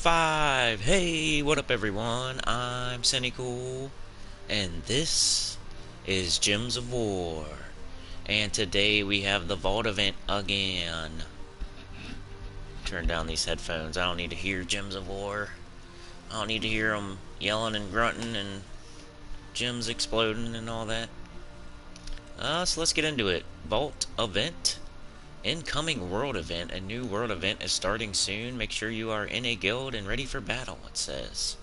5. Hey, what up everyone? I'm Sinnycool, and this is Gems of War. And today we have the Vault event again. Turn down these headphones. I don't need to hear Gems of War. I don't need to hear them yelling and grunting and gems exploding and all that. So let's get into it. Vault event. Incoming world event. A new world event is starting soon. Make sure you are in a guild and ready for battle, it says.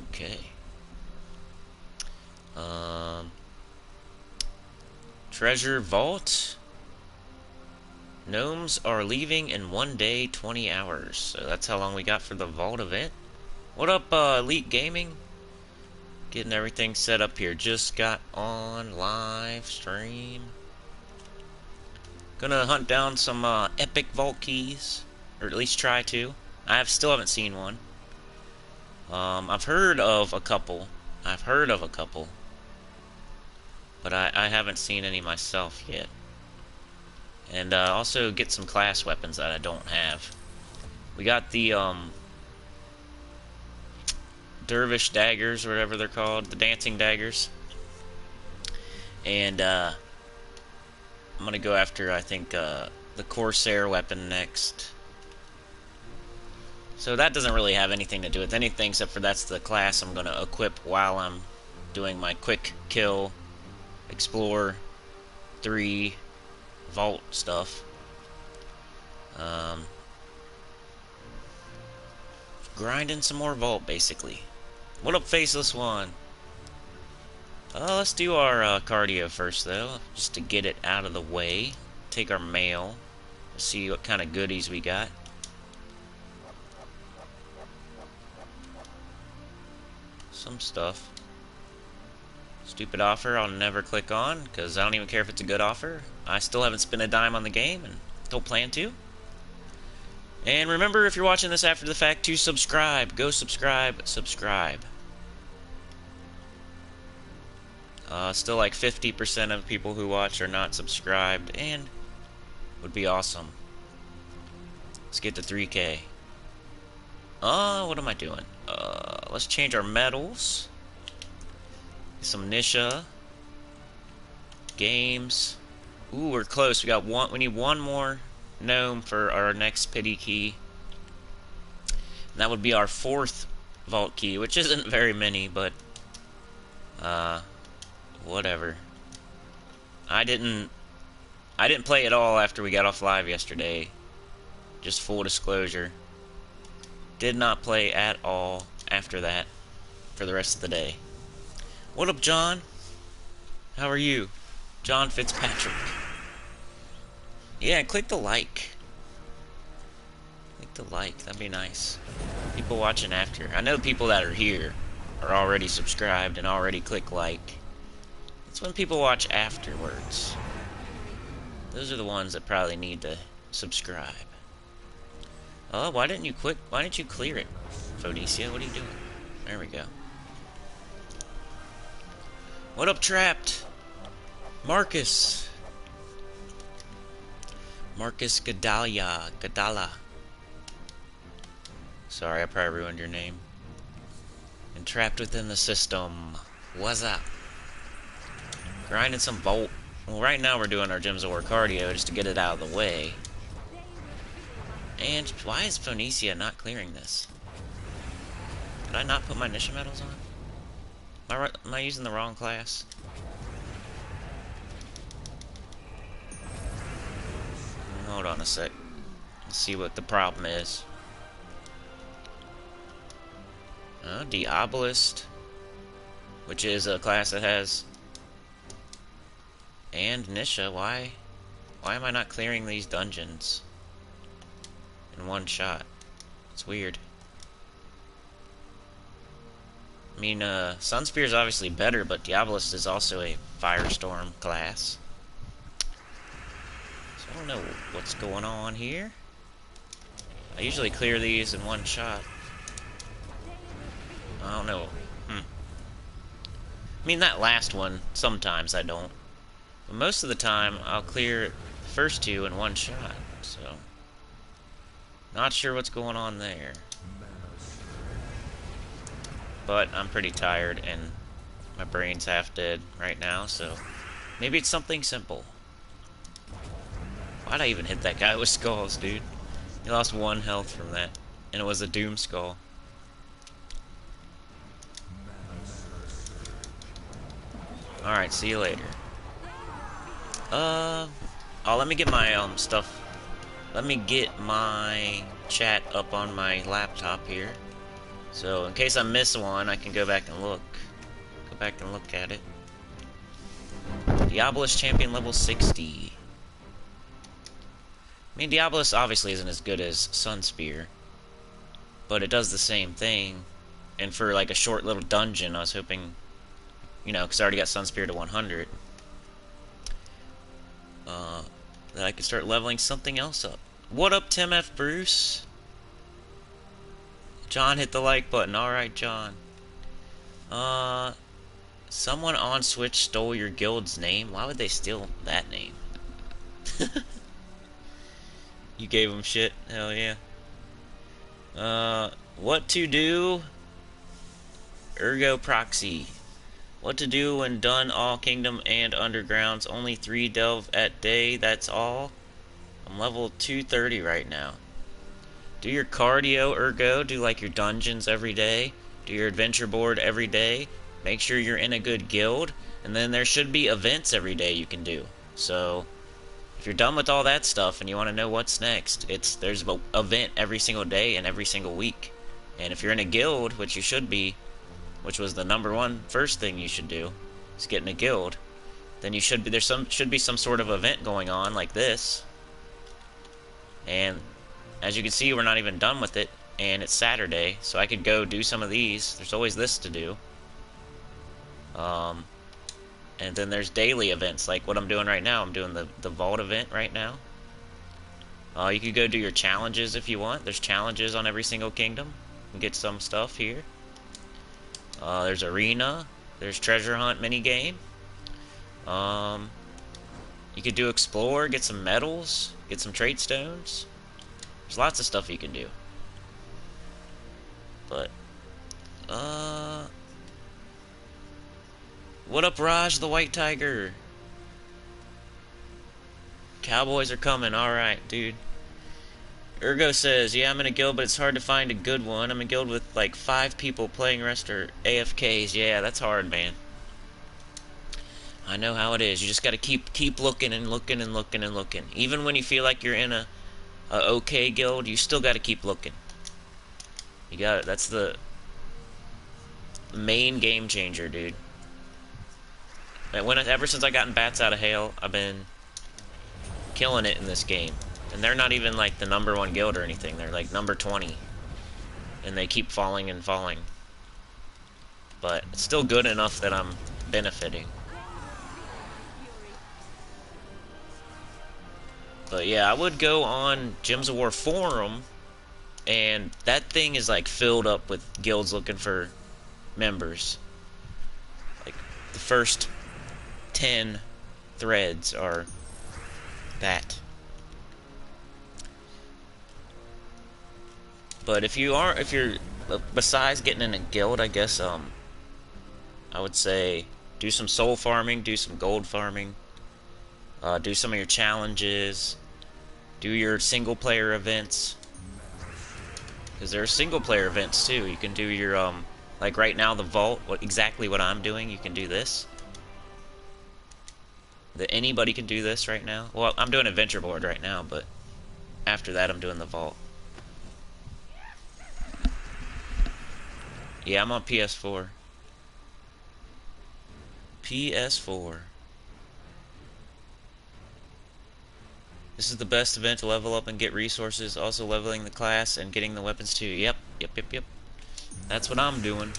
Okay. Treasure vault. Gnomes are leaving in 1 day, 20 hours. So that's how long we got for the vault event. What up, Elite Gaming? Getting everything set up here. Just got on live stream. Gonna hunt down some epic vault keys, or at least try to. Still haven't seen one. I've heard of a couple. But I haven't seen any myself yet. And also get some class weapons that I don't have. We got the dervish daggers, or whatever they're called, the dancing daggers. And I'm gonna go after, I think, the Corsair weapon next. So that doesn't really have anything to do with anything, except for that's the class I'm gonna equip while I'm doing my quick kill, explore, 3, vault stuff. Grinding some more vault, basically. What up, Faceless One? Let's do our cardio first, though, just to get it out of the way. Take our mail. See what kind of goodies we got. Some stuff. Stupid offer I'll never click on, because I don't even care if it's a good offer. I still haven't spent a dime on the game, and don't plan to. And remember, if you're watching this after the fact, to subscribe. Go subscribe. Still like 50% of people who watch are not subscribed, and would be awesome. Let's get to 3K. What am I doing? Let's change our medals. Some Nisha. Games. Ooh, we're close. We need one more gnome for our next pity key. And that would be our 4th vault key, which isn't very many, but whatever. I didn't play at all after we got off live yesterday. Just full disclosure. Did not play at all after that for the rest of the day. What up, John? How are you? John Fitzpatrick. Yeah, click the like. Click the like, that'd be nice. People watching after. I know people that are here are already subscribed and already click like. It's when people watch afterwards. Those are the ones that probably need to subscribe. Oh, why didn't you clear it, Phoenicia? What are you doing? There we go. What up, Trapped? Marcus Gadala. Sorry, I probably ruined your name. And Trapped within the system. What's up? Grinding some vault. Well, right now we're doing our Gems of War cardio just to get it out of the way. And why is Phoenicia not clearing this? Did I not put my Nisha medals on? Am I using the wrong class? Hold on a sec. Let's see what the problem is. Diabolist, which is a class that has... And Nisha, why am I not clearing these dungeons in one shot? It's weird. I mean, Sunspear is obviously better, but Diabolist is also a Firestorm class. So I don't know what's going on here. I usually clear these in one shot. I don't know. I mean, that last one, sometimes I don't. But most of the time, I'll clear the first 2 in one shot, so... Not sure what's going on there. but I'm pretty tired and my brain's half dead right now, so maybe it's something simple. Why'd I even hit that guy with skulls, dude? He lost 1 health from that, and it was a doom skull. Alright, see you later. Oh, let me get my stuff. Let me get my chat up on my laptop here. So in case I miss one, I can go back and look. Go back and look at it. Diabolus champion level 60. I mean, Diabolus obviously isn't as good as Sunspear, but it does the same thing. And for like a short little dungeon, I was hoping, you know, because I already got Sunspear to 100, that I could start leveling something else up. What up, Tim F. Bruce? John hit the like button. Alright, John. Someone on Switch stole your guild's name? Why would they steal that name? You gave them shit? Hell yeah. What to do? Ergo Proxy. What to do when done all Kingdom and Undergrounds? Only 3 delve at day, that's all? I'm level 230 right now. Do your cardio, Ergo. Do like your dungeons every day. Do your adventure board every day. Make sure you're in a good guild. And then there should be events every day you can do. So, if you're done with all that stuff and you want to know what's next, there's an event every single day and every single week. And if you're in a guild, which you should be, which was the #1 first thing you should do, is get in a guild, then you should be should be some sort of event going on like this. And as you can see, we're not even done with it, and it's Saturday, so I could go do some of these. There's always this to do. And then there's daily events, like what I'm doing right now. I'm doing the vault event right now. You could go do your challenges if you want. There's challenges on every single kingdom. You can get some stuff here. There's arena. There's treasure hunt minigame. You could do explore, get some medals, get some trait stones. There's lots of stuff you can do. But, what up, Raj the White Tiger? Cowboys are coming, alright, dude. Ergo says, yeah, I'm in a guild, but it's hard to find a good one. I'm in a guild with like 5 people playing, rest are AFKs. Yeah, that's hard, man. I know how it is. You just gotta keep looking and looking and looking and looking. Even when you feel like you're in a okay guild, you still gotta keep looking. You got it. That's the main game changer, dude. And ever since I gotten Bats Out of Hail, I've been killing it in this game. And they're not even like the #1 guild or anything. They're like number 20. And they keep falling and falling. But it's still good enough that I'm benefiting. But yeah, I would go on Gems of War forum, and that thing is like filled up with guilds looking for members. Like the first 10 threads are that. But if you're besides getting in a guild, I guess I would say do some soul farming, do some gold farming, do some of your challenges, do your single player events, because there are single player events too. You can do your like right now the vault, exactly what I'm doing. You can do this. That anybody can do this right now. Well, I'm doing adventure board right now, but after that I'm doing the vault. Yeah, I'm on PS4. PS4. This is the best event to level up and get resources, also leveling the class and getting the weapons too. Yep. That's what I'm doing.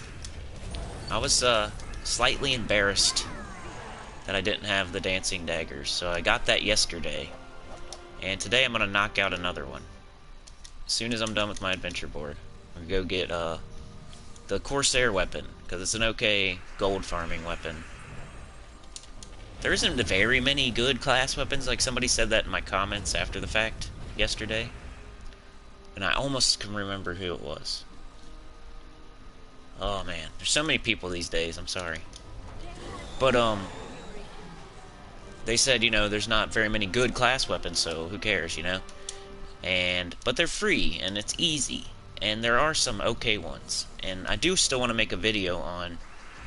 I was slightly embarrassed that I didn't have the dancing daggers, so I got that yesterday. And today I'm gonna knock out another one. As soon as I'm done with my adventure board, I'm gonna go get the Corsair weapon, because it's an okay gold farming weapon. There isn't very many good class weapons, like somebody said that in my comments after the fact yesterday. And I almost can remember who it was. Oh man, there's so many people these days. I'm sorry, but they said, you know, there's not very many good class weapons, so who cares, you know? But they're free and it's easy, and there are some okay ones. And I do still want to make a video on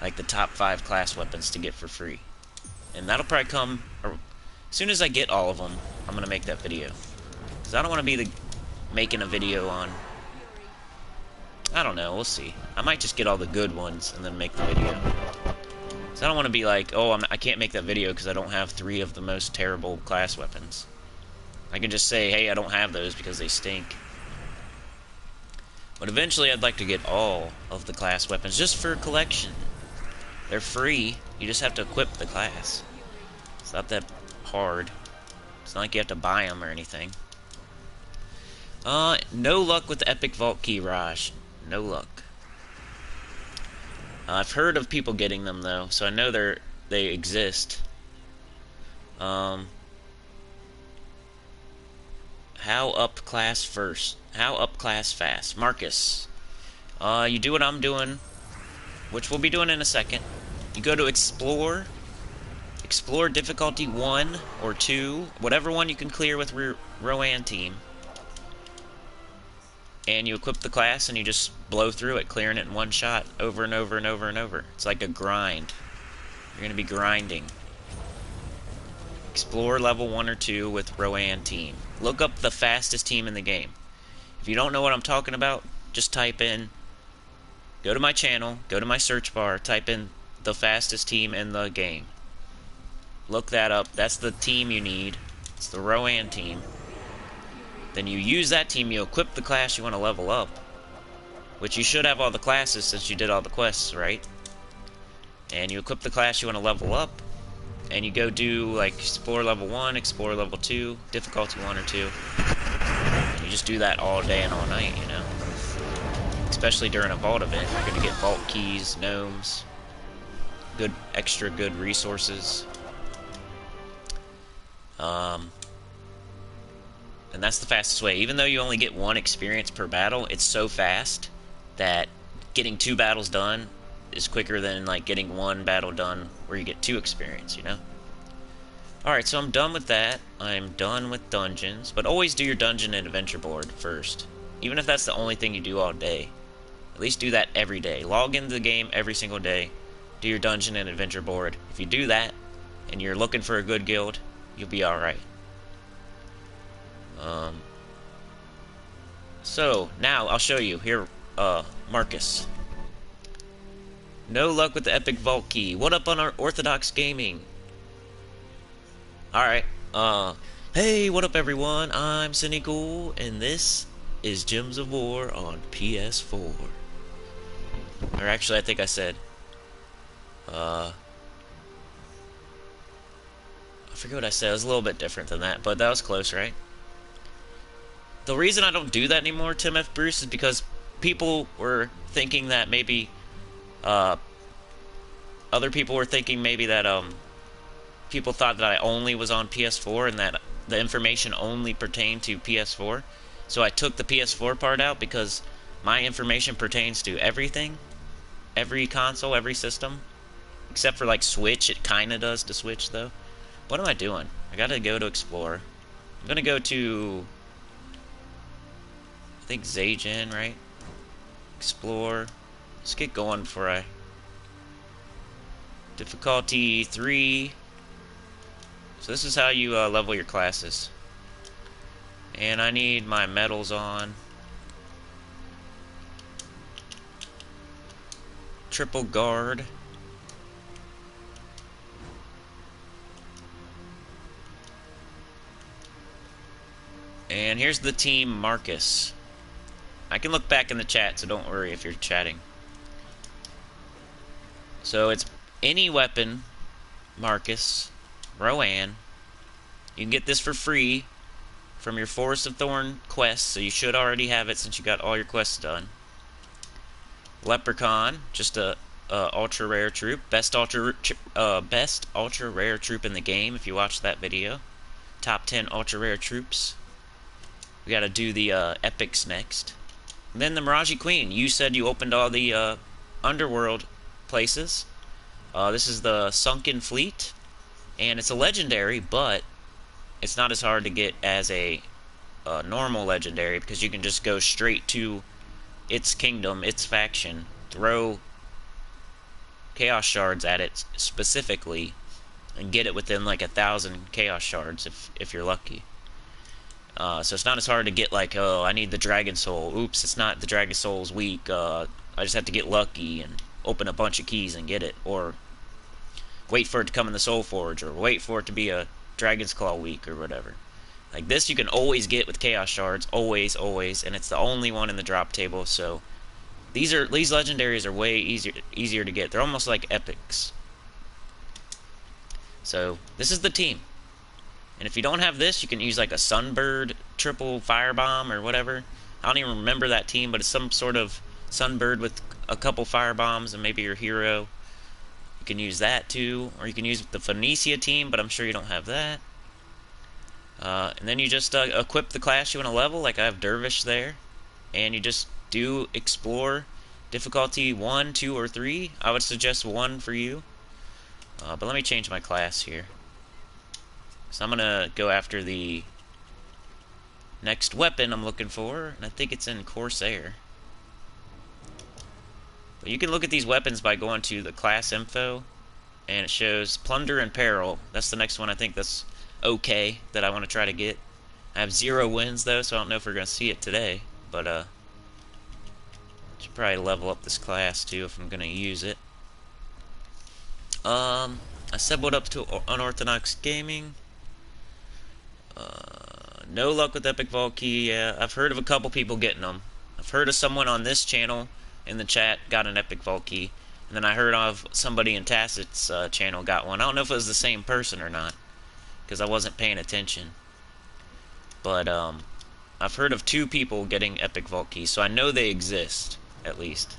like the top 5 class weapons to get for free, and that'll probably come as soon as I get all of them. I'm gonna make that video because I don't want to be making a video on. I don't know. We'll see. I might just get all the good ones and then make the video. So I don't want to be like, oh, I can't make that video because I don't have 3 of the most terrible class weapons. I can just say, hey, I don't have those because they stink. But eventually I'd like to get all of the class weapons just for collection. They're free. You just have to equip the class. It's not that hard. It's not like you have to buy them or anything. No luck with the Epic Vault Key, Raj. No luck. I've heard of people getting them though, so I know they exist. How up class first? How up class fast? Marcus. You do what I'm doing, which we'll be doing in a second. You go to explore. Explore difficulty 1 or 2, whatever one you can clear with Rowan team. And you equip the class and you just blow through it, clearing it in one shot, over and over and over and over. It's like a grind. You're going to be grinding. Explore level 1 or 2 with Rowan team. Look up the fastest team in the game. If you don't know what I'm talking about, just type in, go to my channel, go to my search bar, type in the fastest team in the game. Look that up. That's the team you need. It's the Rowan team. Then you use that team, you equip the class you want to level up. Which you should have all the classes since you did all the quests, right? And you equip the class you want to level up. And you go do, like, Explore level 1, Explore level 2, difficulty 1 or 2. And you just do that all day and all night, you know? Especially during a vault event. You're going to get vault keys, gnomes, extra good resources. And that's the fastest way. Even though you only get 1 experience per battle, it's so fast that getting 2 battles done is quicker than like getting 1 battle done where you get 2 experience, you know? Alright, so I'm done with that. I'm done with dungeons, but always do your dungeon and adventure board first. Even if that's the only thing you do all day. At least do that every day. Log into the game every single day. Do your dungeon and adventure board. If you do that, and you're looking for a good guild, you'll be alright. So, now, I'll show you. Here, Marcus. No luck with the Epic Vault Key. What up on our Orthodox Gaming? Alright, hey, what up everyone? I'm Sinnycool, and this is Gems of War on PS4. Or actually, I think I said, I forget what I said. It was a little bit different than that, but that was close, right? The reason I don't do that anymore, Tim F. Bruce, is because people were thinking that maybe, other people were thinking maybe that, people thought that I only was on PS4 and that the information only pertained to PS4. So I took the PS4 part out because my information pertains to everything. Every console, every system. Except for like Switch, it kinda does to Switch though. What am I doing? I gotta go to Explore. I'm gonna go to, I think Zagen, right? Explore. Let's get going before I... Difficulty 3. So this is how you level your classes. And I need my medals on. Triple guard. And here's the team Marcus. I can look back in the chat, so don't worry if you're chatting. So it's any weapon, Marcus, Rowan. You can get this for free from your Forest of Thorn quest, so you should already have it since you got all your quests done. Leprechaun, just a ultra rare troop, best ultra rare troop in the game. If you watch that video, top 10 ultra rare troops. We got to do the epics next. And then the Miraji Queen. You said you opened all the underworld places. This is the Sunken Fleet, and it's a legendary, but it's not as hard to get as a normal legendary, because you can just go straight to its kingdom, its faction, throw chaos shards at it specifically, and get it within like 1,000 chaos shards if you're lucky. So it's not as hard to get like, oh, I need the dragon soul. Oops, it's not, the dragon soul's weak. I just have to get lucky and open a bunch of keys and get it, or wait for it to come in the soul forge, or wait for it to be a dragon's claw week or whatever. Like this, you can always get with chaos shards, always, and it's the only one in the drop table. So these legendaries are way easier to get. They're almost like epics. So this is the team. And if you don't have this, you can use like a Sunbird triple firebomb or whatever. I don't even remember that team, but it's some sort of Sunbird with a couple firebombs and maybe your hero. You can use that too, or you can use the Phoenicia team, but I'm sure you don't have that. And then you just equip the class you want to level, like I have Dervish there, and you just do explore difficulty 1, 2, or 3. I would suggest 1 for you. But let me change my class here. So I'm gonna go after the next weapon I'm looking for, and I think it's in Corsair. But you can look at these weapons by going to the class info, and it shows Plunder and Peril. That's the next one I think that's okay that I want to try to get. I have 0 wins though, so I don't know if we're gonna see it today. But should probably level up this class too if I'm gonna use it. I said what up to Unorthodox Gaming. No luck with Epic Vault Key. Yeah, I've heard of a couple people getting them. I've heard of someone on this channel in the chat got an Epic Vault Key, and then I heard of somebody in Tacet's channel got one. I don't know if it was the same person or not, because I wasn't paying attention. But I've heard of 2 people getting Epic Vault Keys, so I know they exist, at least.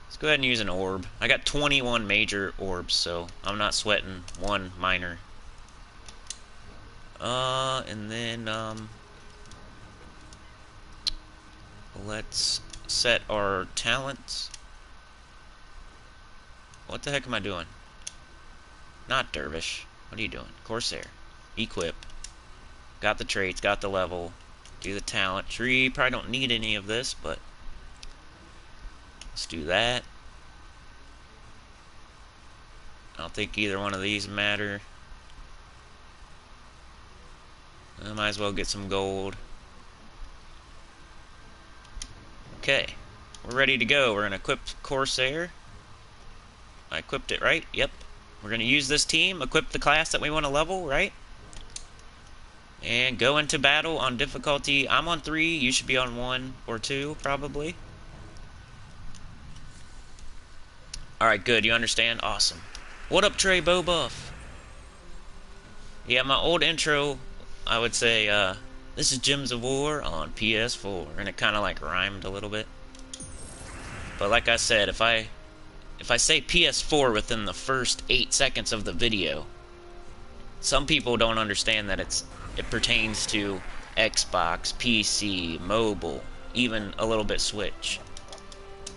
Let's go ahead and use an orb. I got 21 major orbs, so I'm not sweating 1 minor. And then, let's set our talents. What the heck am I doing? Not Dervish. What are you doing? Corsair. Equip. Got the traits, got the level. Do the talent tree. Probably don't need any of this, but let's do that. I don't think either one of these matter. I might as well get some gold. Okay, we're ready to go. We're going to equip Corsair. I equipped it, right? Yep. We're going to use this team, equip the class that we want to level, right? And go into battle on difficulty. I'm on 3, you should be on 1 or 2, probably. Alright, good, you understand? Awesome. What up, Trey Bobuff? Yeah, my old intro, I would say, this is Gems of War on PS4, and it kind of like rhymed a little bit. But like I said, if I say PS4 within the first 8 seconds of the video, some people don't understand that it pertains to Xbox, PC, mobile, even a little bit Switch,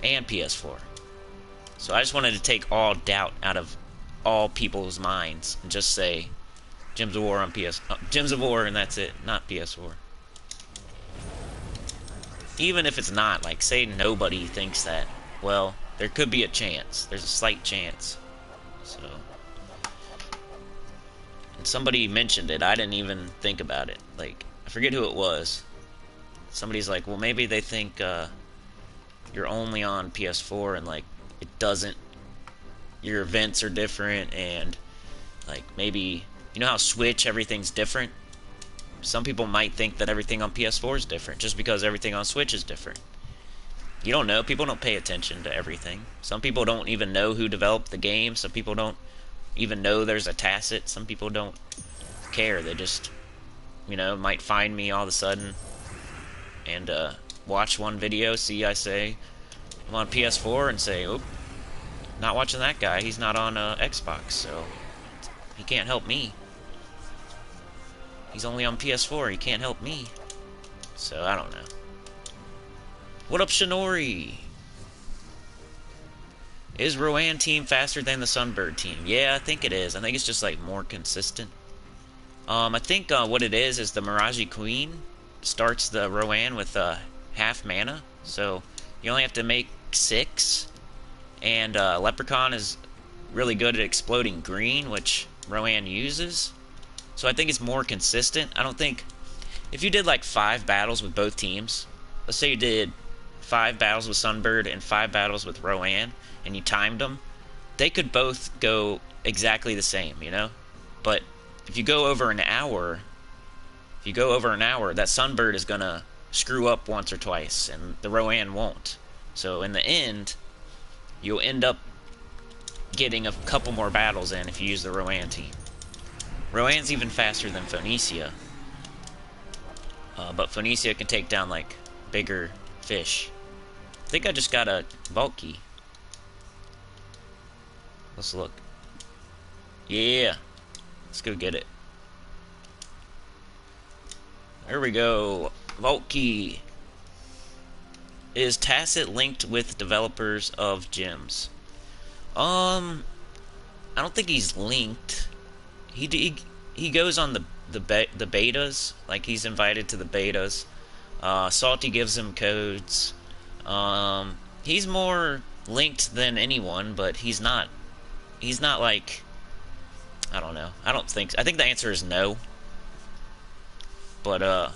and PS4. So I just wanted to take all doubt out of all people's minds and just say Gems of War on Gems of War, and that's it, not PS4. Even if it's not, like, say nobody thinks that, well, there could be a chance. There's a slight chance. So, and somebody mentioned it. I didn't even think about it. Like, I forget who it was. Somebody's like, well, maybe they think you're only on PS4 and, like, it doesn't, your events are different, and, like, maybe, you know how Switch, everything's different? Some people might think that everything on PS4 is different, just because everything on Switch is different. You don't know. People don't pay attention to everything. Some people don't even know who developed the game. Some people don't even know there's a tacet. Some people don't care. They just, you know, might find me all of a sudden and watch one video, see I say I'm on PS4, and say, oh, not watching that guy. He's not on Xbox, so he can't help me. He's only on PS4. He can't help me. So, I don't know. What up, Shinori? Is Rowan team faster than the Sunbird team? Yeah, I think it is. I think it's just like more consistent. I think what it is the Mirage Queen starts the Rowan with half mana, so you only have to make 6. And Leprechaun is really good at exploding green, which Rowan uses. So I think it's more consistent. I don't think if you did like 5 battles with both teams, let's say you did 5 battles with Sunbird and 5 battles with Rowan, and you timed them, they could both go exactly the same, you know? But if you go over an hour, that Sunbird is gonna screw up once or twice, and the Rowan won't. So in the end, you'll end up getting a couple more battles in if you use the Rowan team. Rowan's even faster than Phoenicia, but Phoenicia can take down like bigger fish. I think I just got a vault key. Let's look. Yeah, let's go get it. There we go. Vault key. Is Tacet linked with developers of gems? I don't think he's linked. He goes on the betas, like he's invited to the betas. Salty gives him codes. He's more linked than anyone, but he's not like, I don't know. I don't think so. I think the answer is no. But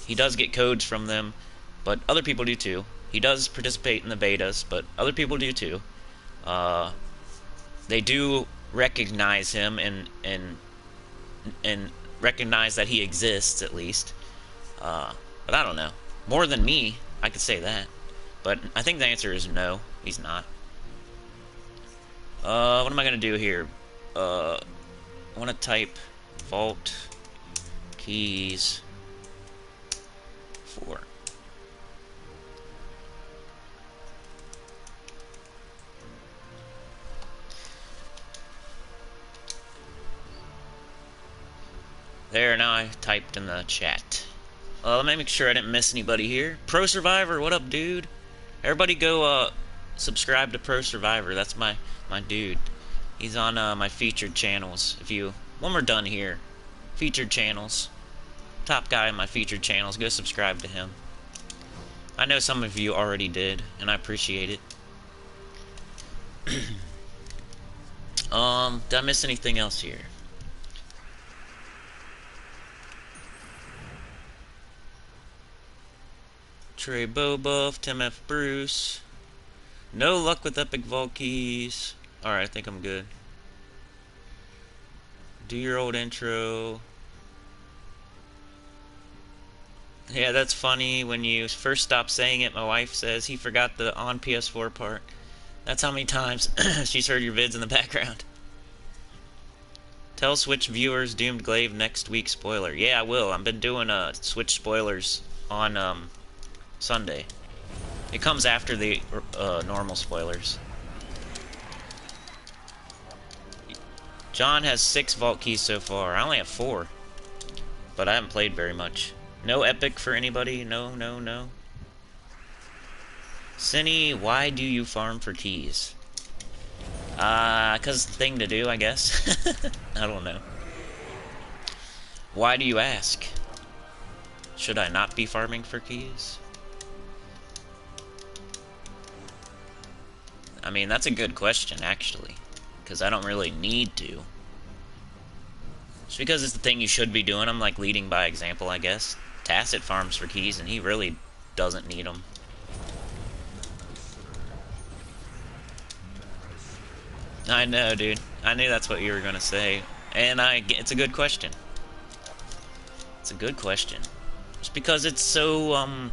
he does get codes from them, but other people do too. He does participate in the betas, but other people do too. They do recognize him and recognize that he exists, at least. But I don't know. More than me, I could say that. But I think the answer is no, he's not. What am I gonna do here? I want to type vault keys 4. There, now I typed in the chat. Let me make sure I didn't miss anybody here. Pro Survivor, what up, dude? Everybody go subscribe to Pro Survivor. That's my dude. He's on my featured channels. When we're done here, featured channels. Top guy in my featured channels. Go subscribe to him. I know some of you already did, and I appreciate it. Did I miss anything else here? Trey Bobuff, Tim F. Bruce. No luck with Epic Vault keys. Alright, I think I'm good. Do your old intro. Yeah, that's funny. When you first stop saying it, my wife says he forgot the on PS4 part. That's how many times she's heard your vids in the background. Tell Switch viewers Doomed Glaive next week spoiler. Yeah, I will. I've been doing Switch spoilers on Sunday. It comes after the normal spoilers. John has 6 vault keys so far. I only have 4. But I haven't played very much. No epic for anybody? No. Cinny, why do you farm for keys? 'Cause it's the thing to do, I guess. I don't know. Why do you ask? Should I not be farming for keys? I mean, that's a good question, actually. Because I don't really need to. Just because it's the thing you should be doing, I'm like leading by example, I guess. Tacet farms for keys, and he really doesn't need them. I know, dude. I knew that's what you were gonna say. And it's a good question. It's a good question. Just because it's so,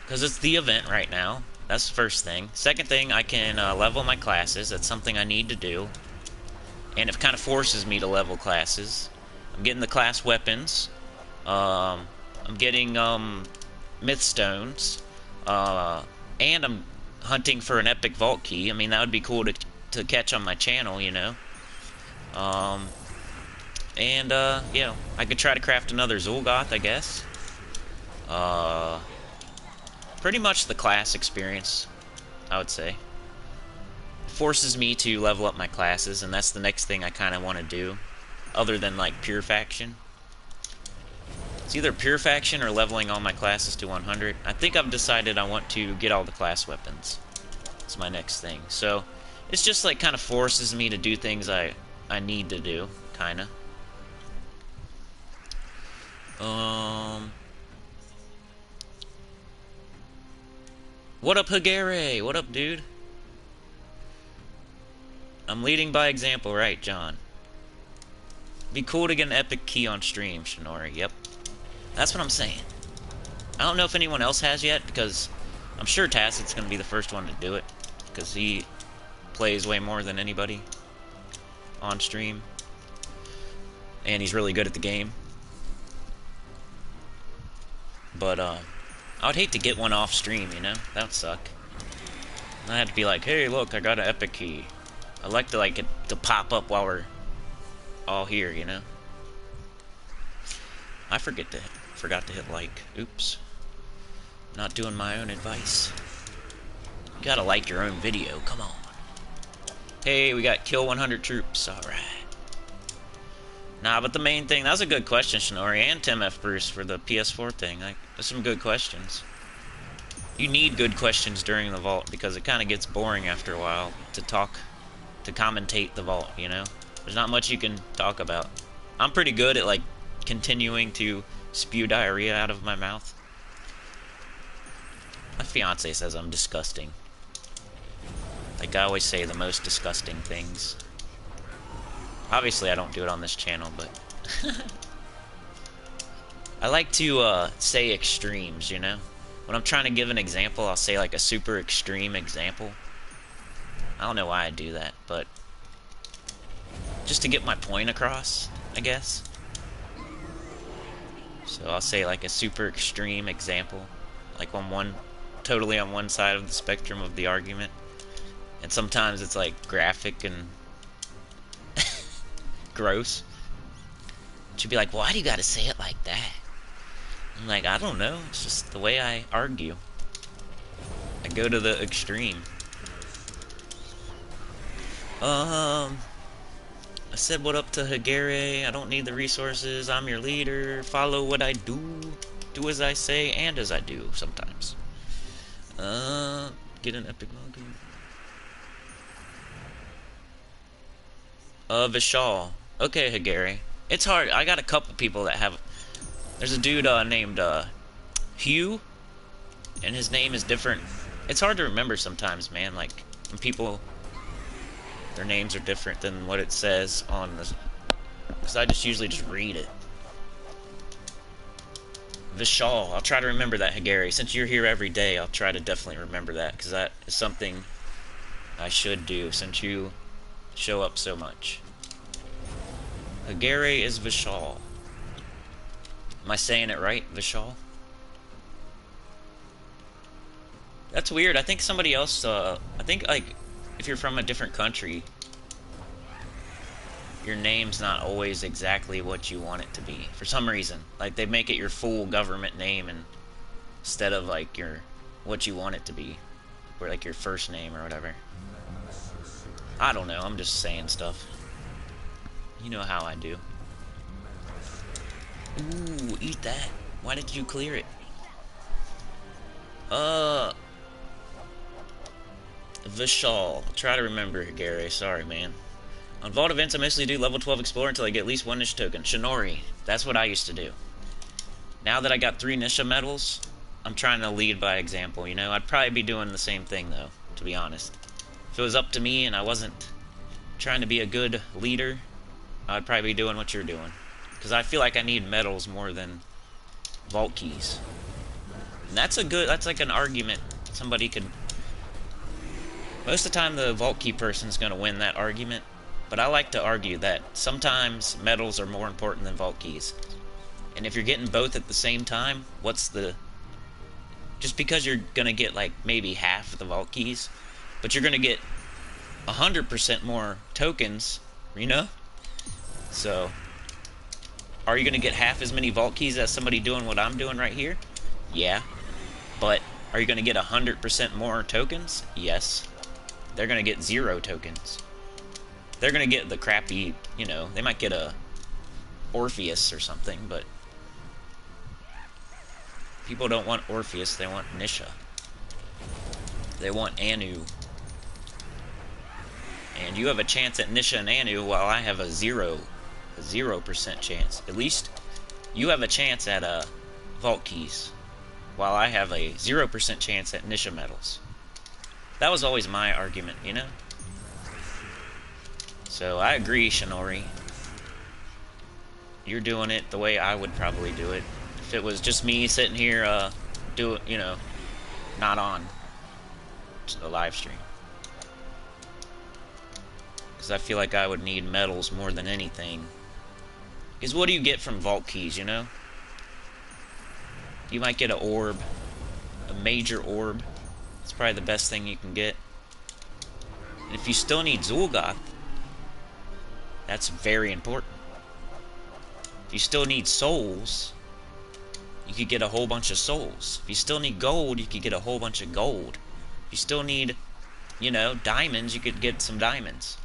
because it's the event right now. That's the first thing. Second thing, I can level my classes. That's something I need to do. And it kind of forces me to level classes. I'm getting the class weapons. I'm getting myth stones. And I'm hunting for an epic vault key. I mean, that would be cool to catch on my channel, you know. Yeah, I could try to craft another Zulgoth, I guess. Pretty much the class experience, I would say. It forces me to level up my classes, and that's the next thing I kind of want to do, other than like pure faction. It's either pure faction or leveling all my classes to 100. I think I've decided I want to get all the class weapons. It's my next thing. So it's just like kind of forces me to do things I need to do, kind of. What up, Hagere? What up, dude? I'm leading by example, right, John? Be cool to get an epic key on stream, Shinori. Yep. That's what I'm saying. I don't know if anyone else has yet, because I'm sure Tacet's going to be the first one to do it, because he plays way more than anybody on stream, and he's really good at the game. But, I would hate to get one off stream, you know? That would suck. I had to be like, hey, look, I got an epic key. I like to, like, it to pop up while we're all here, you know? I forgot to hit like. Oops. Not doing my own advice. You gotta like your own video, come on. Hey, we got kill 100 troops, alright. Nah, but the main thing, that was a good question, Shinori, and Tim F. Bruce for the PS4 thing. Like, there's some good questions. You need good questions during the vault, because it kind of gets boring after a while to commentate the vault, you know? There's not much you can talk about. I'm pretty good at, like, continuing to spew diarrhea out of my mouth. My fiance says I'm disgusting. Like, I always say the most disgusting things. Obviously, I don't do it on this channel, but... I like to, say extremes, you know? When I'm trying to give an example, I'll say, like, a super extreme example. I don't know why I do that, but... just to get my point across, I guess. So I'll say, like, a super extreme example. Like, totally on one side of the spectrum of the argument. And sometimes it's, like, graphic and... gross. She'd be like, why do you gotta say it like that? I'm like, I don't know. It's just the way I argue. I go to the extreme. I said what up to Hagere. I don't need the resources. I'm your leader. Follow what I do. Do as I say and as I do sometimes. Get an epic monkey. Vishal. Okay, Hagere. It's hard. I got a couple people that have... There's a dude named Hugh, and his name is different. It's hard to remember sometimes, man. Like, when people... their names are different than what it says on the... because I just usually just read it. Vishal. I'll try to remember that, Hagere. Since you're here every day, I'll try to definitely remember that, because that is something I should do, since you show up so much. Hagere is Vishal. Am I saying it right, Vishal? That's weird. I think somebody else, I think, like, if you're from a different country, your name's not always exactly what you want it to be, for some reason. Like, they make it your full government name and instead of, like, what you want it to be, or, like, your first name or whatever. I don't know, I'm just saying stuff. You know how I do. Ooh, eat that. Why did you clear it? Vishal. I'll try to remember, Hagere. Sorry, man. On Vault events, I mostly do level 12 Explorer until I get at least one Nisha token. Shinori. That's what I used to do. Now that I got 3 Nisha medals, I'm trying to lead by example, you know? I'd probably be doing the same thing, though, to be honest. If it was up to me and I wasn't trying to be a good leader, I'd probably be doing what you're doing. Because I feel like I need medals more than vault keys. And that's like an argument somebody could... Most of the time the vault key person's going to win that argument. But I like to argue that sometimes medals are more important than vault keys. And if you're getting both at the same time, what's the... Just because you're going to get like maybe half of the vault keys, but you're going to get 100% more tokens, you know? So, are you going to get half as many vault keys as somebody doing what I'm doing right here? Yeah. But Are you going to get 100% more tokens? Yes. They're going to get 0 tokens. They're going to get the crappy, you know, they might get a Orpheus or something, but people don't want Orpheus, they want Nisha. They want Anu. And you have a chance at Nisha and Anu while I have a 0% chance. At least you have a chance at Vault Keys while I have a 0% chance at Nisha medals. That was always my argument, you know? So I agree, Shinori. You're doing it the way I would probably do it. If it was just me sitting here, you know, not on the live stream. Because I feel like I would need medals more than anything. Because what do you get from Vault Keys, you know? You might get an orb. A major orb. It's probably the best thing you can get. And if you still need Zul'Goth, that's very important. If you still need souls, you could get a whole bunch of souls. If you still need gold, you could get a whole bunch of gold. If you still need, you know, diamonds, you could get some diamonds.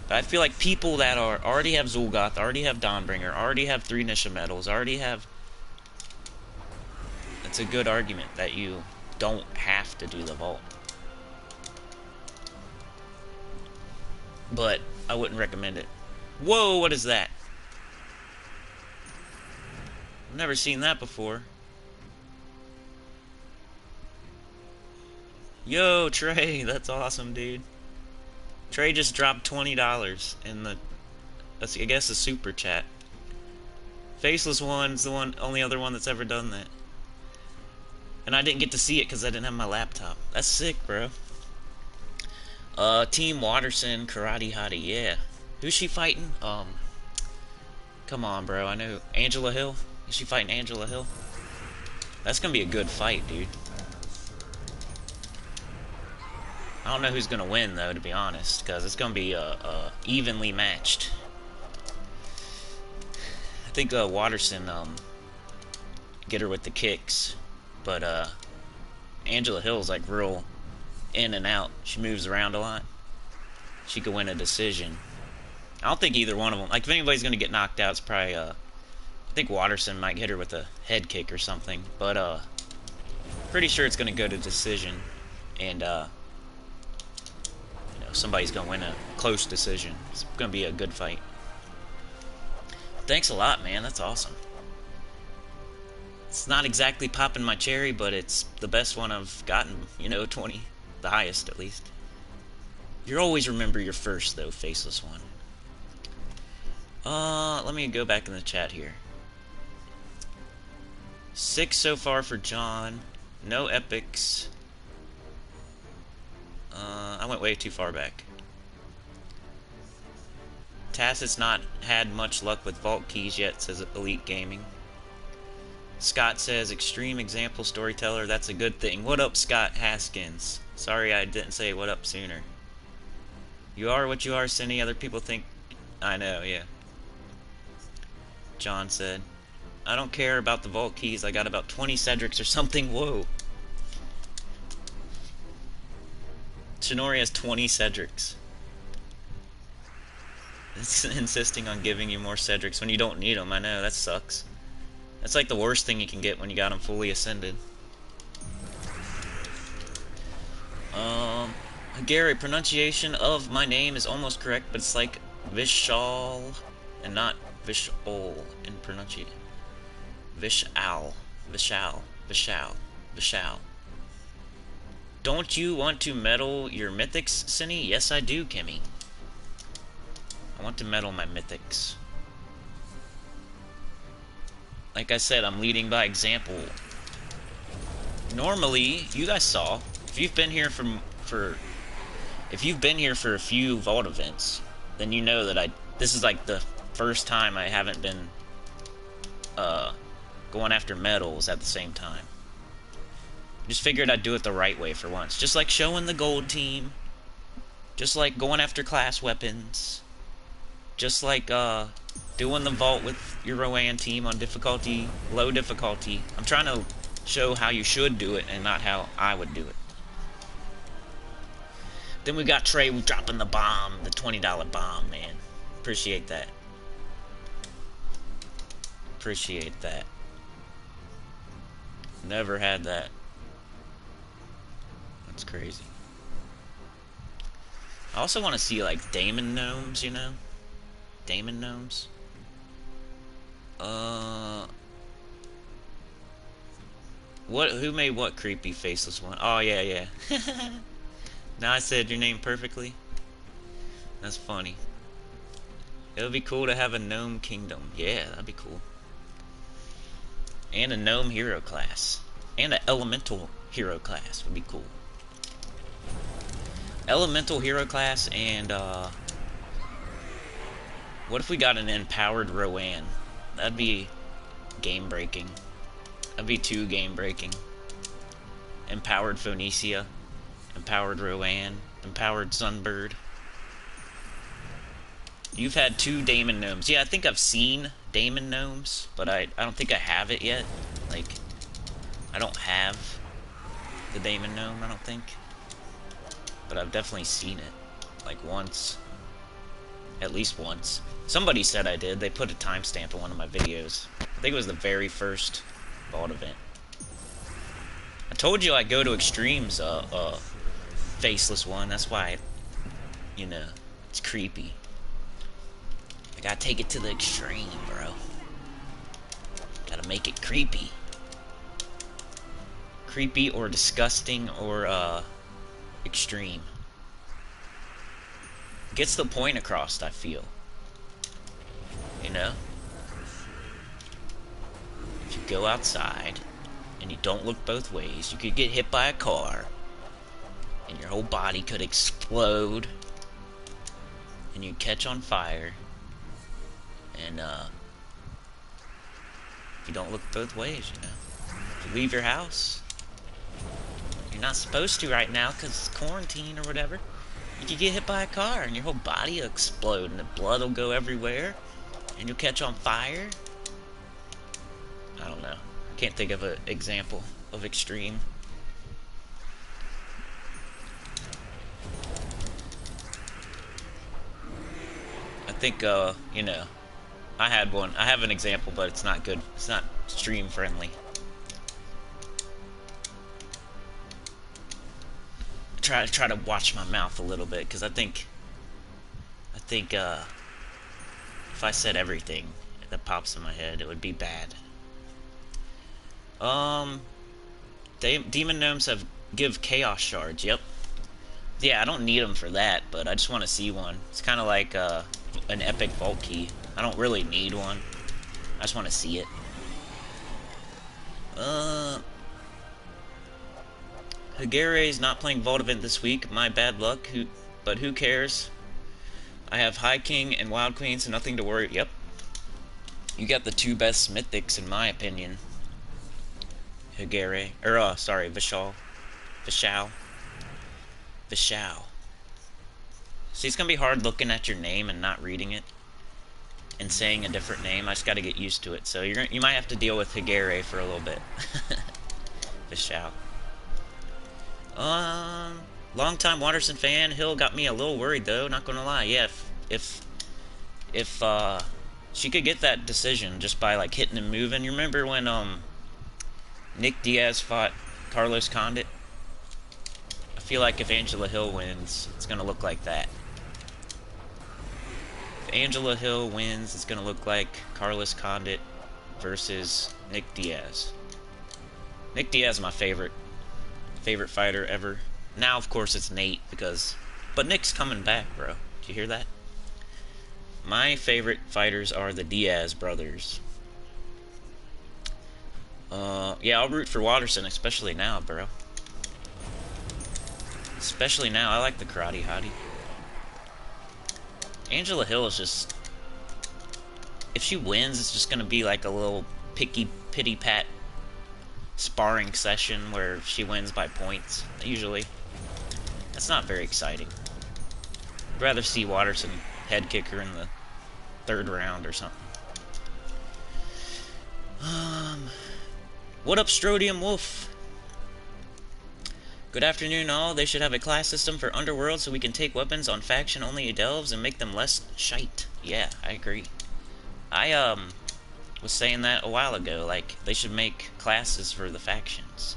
But I feel like people that already have Zul'Goth, already have Dawnbringer, already have 3 Nisha medals, already have... It's a good argument that you don't have to do the vault. But I wouldn't recommend it. Whoa, what is that? I've never seen that before. Yo, Trey, that's awesome, dude. Trey just dropped $20 in the, I guess, the super chat. Faceless One's the only other one that's ever done that. And I didn't get to see it because I didn't have my laptop. That's sick, bro. Team Watterson, Karate Hottie, yeah. Who's she fighting? Come on, bro. I know Angela Hill. Is she fighting Angela Hill? That's gonna be a good fight, dude. I don't know who's gonna win though, to be honest, because it's gonna be evenly matched. I think Watterson get her with the kicks, but Angela Hill's like real in and out. She moves around a lot. She could win a decision. I don't think either one of them. Like if anybody's gonna get knocked out, it's probably I think Watterson might hit her with a head kick or something, but pretty sure it's gonna go to decision, and you know, somebody's gonna win a close decision. It's gonna be a good fight. Thanks a lot, man. That's awesome. It's not exactly popping my cherry, but it's the best one I've gotten. You know, 20, the highest at least. You always remember your first though, Faceless One. Let me go back in the chat here. 6 so far for John. No epics. I went way too far back. Tacet's not had much luck with Vault Keys yet, says Elite Gaming. Scott says, extreme example storyteller, that's a good thing. What up, Scott Haskins? Sorry I didn't say what up sooner. You are what you are, Cindy. Other people think... I know, yeah. John said, I don't care about the Vault Keys. I got about 20 Cedrics or something. Whoa. Shinori has 20 Cedrics. It's insisting on giving you more Cedrics when you don't need them. I know, that sucks. That's like the worst thing you can get when you got them fully ascended. Gary, pronunciation of my name is almost correct, but it's like Vishal and not Vishal in pronunciation. Vishal. Vishal. Vishal. Vishal. Don't you want to medal your mythics, Cinny? Yes, I do, Kimmy. I want to medal my mythics. Like I said, I'm leading by example. Normally, you guys saw, if you've been here if you've been here for a few vault events, then you know that this is like the first time I haven't been going after medals at the same time. Just figured I'd do it the right way for once. Just like showing the gold team. Just like going after class weapons. Just like doing the vault with your Rowan team on difficulty, low difficulty. I'm trying to show how you should do it and not how I would do it. Then we got Trey dropping the bomb, the $20 bomb, man. Appreciate that. Appreciate that. Never had that. That's crazy. I also want to see, like, Damon Gnomes, you know? Damon Gnomes. Who made what creepy faceless one? Oh, yeah. Now I said your name perfectly. That's funny. It would be cool to have a gnome kingdom. Yeah, that'd be cool. And a gnome hero class. And an elemental hero class would be cool. Elemental hero class and, what if we got an empowered Rowan? That'd be game-breaking. That'd be too game-breaking. Empowered Phoenicia. Empowered Rowan. Empowered Sunbird. You've had 2 Damon Gnomes. Yeah, I think I've seen Damon Gnomes, but I don't think I have it yet. Like, I don't have the Damon Gnome, I don't think. But I've definitely seen it. Like, once. At least once. Somebody said I did. They put a timestamp in one of my videos. I think it was the very first vault event. I told you I'd go to extremes, faceless one. That's why, you know, it's creepy. I gotta take it to the extreme, bro. Gotta make it creepy. Creepy or disgusting or, extreme. Gets the point across, I feel. You know? If you go outside and you don't look both ways, you could get hit by a car and your whole body could explode and you'd catch on fire. And, if you don't look both ways, you know. If you leave your house, you're not supposed to right now because it's quarantine or whatever. You could get hit by a car and your whole body will explode and the blood will go everywhere and you'll catch on fire. I don't know. I can't think of an example of extreme. I think, you know, I had one. I have an example, but it's not good. It's not stream friendly. Try to watch my mouth a little bit, because I think if I said everything that pops in my head, it would be bad. Demon Gnomes give chaos shards. Yep. Yeah, I don't need them for that, but I just want to see one. It's kind of like an epic vault key. I don't really need one. I just want to see it. Higare's not playing Vault Event this week. My bad luck. But who cares? I have High King and Wild Queen, so nothing to worry. Yep. You got the 2 best mythics, in my opinion. Higare. Sorry, Vishal. See, it's gonna be hard looking at your name and not reading it. And saying a different name. I just gotta get used to it. So you might have to deal with Higare for a little bit. Vishal. Long-time Watterson fan. Hill got me a little worried, though. Not gonna lie. Yeah, if she could get that decision just by, like, hitting and moving. You remember when, Nick Diaz fought Carlos Condit? I feel like if Angela Hill wins, it's gonna look like that. If Angela Hill wins, it's gonna look like Carlos Condit versus Nick Diaz. Nick Diaz is my favorite fighter ever. Now, of course, it's Nate but Nick's coming back, bro. Did you hear that? My favorite fighters are the Diaz brothers. Yeah, I'll root for Watterson, especially now, bro. Especially now. I like the Karate Hottie. Angela Hill is just... If she wins, it's just gonna be like a little pity-pat sparring session where she wins by points, usually. That's not very exciting. I'd rather see Watterson head kick her in the 3rd round or something. What up, Strodium Wolf? Good afternoon, all. They should have a class system for Underworld so we can take weapons on faction-only delves and make them less shite. Yeah, I agree. I, was saying that a while ago. Like, they should make classes for the factions.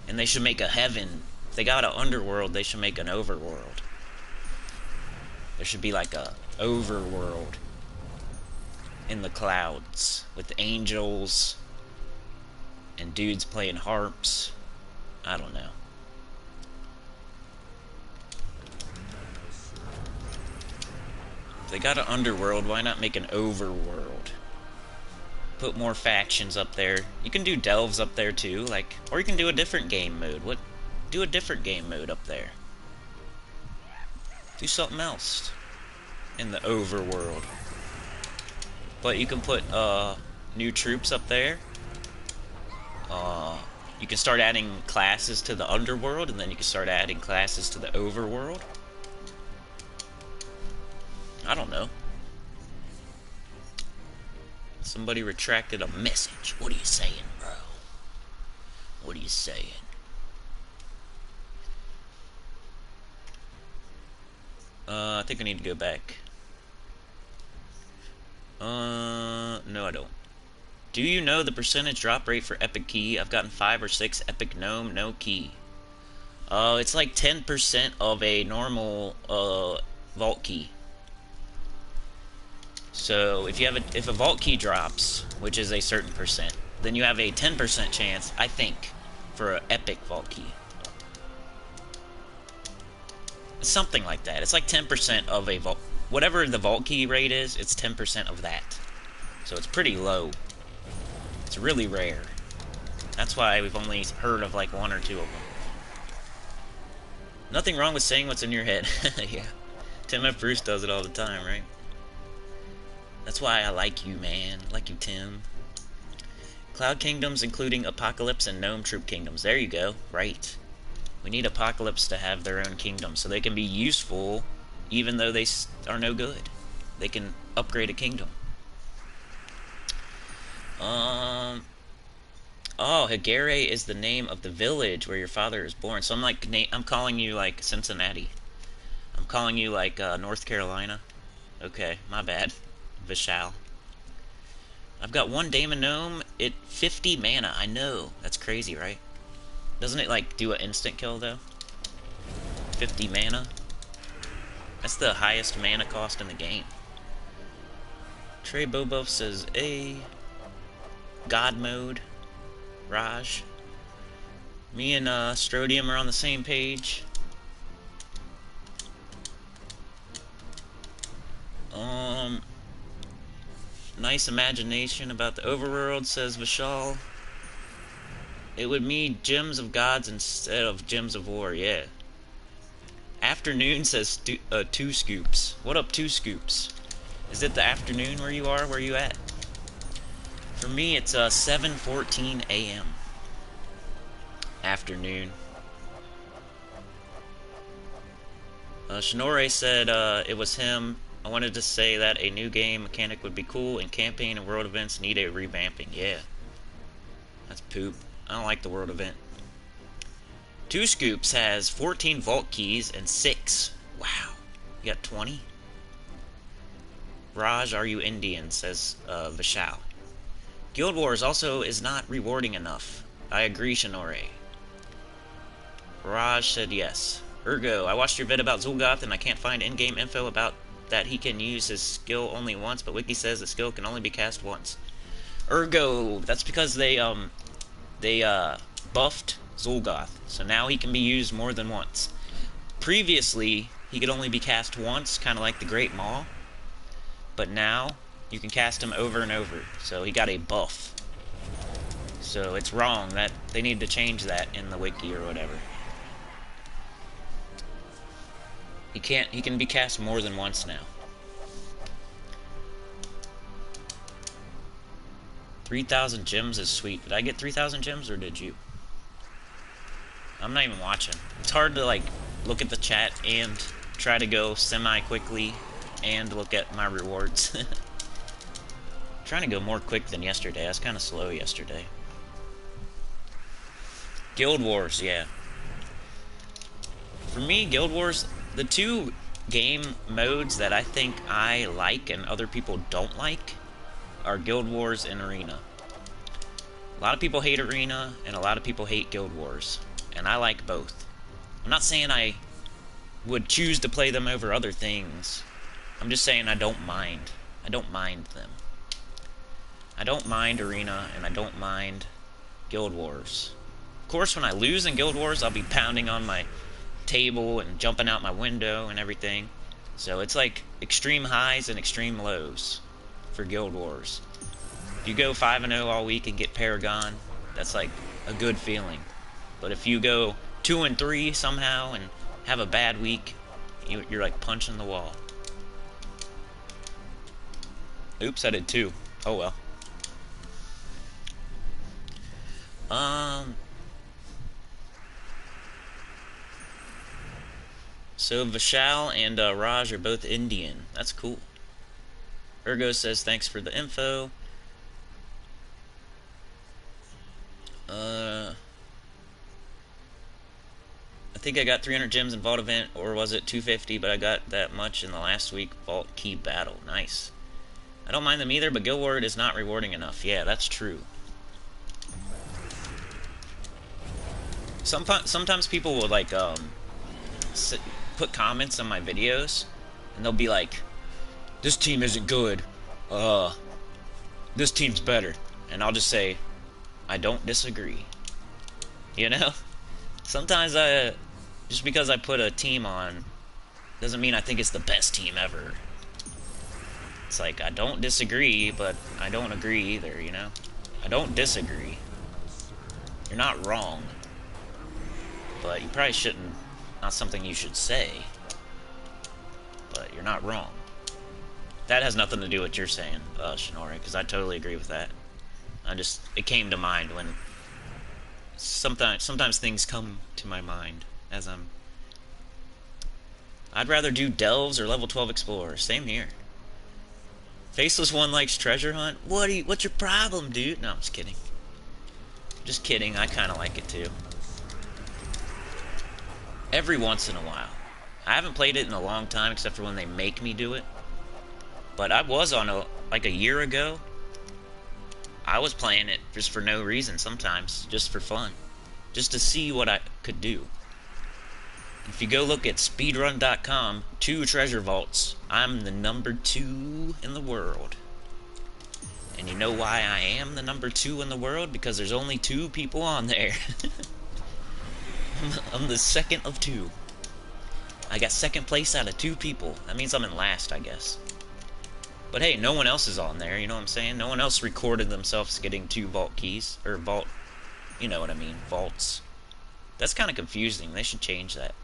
And they should make a heaven. If they got an Underworld, they should make an Overworld. There should be like a Overworld in the clouds with angels and dudes playing harps. I don't know. If they got an Underworld, why not make an Overworld? Put more factions up there. You can do delves up there too, like, or you can do a different game mode. Do a different game mode up there. Do something else in the Overworld. But you can put new troops up there. You can start adding classes to the Underworld, and then you can start adding classes to the Overworld. I don't know. Somebody retracted a message. What are you saying, bro? What are you saying? I think I need to go back. No, I don't. Do you know the percentage drop rate for Epic Key? I've gotten 5 or 6 Epic Gnome, no key. It's like 10% of a normal, vault key. So, if a vault key drops, which is a certain percent, then you have a 10% chance, I think, for an Epic vault key. Something like that. It's like 10% of a vault. Whatever the vault key rate is, it's 10% of that. So it's pretty low. It's really rare. That's why we've only heard of like 1 or 2 of them. Nothing wrong with saying what's in your head. Yeah. Tim F. Bruce does it all the time, right? That's why I like you, man. I like you, Tim. Cloud Kingdoms, including Apocalypse and Gnome Troop Kingdoms. There you go. Right. We need Apocalypse to have their own kingdom, so they can be useful, even though they are no good. They can upgrade a kingdom. Oh, Hagere is the name of the village where your father is born. So I'm calling you like Cincinnati. I'm calling you like North Carolina. Okay, my bad. Vishal. I've got 1 Daemon Gnome at 50 mana. I know. That's crazy, right? Doesn't it like do an instant kill though? 50 mana? That's the highest mana cost in the game. Trey Bobuff says God mode. Raj. Me and Strodium are on the same page. Nice imagination about the overworld, says Vishal. It would mean Gems of Gods instead of Gems of War, yeah. Afternoon says 2 scoops. What up, 2 scoops? Is it the afternoon where you are? Where you at? For me, it's 7:14 a.m. Afternoon. Shinore said it was him. I wanted to say that a new game mechanic would be cool, and campaign and world events need a revamping. Yeah. That's poop. I don't like the world event. 2 Scoops has 14 vault keys and 6. Wow. You got 20? Raj, are you Indian? Says Vishal. Guild Wars also is not rewarding enough. I agree, Shinore. Raj said yes. Ergo, I watched your vid about Zul'Goth and I can't find in-game info about that he can use his skill only once, but Wiki says the skill can only be cast once. Ergo, that's because they buffed Zul'Goth, so now he can be used more than once. Previously, he could only be cast once, kind of like the Great Maw, but now you can cast him over and over, so he got a buff. So it's wrong. That they need to change that in the wiki or whatever. He can be cast more than once now. 3,000 gems is sweet. Did I get 3,000 gems or did you? I'm not even watching. It's hard to like look at the chat and try to go semi-quickly and look at my rewards. trying to go more quick than yesterday. I was kind of slow yesterday. Guild Wars, yeah. For me, Guild Wars, the two game modes that I think I like and other people don't like are Guild Wars and Arena. A lot of people hate Arena, and a lot of people hate Guild Wars. And I like both. I'm not saying I would choose to play them over other things. I'm just saying I don't mind. I don't mind them. I don't mind Arena, and I don't mind Guild Wars. Of course, when I lose in Guild Wars, I'll be pounding on my table and jumping out my window and everything. So it's like extreme highs and extreme lows for Guild Wars. If you go 5-0 all week and get Paragon, that's like a good feeling. But if you go 2-3 somehow and have a bad week, you're like punching the wall. Oops, I did 2. Oh well. So Vishal and Raj are both Indian. That's cool. Ergo says thanks for the info. I think I got 300 gems in Vault event, or was it 250, but I got that much in the last week Vault Key battle. Nice. I don't mind them either, but Guild Wars is not rewarding enough. Yeah, that's true. Sometimes people will like put comments on my videos, and they'll be like, "This team isn't good. This team's better," and I'll just say, "I don't disagree." You know? Sometimes just because I put a team on doesn't mean I think it's the best team ever. It's like, I don't disagree, but I don't agree either, you know? I don't disagree. You're not wrong. But you probably shouldn't, not something you should say. But you're not wrong. That has nothing to do with what you're saying, Shinori, because I totally agree with that. It came to mind when sometimes things come to my mind as I'd rather do delves or level 12 explorers. Same here. Faceless One likes treasure hunt. What's your problem, dude? No, I'm just kidding. Just kidding. I kind of like it too. Every once in a while. I haven't played it in a long time, except for when they make me do it. But I was on like a year ago. I was playing it just for no reason sometimes, just for fun. Just to see what I could do. If you go look at speedrun.com, 2 treasure vaults, I'm the number 2 in the world. And you know why I am the number 2 in the world? Because there's only 2 people on there. I'm the second of 2. I got second place out of 2 people. That means I'm in last, I guess. But hey, no one else is on there, you know what I'm saying? No one else recorded themselves getting 2 vault keys. Or vault, you know what I mean, vaults. That's kind of confusing. They should change that.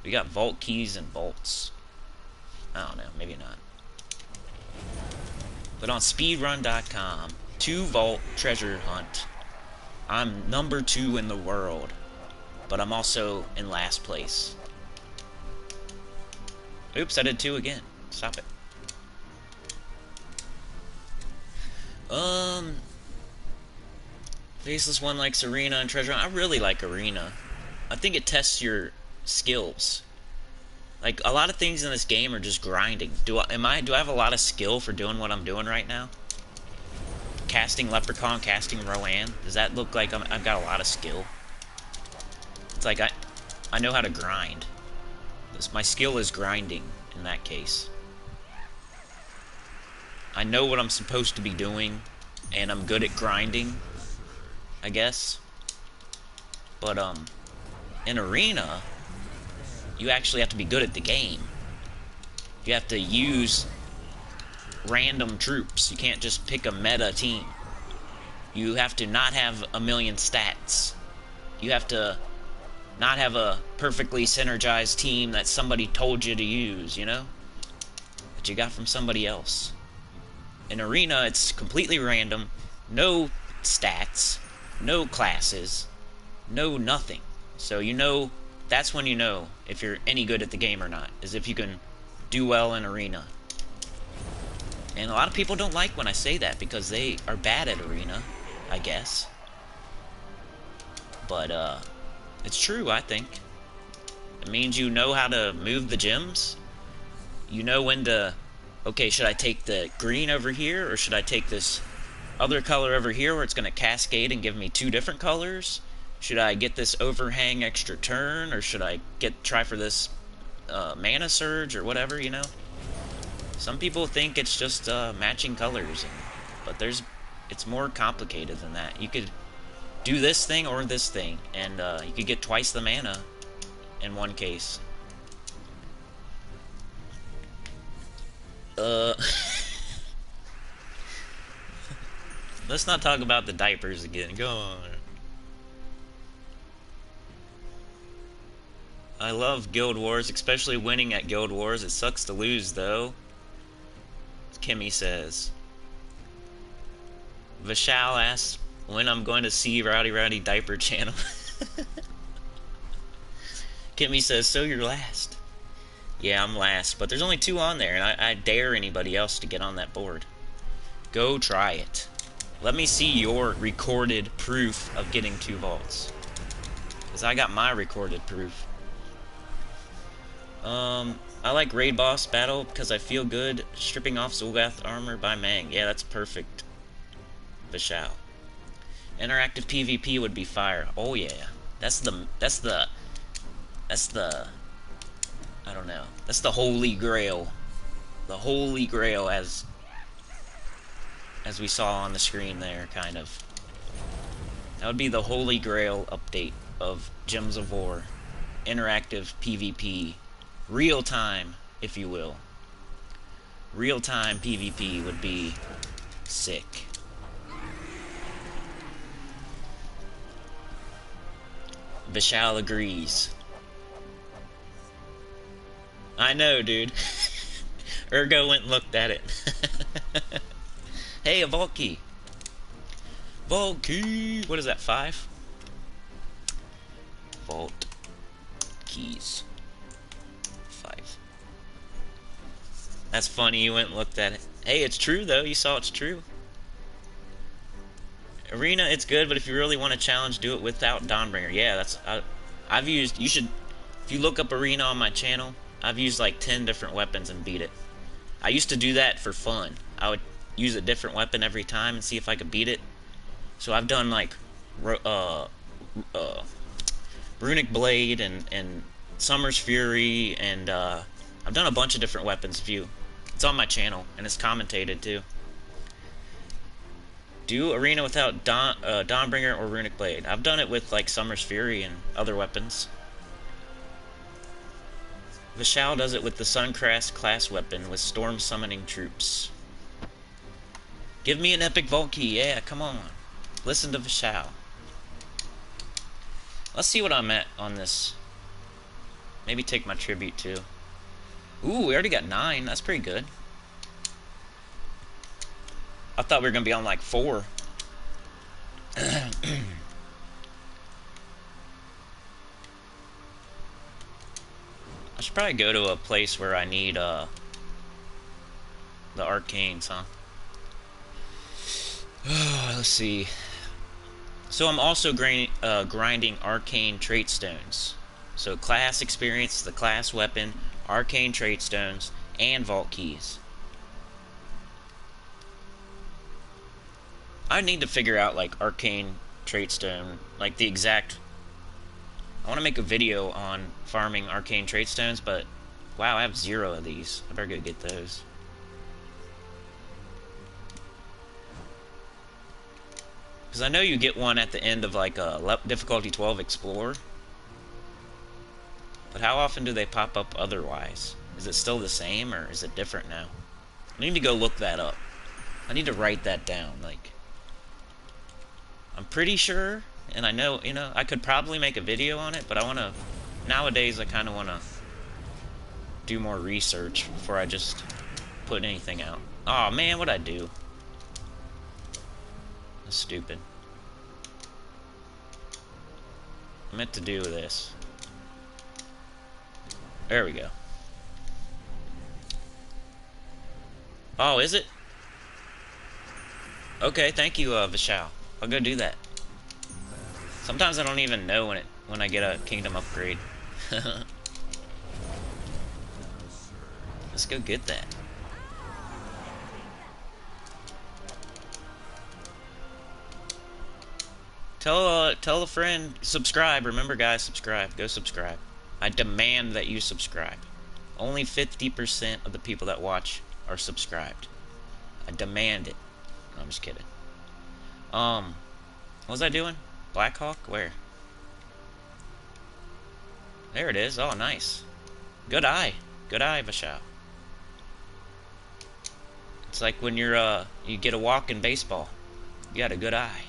We got vault keys and vaults. I don't know, maybe not. But on speedrun.com, 2 vault treasure hunt. I'm number 2 in the world. But I'm also in last place. Oops, I did 2 again. Stop it. Faceless One likes Arena and Treasure Hunt. I really like Arena. I think it tests your skills. Like, a lot of things in this game are just grinding. Do I have a lot of skill for doing what I'm doing right now? Casting Leprechaun, casting Rowan. Does that look like I've got a lot of skill? It's like I know how to grind. My skill is grinding in that case. I know what I'm supposed to be doing, and I'm good at grinding, I guess. But in Arena, you actually have to be good at the game. You have to use random troops. You can't just pick a meta team. You have to not have a million stats. You have to not have a perfectly synergized team that somebody told you to use, you know? That you got from somebody else. In Arena, it's completely random. No stats. No classes. No nothing. So you know, that's when you know if you're any good at the game or not, is if you can do well in Arena. And a lot of people don't like when I say that because they are bad at arena, I guess. But, it's true, I think. It means you know how to move the gems. You know when to... Okay, should I take the green over here, or should I take this other color over here where it's going to cascade and give me two different colors? Should I get this overhang extra turn, or should I try for this mana surge, or whatever, you know? Some people think it's just matching colors, but it's more complicated than that. You could do this thing or this thing, and you could get twice the mana in one case. Let's not talk about the diapers again. Go on. I love Guild Wars, especially winning at Guild Wars. It sucks to lose, though. Kimmy says. Vishal asks when I'm going to see Rowdy Diaper Channel. Kimmy says, so you're last. Yeah, I'm last, but there's only 2 on there, and I dare anybody else to get on that board. Go try it. Let me see your recorded proof of getting 2 vaults. Because I got my recorded proof. I like Raid Boss Battle because I feel good stripping off Zulgath armor by Mang. Yeah, that's perfect. Vishal. Interactive PvP would be fire. Oh yeah. That's the I don't know. That's the holy grail. The holy grail as we saw on the screen there, kind of. That would be the holy grail update of Gems of War. Interactive PvP. Real time, if you will. Real time PvP would be sick. Vishal agrees. I know, dude. Ergo went and looked at it. Hey, a vault key. Vault key. What is that, 5? Vault keys. 5. That's funny, you went and looked at it. Hey, it's true, though. You saw it's true. Arena, it's good, but if you really want to challenge, do it without Dawnbringer. Yeah, that's... I've used... You should... If you look up Arena on my channel, I've used like 10 different weapons and beat it. I used to do that for fun. I would use a different weapon every time and see if I could beat it. So I've done like Runic Blade and Summer's Fury, and I've done a bunch of different weapons. It's on my channel and it's commentated too. Do Arena without Dawnbringer or Runic Blade. I've done it with like Summer's Fury and other weapons. Vishal does it with the Suncrest class weapon with storm summoning troops. Give me an epic vault key, yeah, come on. Listen to Vishal. Let's see what I'm at on this. Maybe take my tribute too. Ooh, we already got 9, that's pretty good. I thought we were gonna be on like 4. I should probably go to a place where I need the arcanes, huh? Let's see. So I'm also grinding arcane trait stones. So class experience, the class weapon, arcane trait stones, and vault keys. I need to figure out like arcane trait stone, like the exact... I want to make a video on farming arcane trait stones, but wow, I have 0 of these. I better go get those. Because I know you get one at the end of like a difficulty 12 explore. But how often do they pop up otherwise? Is it still the same, or is it different now? I need to go look that up. I need to write that down. Like, I'm pretty sure, and I know, you know, I could probably make a video on it, but I want to, nowadays I kind of want to do more research before I just put anything out. Oh man, what'd I do? That's stupid. I meant to do this. There we go. Oh, is it? Okay, thank you, Vishal. I'll go do that. Sometimes I don't even know when I get a kingdom upgrade. Let's go get that. Tell a friend, subscribe. Remember, guys, subscribe. Go subscribe. I demand that you subscribe. Only 50% of the people that watch are subscribed. I demand it. No, I'm just kidding. What was I doing? Blackhawk? Where? There it is. Oh, nice. Good eye. Good eye, Vashal. It's like when you get a walk in baseball. You got a good eye.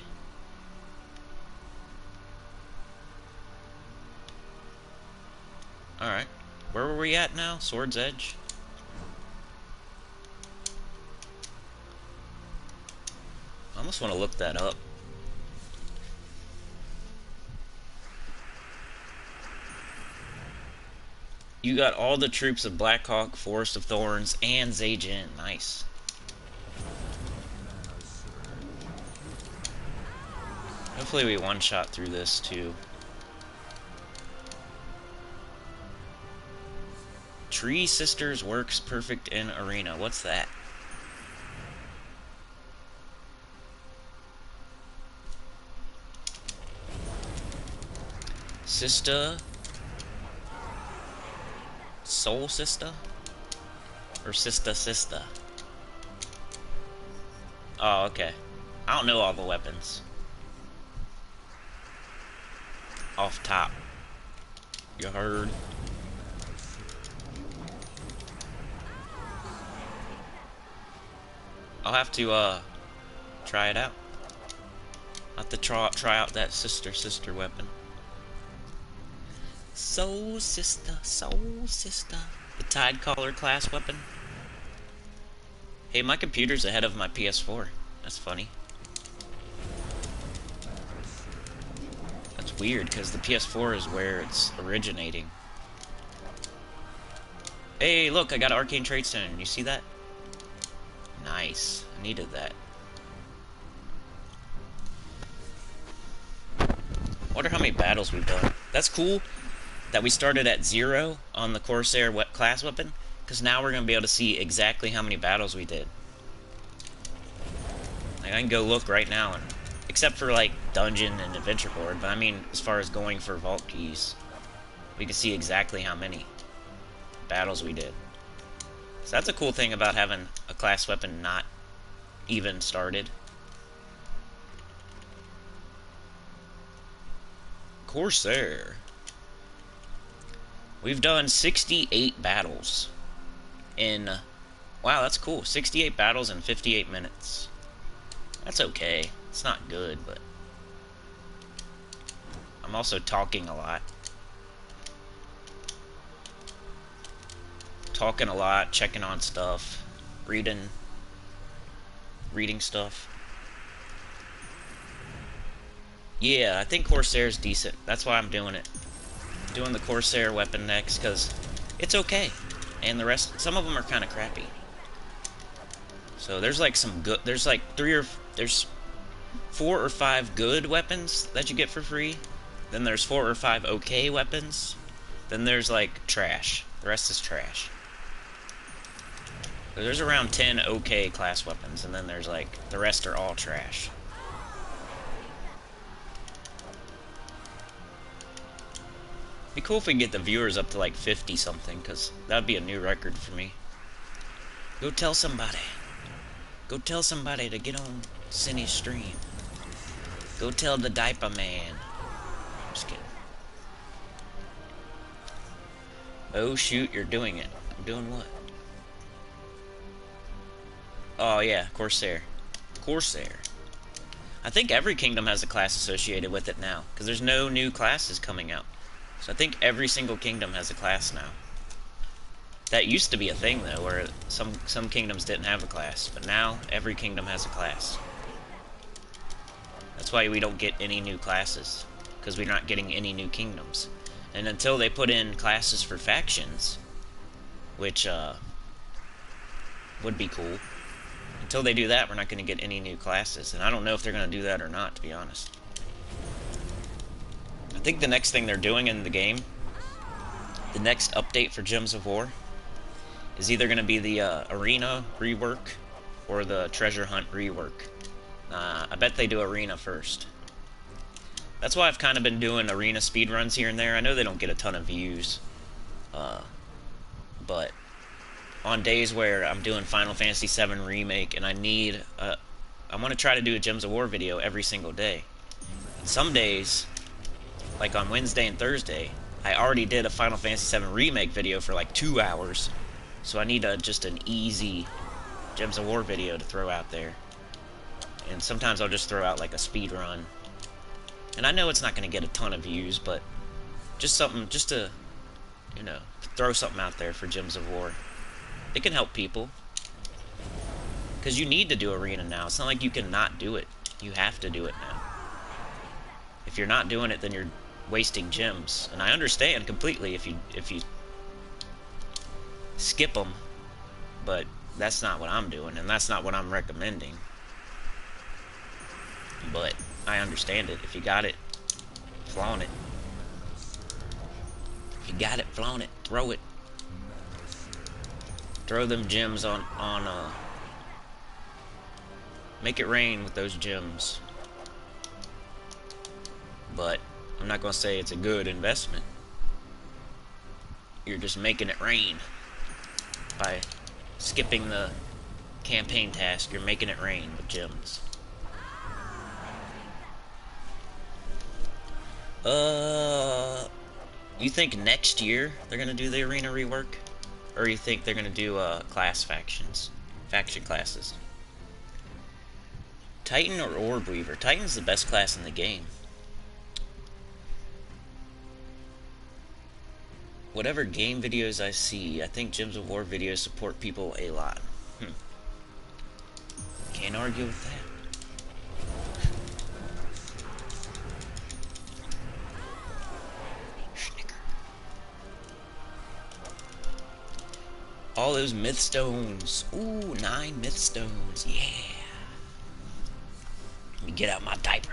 Alright. Where were we at now? Sword's Edge? I almost want to look that up. You got all the troops of Blackhawk, Forest of Thorns, and Zajan. Nice. Hopefully we one-shot through this, too. Tree Sisters works perfect in Arena. What's that? Sista? Soul Sista? Or Sista? Oh, okay. I don't know all the weapons. Off top. You heard? I'll have to, try it out. I'll have to try out that sister weapon. Soul Sister. The Tidecaller class weapon. Hey, my computer's ahead of my PS4. That's funny. That's weird, because the PS4 is where it's originating. Hey, look, I got an Arcane Trade Stone. You see that? Nice. I needed that. Wonder how many battles we've done. That's cool that we started at 0 on the Corsair class weapon, because now we're going to be able to see exactly how many battles we did. Like, I can go look right now, and except for, like, Dungeon and Adventure Board, but I mean, as far as going for Vault Keys, we can see exactly how many battles we did. So that's a cool thing about having a class weapon not even started. Corsair. We've done 68 battles in... Wow, that's cool. 68 battles in 58 minutes. That's okay. It's not good, but... I'm also talking a lot. Talking a lot, checking on stuff, reading stuff. Yeah, I think Corsair's decent. That's why I'm doing it. Doing the Corsair weapon next, because it's okay. And the rest, some of them are kind of crappy. So there's like some good, there's like there's 4 or 5 good weapons that you get for free. Then there's 4 or 5 okay weapons. Then there's like trash. The rest is trash. So there's around 10 okay class weapons, and then there's like, the rest are all trash. Be cool if we can get the viewers up to like 50 something, because that would be a new record for me. Go tell somebody. Go tell somebody to get on Cinny's stream. Go tell the diaper man. Just kidding. Oh shoot, you're doing it. I'm doing what? Oh yeah, Corsair. Corsair. I think every kingdom has a class associated with it now, because there's no new classes coming out. So I think every single kingdom has a class now. That used to be a thing, though, where some kingdoms didn't have a class, but now every kingdom has a class. That's why we don't get any new classes, because we're not getting any new kingdoms. And until they put in classes for factions, which would be cool, until they do that, we're not going to get any new classes. And I don't know if they're going to do that or not, to be honest. I think the next thing they're doing in the game, the next update for Gems of War, is either going to be the arena rework or the treasure hunt rework. I bet they do arena first. That's why I've kind of been doing arena speedruns here and there. I know they don't get a ton of views, but on days where I'm doing Final Fantasy VII Remake and I need, I want to try to do a Gems of War video every single day. And some days, like on Wednesday and Thursday, I already did a Final Fantasy VII Remake video for like 2 hours, so I need just an easy Gems of War video to throw out there. And sometimes I'll just throw out like a speed run. And I know it's not going to get a ton of views, but just something, just to, you know, throw something out there for Gems of War. It can help people. Because you need to do arena now. It's not like you can not do it. You have to do it now. If you're not doing it, then you're wasting gems. And I understand completely if you skip them, but that's not what I'm doing, and that's not what I'm recommending. But I understand it. If you got it, flaunt it. If you got it, flaunt it. Throw it. Throw them gems on make it rain with those gems. But I'm not going to say it's a good investment. You're just making it rain. By skipping the campaign task, you're making it rain with gems. You think next year they're gonna do the arena rework? Or you think they're gonna do class factions? Faction classes. Titan or Orb Weaver? Titan's the best class in the game. Whatever game videos I see, I think Gems of War videos support people a lot. Can't argue with that. All those myth stones. Ooh, 9 myth stones. Yeah. Let me get out my diaper.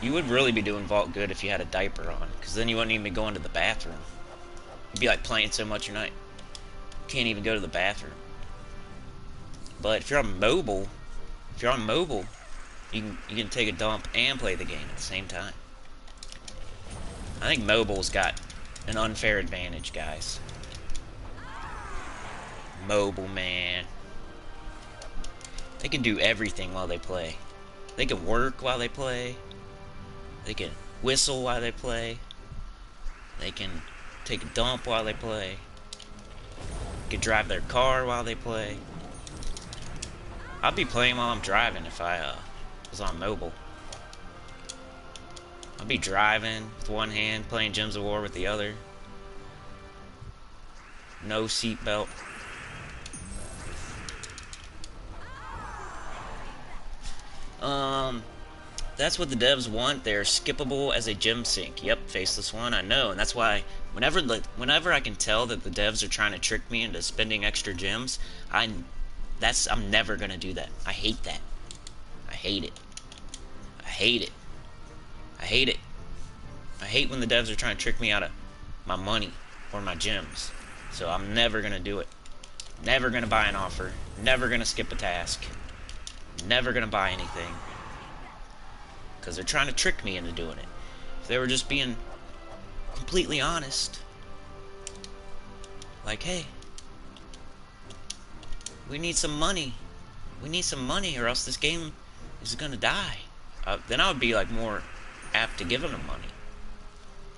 You would really be doing Vault good if you had a diaper on, because then you wouldn't even be going to the bathroom. You'd be like playing so much you're not, can't even go to the bathroom. But if you're on mobile, you can take a dump and play the game at the same time. I think mobile's got an unfair advantage, guys. Mobile, man. They can do everything while they play. They can work while they play. They can whistle while they play. They can take a dump while they play. They can drive their car while they play. I'd be playing while I'm driving if I was on mobile. I'd be driving with one hand, playing Gems of War with the other. No seatbelt. That's what the devs want. They're skippable as a gem sink. Yep, faceless one, I know. And that's why whenever I can tell that the devs are trying to trick me into spending extra gems, I'm never gonna do that. I hate that. I hate it. I hate it. I hate it. I hate when the devs are trying to trick me out of my money or my gems. So I'm never gonna do it. Never gonna buy an offer. Never gonna skip a task. Never gonna buy anything. Because they're trying to trick me into doing it. If they were just being completely honest, like, hey, we need some money. We need some money or else this game is gonna die. Then I would be like more apt to give them the money.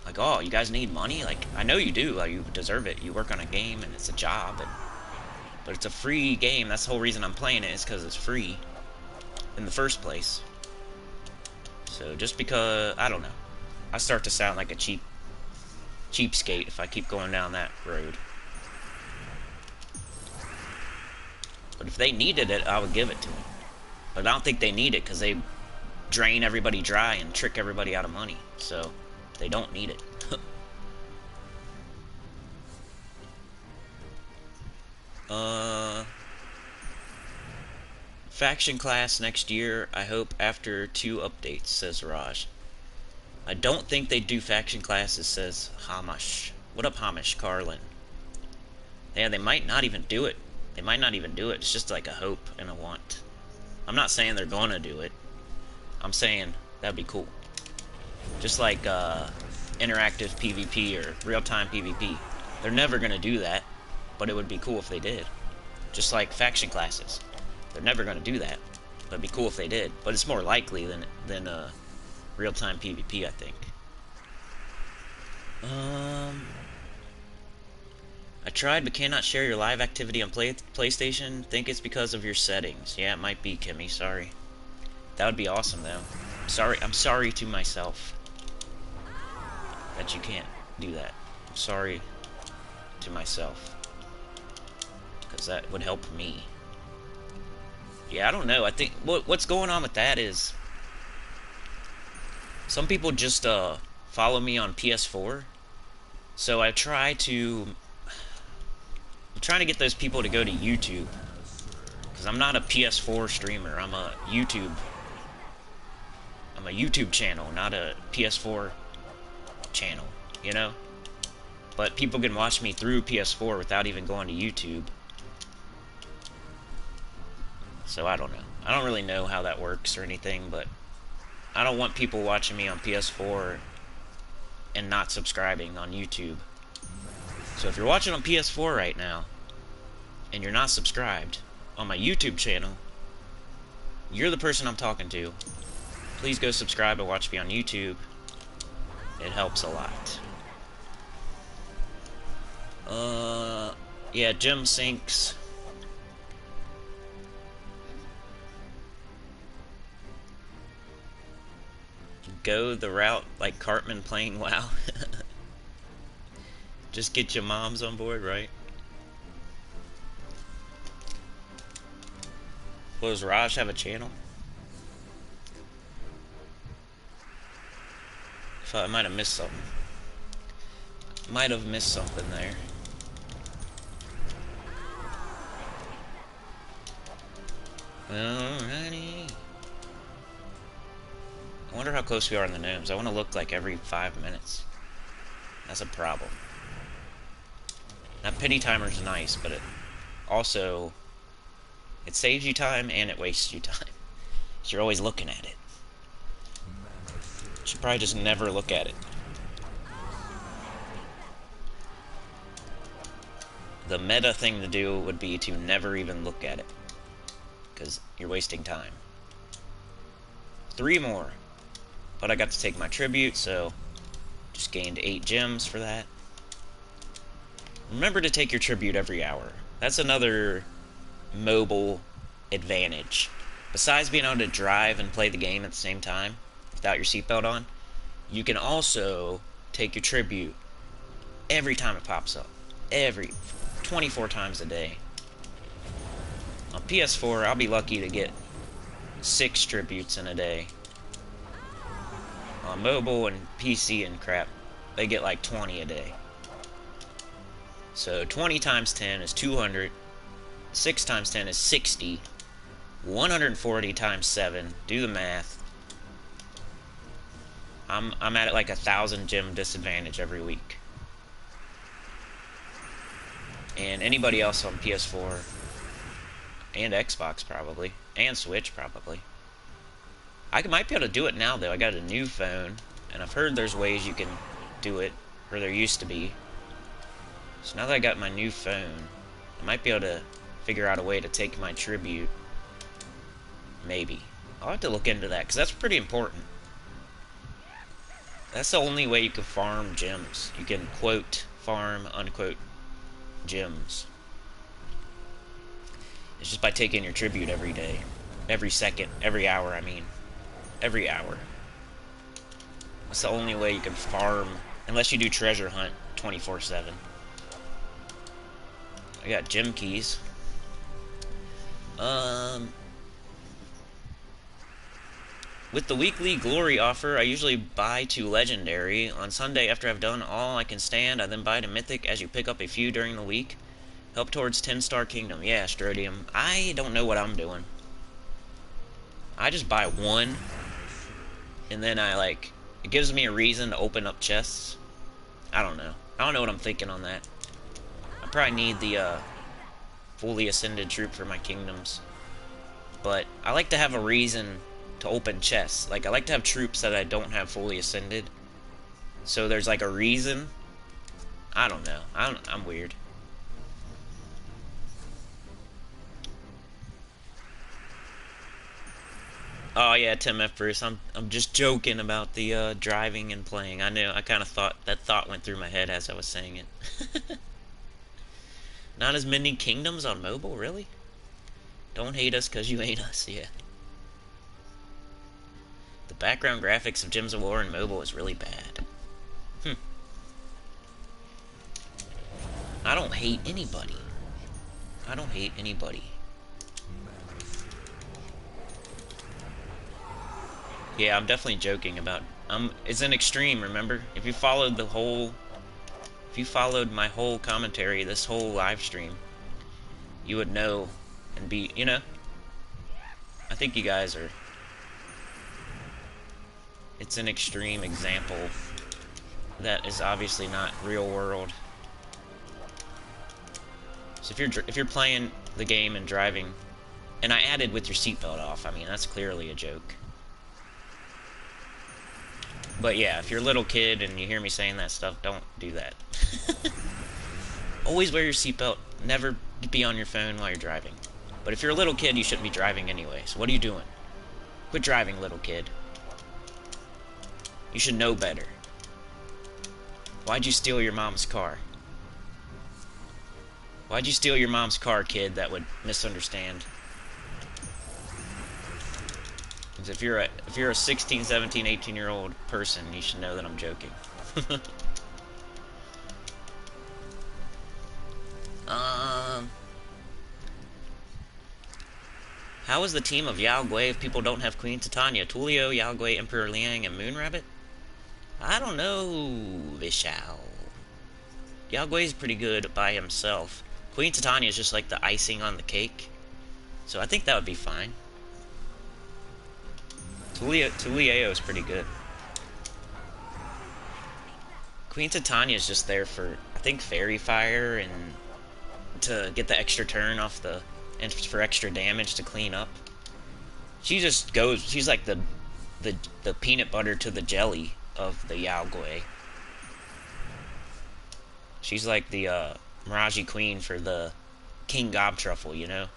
Like, oh, you guys need money? Like, I know you do. Like, you deserve it. You work on a game and it's a job. But it's a free game. That's the whole reason I'm playing it, is because it's free in the first place. So just because, I don't know, I start to sound like a cheapskate if I keep going down that road. But if they needed it, I would give it to them. But I don't think they need it because they drain everybody dry and trick everybody out of money. So they don't need it. Faction class next year, I hope, after 2 updates, says Raj. I don't think they do faction classes, says Hamish. What up, Hamish? Carlin. Yeah, they might not even do it. They might not even do it. It's just like a hope and a want. I'm not saying they're gonna do it. I'm saying that'd be cool. Just like interactive PvP or real-time PvP. They're never gonna do that, but it would be cool if they did. Just like faction classes. They're never gonna do that, but it'd be cool if they did. But it's more likely than real-time PvP, I think. I tried but cannot share your live activity on PlayStation. Think it's because of your settings. Yeah, it might be, Kimmy. Sorry. That would be awesome, though. I'm sorry to myself that you can't do that. I'm sorry to myself, because that would help me. Yeah, I don't know. I think what's going on with that is some people just follow me on PS4. So I'm trying to get those people to go to YouTube, because I'm not a PS4 streamer. I'm a YouTube channel, not a PS4 channel, you know? But people can watch me through PS4 without even going to YouTube. So I don't know. I don't really know how that works or anything, but I don't want people watching me on PS4 and not subscribing on YouTube. So if you're watching on PS4 right now, and you're not subscribed on my YouTube channel, you're the person I'm talking to. Please go subscribe and watch me on YouTube. It helps a lot. Yeah, gem sinks. Go the route like Cartman playing WoW. Just get your moms on board, right? Well, does Raj have a channel? I might have missed something. Might have missed something there. Alrighty. I wonder how close we are in the gnomes. I want to look like every 5 minutes. That's a problem. Now, penny timer's nice, but it also, it saves you time and it wastes you time. So you're always looking at it. You should probably just never look at it. The meta thing to do would be to never even look at it, because you're wasting time. 3 more. But I got to take my tribute, so just gained 8 gems for that. Remember to take your tribute every hour. That's another mobile advantage. Besides being able to drive and play the game at the same time without your seatbelt on, you can also take your tribute every time it pops up. 24 times a day. On PS4, I'll be lucky to get 6 tributes in a day. On mobile and PC and crap, they get like 20 a day. So 20 times 10 is 200. 6 times 10 is 60. 140 times 7. Do the math. I'm at like 1,000 gem disadvantage every week. And anybody else on PS4 and Xbox probably, and Switch probably. I might be able to do it now though. I got a new phone, and I've heard there's ways you can do it, or there used to be. So now that I got my new phone, I might be able to figure out a way to take my tribute. Maybe. I'll have to look into that, because that's pretty important. That's the only way you can farm gems. You can quote farm, unquote, gems. It's just by taking your tribute every day. Every second. Every hour, I mean. Every hour. That's the only way you can farm, unless you do treasure hunt 24/7. I got gem keys. With the weekly glory offer, I usually buy to legendary. On Sunday, after I've done all I can stand, I then buy to mythic as you pick up a few during the week. Help towards 10-star kingdom. Yeah, Strodium. I don't know what I'm doing. I just buy one, and then it gives me a reason to open up chests. I don't know. I don't know what I'm thinking on that. I probably need the fully ascended troop for my kingdoms. But I like to have a reason to open chests. Like, I like to have troops that I don't have fully ascended. So there's like a reason. I don't know. I'm weird. Oh yeah, Tim F. Bruce. I'm just joking about the driving and playing. I knew. I kind of thought that thought went through my head as I was saying it. Not as many kingdoms on mobile, really? Don't hate us because you ain't us, yeah. The background graphics of Gems of War in mobile is really bad. I don't hate anybody. I don't hate anybody. Yeah, I'm definitely joking about... it's an extreme, remember? If you followed my whole commentary, this whole live stream, you would know and be, you know? I think you guys are... It's an extreme example that is obviously not real world. So if you're playing the game and driving, and I added with your seatbelt off, I mean, that's clearly a joke. But yeah, if you're a little kid and you hear me saying that stuff, don't do that. Always wear your seatbelt. Never be on your phone while you're driving. But if you're a little kid, you shouldn't be driving anyway. So what are you doing? Quit driving, little kid. You should know better. Why'd you steal your mom's car? Why'd you steal your mom's car, kid? That would misunderstand. If you're a 16, 17, 18-year-old person, you should know that I'm joking. How is the team of Yao Gui if people don't have Queen Titania? Tulio, Yao Gui, Emperor Liang, and Moonrabbit? I don't know, Vishal. Yao Gui is pretty good by himself. Queen Titania is just like the icing on the cake. So I think that would be fine. Tulio is pretty good. Queen Titania is just there for, I think, Fairy Fire and to get the extra turn off the, and for extra damage to clean up. She just goes, she's like the peanut butter to the jelly of the Yao Gui. She's like the Miraji Queen for the King Gob Truffle, you know?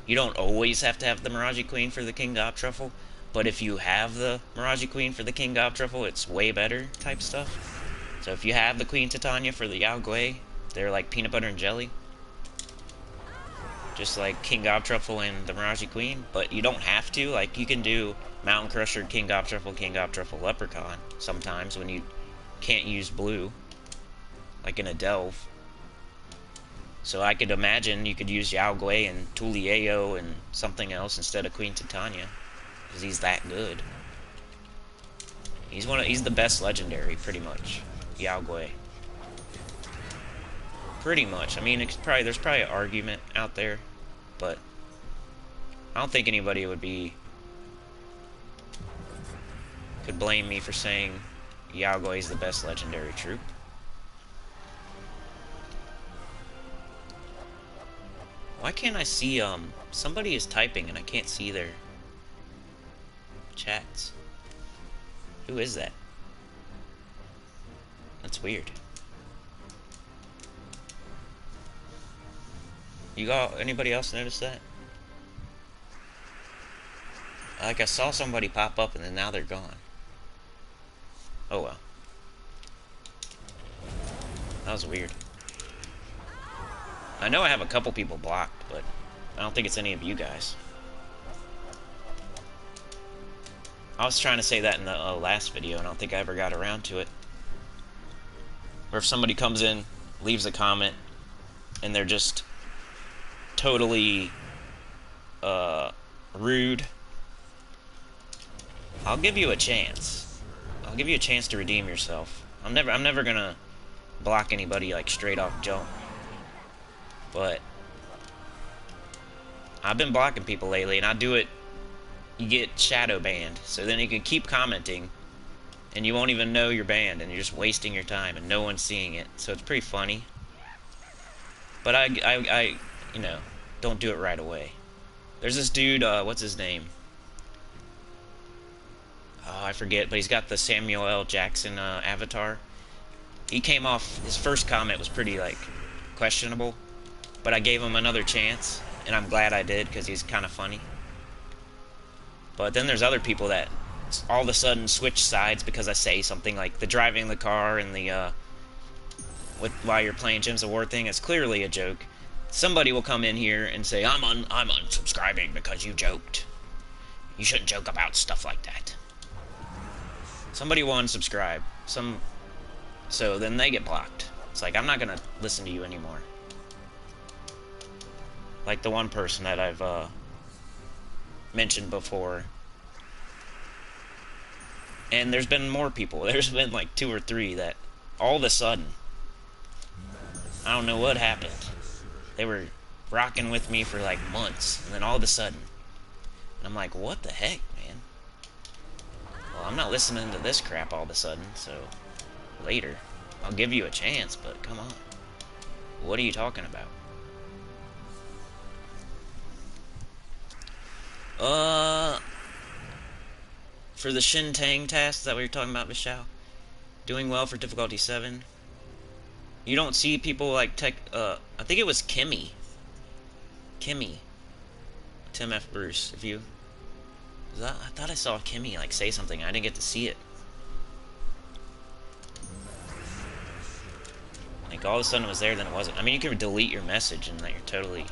You don't always have to have the Miraji Queen for the King Gob Truffle, but if you have the Miraji Queen for the King Gob Truffle, it's way better type stuff. So if you have the Queen Titania for the Yao Gui, they're like peanut butter and jelly. Just like King Gob Truffle and the Miraji Queen, but you don't have to. Like, you can do Mountain Crusher, King Gob Truffle, Leprechaun sometimes when you can't use blue, like in a delve. So I could imagine you could use Yao Gui and Tulio and something else instead of Queen Titania, because he's that good. He's the best legendary, pretty much. Yao Gui. Pretty much. I mean, there's probably an argument out there, but I don't think anybody could blame me for saying Yao Gui is the best legendary troop. Why can't I see, somebody is typing and I can't see their chats? Who is that? That's weird. Anybody else notice that? Like, I saw somebody pop up and then now they're gone. Oh well. That was weird. I know I have a couple people blocked, but I don't think it's any of you guys. I was trying to say that in the last video, and I don't think I ever got around to it. Or if somebody comes in, leaves a comment, and they're just totally rude, I'll give you a chance. I'll give you a chance to redeem yourself. I'm never gonna block anybody like straight off jump. But I've been blocking people lately, and I do it. You get shadow banned, so then you can keep commenting, and you won't even know you're banned, and you're just wasting your time, and no one's seeing it. So it's pretty funny. But I you know, don't do it right away. There's this dude, what's his name? Oh, I forget, but he's got the Samuel L. Jackson avatar. He came off, his first comment was pretty, like, questionable, but I gave him another chance, and I'm glad I did, because he's kind of funny. But then there's other people that all of a sudden switch sides because I say something like the driving the car and the, while you're playing Gems of War thing is clearly a joke. Somebody will come in here and say, I'm unsubscribing because you joked. You shouldn't joke about stuff like that. Somebody will unsubscribe. So then they get blocked. It's like, I'm not gonna listen to you anymore. Like the one person that I've mentioned before. And there's been more people. There's been like 2 or 3 that all of a sudden, I don't know what happened. They were rocking with me for like months, and then all of a sudden, and I'm like, what the heck, man? Well, I'm not listening to this crap all of a sudden, so later. I'll give you a chance, but come on. What are you talking about? For the Shin Tang task, is that what you're talking about, Vishal? Doing well for difficulty 7. You don't see people like I think it was Kimmy. Tim F. Bruce, if you... I thought I saw Kimmy, like, say something. I didn't get to see it. Like, all of a sudden it was there, then it wasn't. I mean, you can delete your message and that you're totally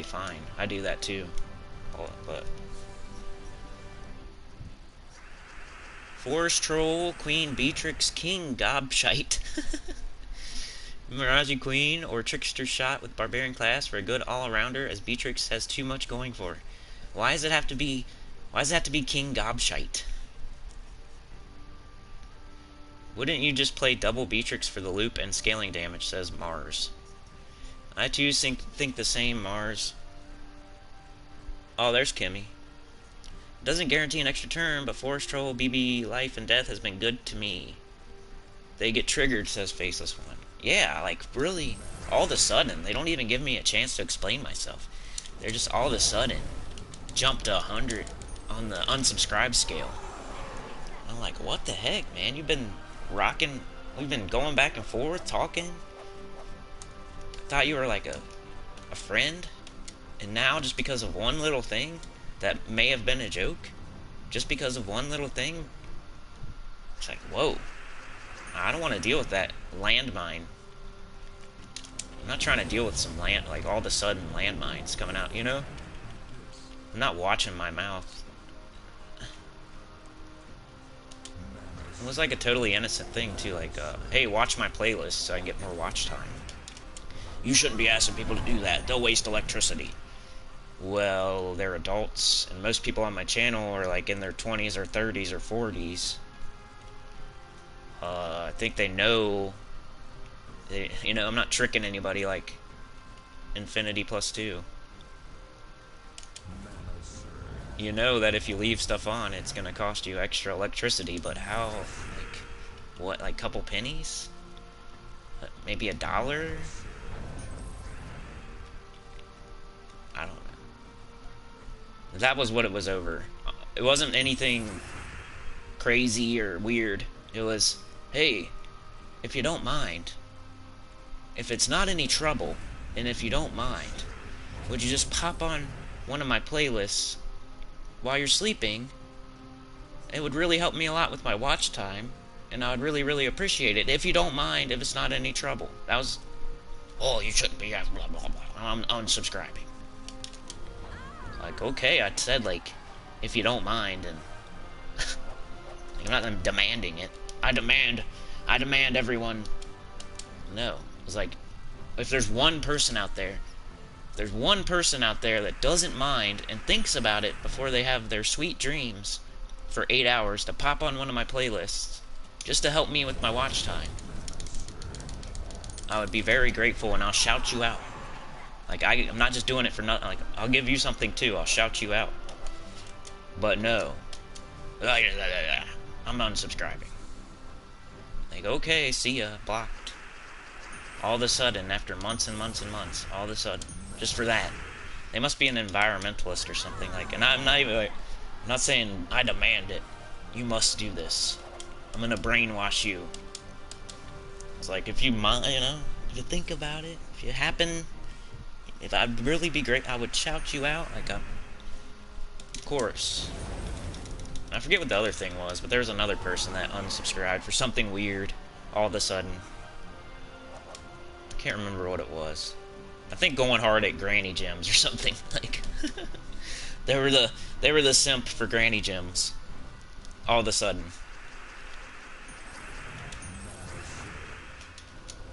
fine. I do that too. But... Forest Troll, Queen Beatrix, King Gobshite. Mirage Queen or Trickster Shot with Barbarian class for a good all-arounder, as Beatrix has too much going for her. Why does it have to be King Gobshite? Wouldn't you just play double Beatrix for the loop and scaling damage, says Mars. I too think the same, Mars. Oh, there's Kimmy. Doesn't guarantee an extra turn, but Forest Troll, BB, Life, and Death has been good to me. They get triggered, says Faceless One. Yeah, like, really, all of a sudden, they don't even give me a chance to explain myself. They're just all of a sudden jump to 100 on the unsubscribe scale. I'm like, what the heck, man? You've been rocking, we've been going back and forth, talking. I thought you were like a friend, and now just because of one little thing that may have been a joke, just because of one little thing, it's like, whoa. I don't want to deal with that landmine. I'm not trying to deal with some like all of a sudden landmines coming out, you know? I'm not watching my mouth. It was like a totally innocent thing too, like, hey, watch my playlist so I can get more watch time. You shouldn't be asking people to do that. They'll waste electricity. Well, they're adults, and most people on my channel are like in their 20s or 30s or 40s. I think they know, you know, I'm not tricking anybody like Infinity Plus 2. You know that if you leave stuff on, it's gonna cost you extra electricity, but how, like, what, like couple pennies? Maybe $1? I don't know. That was what it was over. It wasn't anything crazy or weird. It was, hey, if you don't mind, if it's not any trouble, and if you don't mind, would you just pop on one of my playlists while you're sleeping? It would really help me a lot with my watch time, and I would really, really appreciate it. If you don't mind, if it's not any trouble. That was, oh, you shouldn't be, blah, blah, blah. I'm unsubscribing. Like, okay, I said, like, if you don't mind, and I'm not demanding it. I demand everyone. No. It's like, if there's one person out there, that doesn't mind and thinks about it before they have their sweet dreams for 8 hours to pop on one of my playlists just to help me with my watch time, I would be very grateful, and I'll shout you out. Like, I'm not just doing it for nothing. Like, I'll give you something too. I'll shout you out. But no. I'm unsubscribing. Like, okay, see ya. Blocked. All of a sudden, after months and months and months, all of a sudden, just for that. They must be an environmentalist or something. Like, and I'm not even like, I'm not saying I demand it. You must do this. I'm gonna brainwash you. It's like, if you mind, you know, if you think about it, if you happen, if I'd really be great, I would shout you out. Like, of course. I forget what the other thing was, but there's another person that unsubscribed for something weird all of a sudden. I can't remember what it was. I think going hard at granny gems or something. Like, they were the simp for granny gems all of a sudden.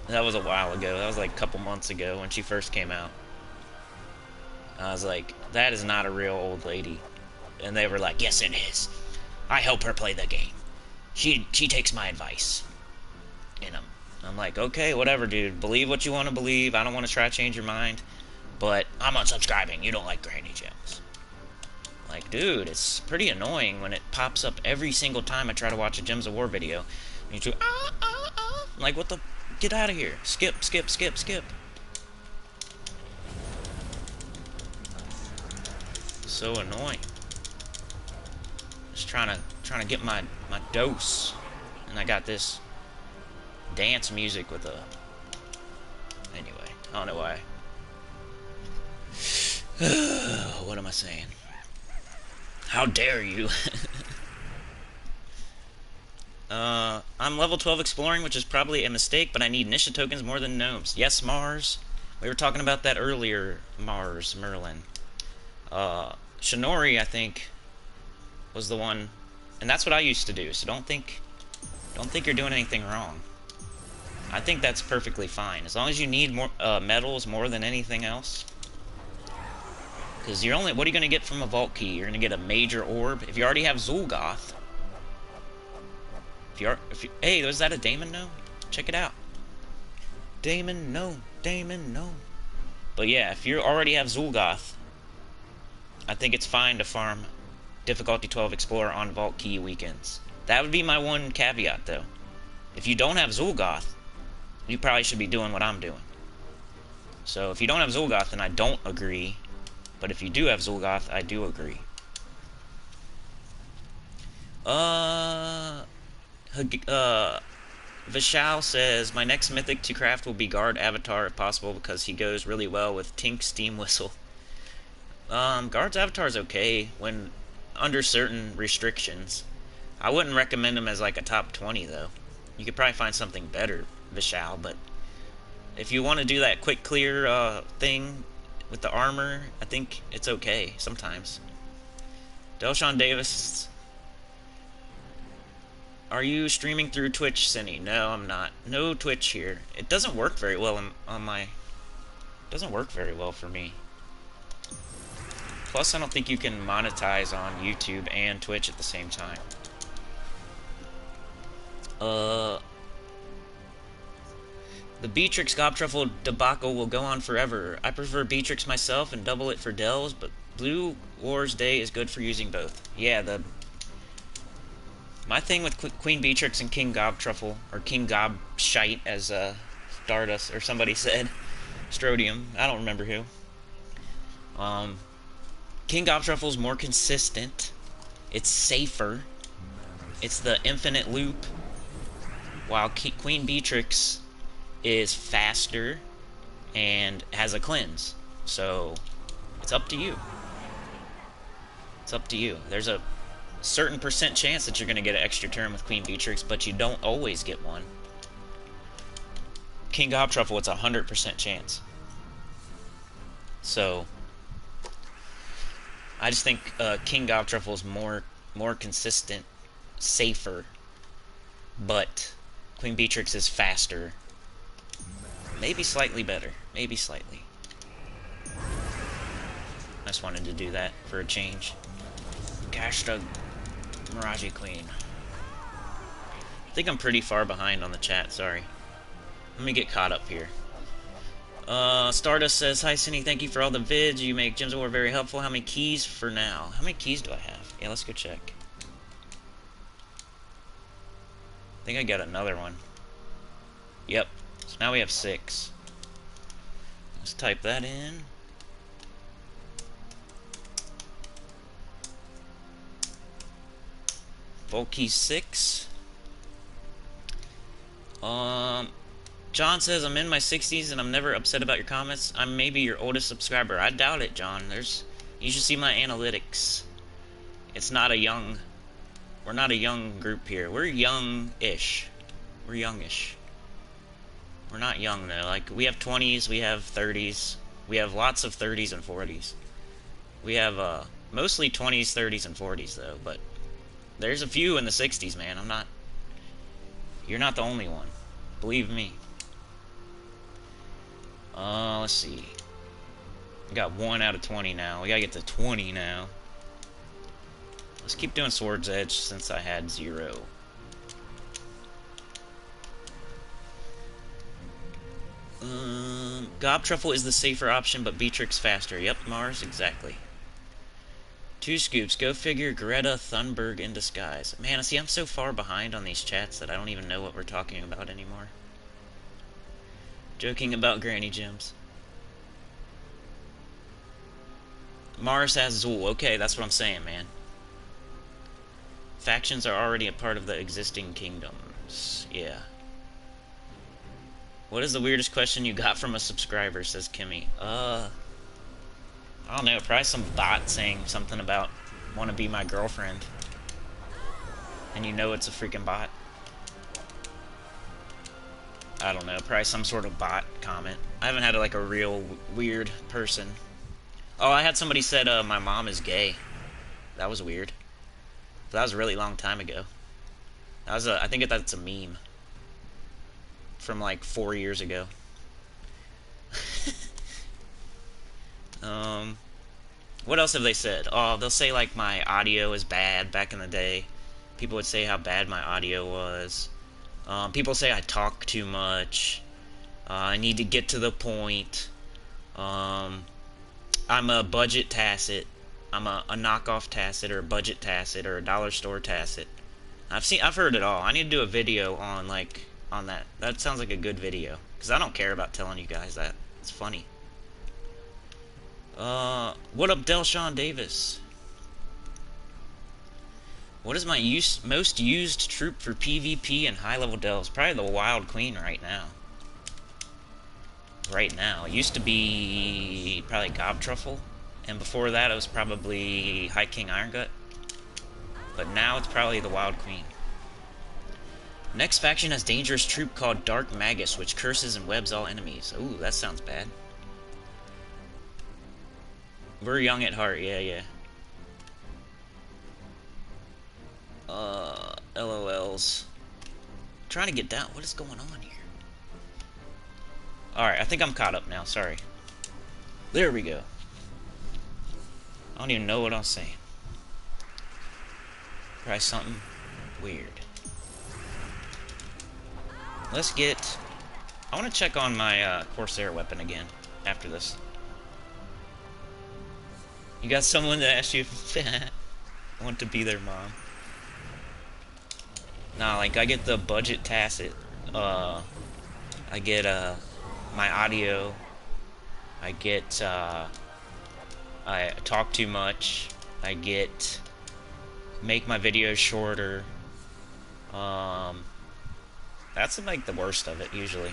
That was a while ago. That was like a couple months ago when she first came out. I was like, that is not a real old lady. And they were like, yes it is. I help her play the game. She takes my advice. And I'm like, okay, whatever, dude. Believe what you want to believe. I don't want to try to change your mind. But I'm unsubscribing. You don't like granny gems. Like, dude, it's pretty annoying when it pops up every single time I try to watch a Gems of War video. And you do, I'm like, what the... Get out of here. Skip, skip, skip, skip. So annoying. Just trying to get my dose. And I got this dance music with a... Anyway, I don't know why. What am I saying? How dare you? I'm level 12 exploring, which is probably a mistake, but I need Nisha tokens more than gnomes. Yes, Mars. We were talking about that earlier, Mars, Merlin. Shinori, I think, was the one, and that's what I used to do, so don't think you're doing anything wrong. I think that's perfectly fine, as long as you need more metals more than anything else. Because what are you going to get from a vault key? You're going to get a major orb. If you already have Zul'Goth, hey, was that a Daemon gnome? Check it out. Daemon gnome, Daemon gnome. But yeah, if you already have Zul'Goth, I think it's fine to farm difficulty 12 Explorer on Vault Key weekends. That would be my one caveat, though. If you don't have Zul'Goth, you probably should be doing what I'm doing. So if you don't have Zul'Goth, then I don't agree. But if you do have Zul'Goth, I do agree. Vishal says, my next mythic to craft will be Guard Avatar if possible because he goes really well with Tink Steam Whistle. Guard's Avatar is okay when under certain restrictions. I wouldn't recommend him as like a top 20 though. You could probably find something better, Vishal, but if you want to do that quick clear thing with the armor, I think it's okay sometimes. Delshawn Davis, are you streaming through Twitch, Cinny? No, I'm not. No Twitch here. It doesn't work very well on my... It doesn't work very well for me. Plus, I don't think you can monetize on YouTube and Twitch at the same time. The Beatrix Gobtruffle debacle will go on forever. I prefer Beatrix myself and double it for Dells, but Blue Wars Day is good for using both. Yeah, my thing with Queen Beatrix and King Gobtruffle, or King Gobshite, as Stardust or somebody said, Strodium, I don't remember who. King Gobtruffle's more consistent. It's safer. It's the infinite loop. While Queen Beatrix is faster and has a cleanse. So, it's up to you. It's up to you. There's a certain percent chance that you're going to get an extra turn with Queen Beatrix, but you don't always get one. King Gobtruffle, it's a 100% chance. So, I just think King Gobtruffle is more consistent, safer, but Queen Beatrix is faster. Maybe slightly better. Maybe slightly. I just wanted to do that for a change. Hashtag Miraji Queen. I think I'm pretty far behind on the chat, sorry. Let me get caught up here. Stardust says, "Hi, Cindy. Thank you for all the vids. You make Gems of War very helpful. How many keys for now? How many keys do I have? Yeah, let's go check. I think I got another one. Yep. So now we have 6. Let's type that in. Vault key 6. John says, I'm in my 60s and I'm never upset about your comments. I'm maybe your oldest subscriber. I doubt it, John. You should see my analytics. It's not a young... We're not a young group here. We're young-ish. We're youngish. We're not young, though. Like, we have 20s, we have 30s. We have lots of 30s and 40s. We have, mostly 20s, 30s, and 40s, though. But there's a few in the 60s, man. You're not the only one. Believe me. Let's see. We got 1 out of 20 now. We gotta get to 20 now. Let's keep doing Sword's Edge since I had 0. Gob Truffle is the safer option, but Beatrix faster. Yep, Mars, exactly. 2 scoops. Go figure. Greta Thunberg in disguise. Man, see, I'm so far behind on these chats that I don't even know what we're talking about anymore. Joking about Granny Gems. Mars has Zool. Okay, that's what I'm saying, man. Factions are already a part of the existing kingdoms. Yeah. What is the weirdest question you got from a subscriber, says Kimmy? I don't know, probably some bot saying something about want to be my girlfriend. And you know it's a freaking bot. I don't know, probably some sort of bot comment. I haven't had like a real weird person. Oh, I had somebody said my mom is gay. That was weird. But that was a really long time ago. That was I think that's a meme. From like 4 years ago. What else have they said? Oh, they'll say like my audio is bad back in the day. People would say how bad my audio was. People say I talk too much. I need to get to the point. I'm a budget tacet. I'm a knockoff tacet, or a budget tacet, or a dollar store tacet. I've heard it all. I need to do a video on that. That sounds like a good video, because I don't care about telling you guys that. It's funny. What up, Delshawn Davis? What is my most used troop for PvP and high-level delves? Probably the Wild Queen right now. It used to be probably Gob Truffle, and before that it was probably High King Irongut. But now it's probably the Wild Queen. Next faction has dangerous troop called Dark Magus, which curses and webs all enemies. Ooh, that sounds bad. We're young at heart, yeah. LOLs. I'm trying to get down. What is going on here? Alright, I think I'm caught up now, sorry. There we go. I don't even know what I'm saying. Try something weird. Let's get... I want to check on my Corsair weapon again after this. You got someone that asked you if I want to be their mom. Nah, like, I get the budget tacet. I get my audio. I get I talk too much. I get make my videos shorter. That's like the worst of it usually.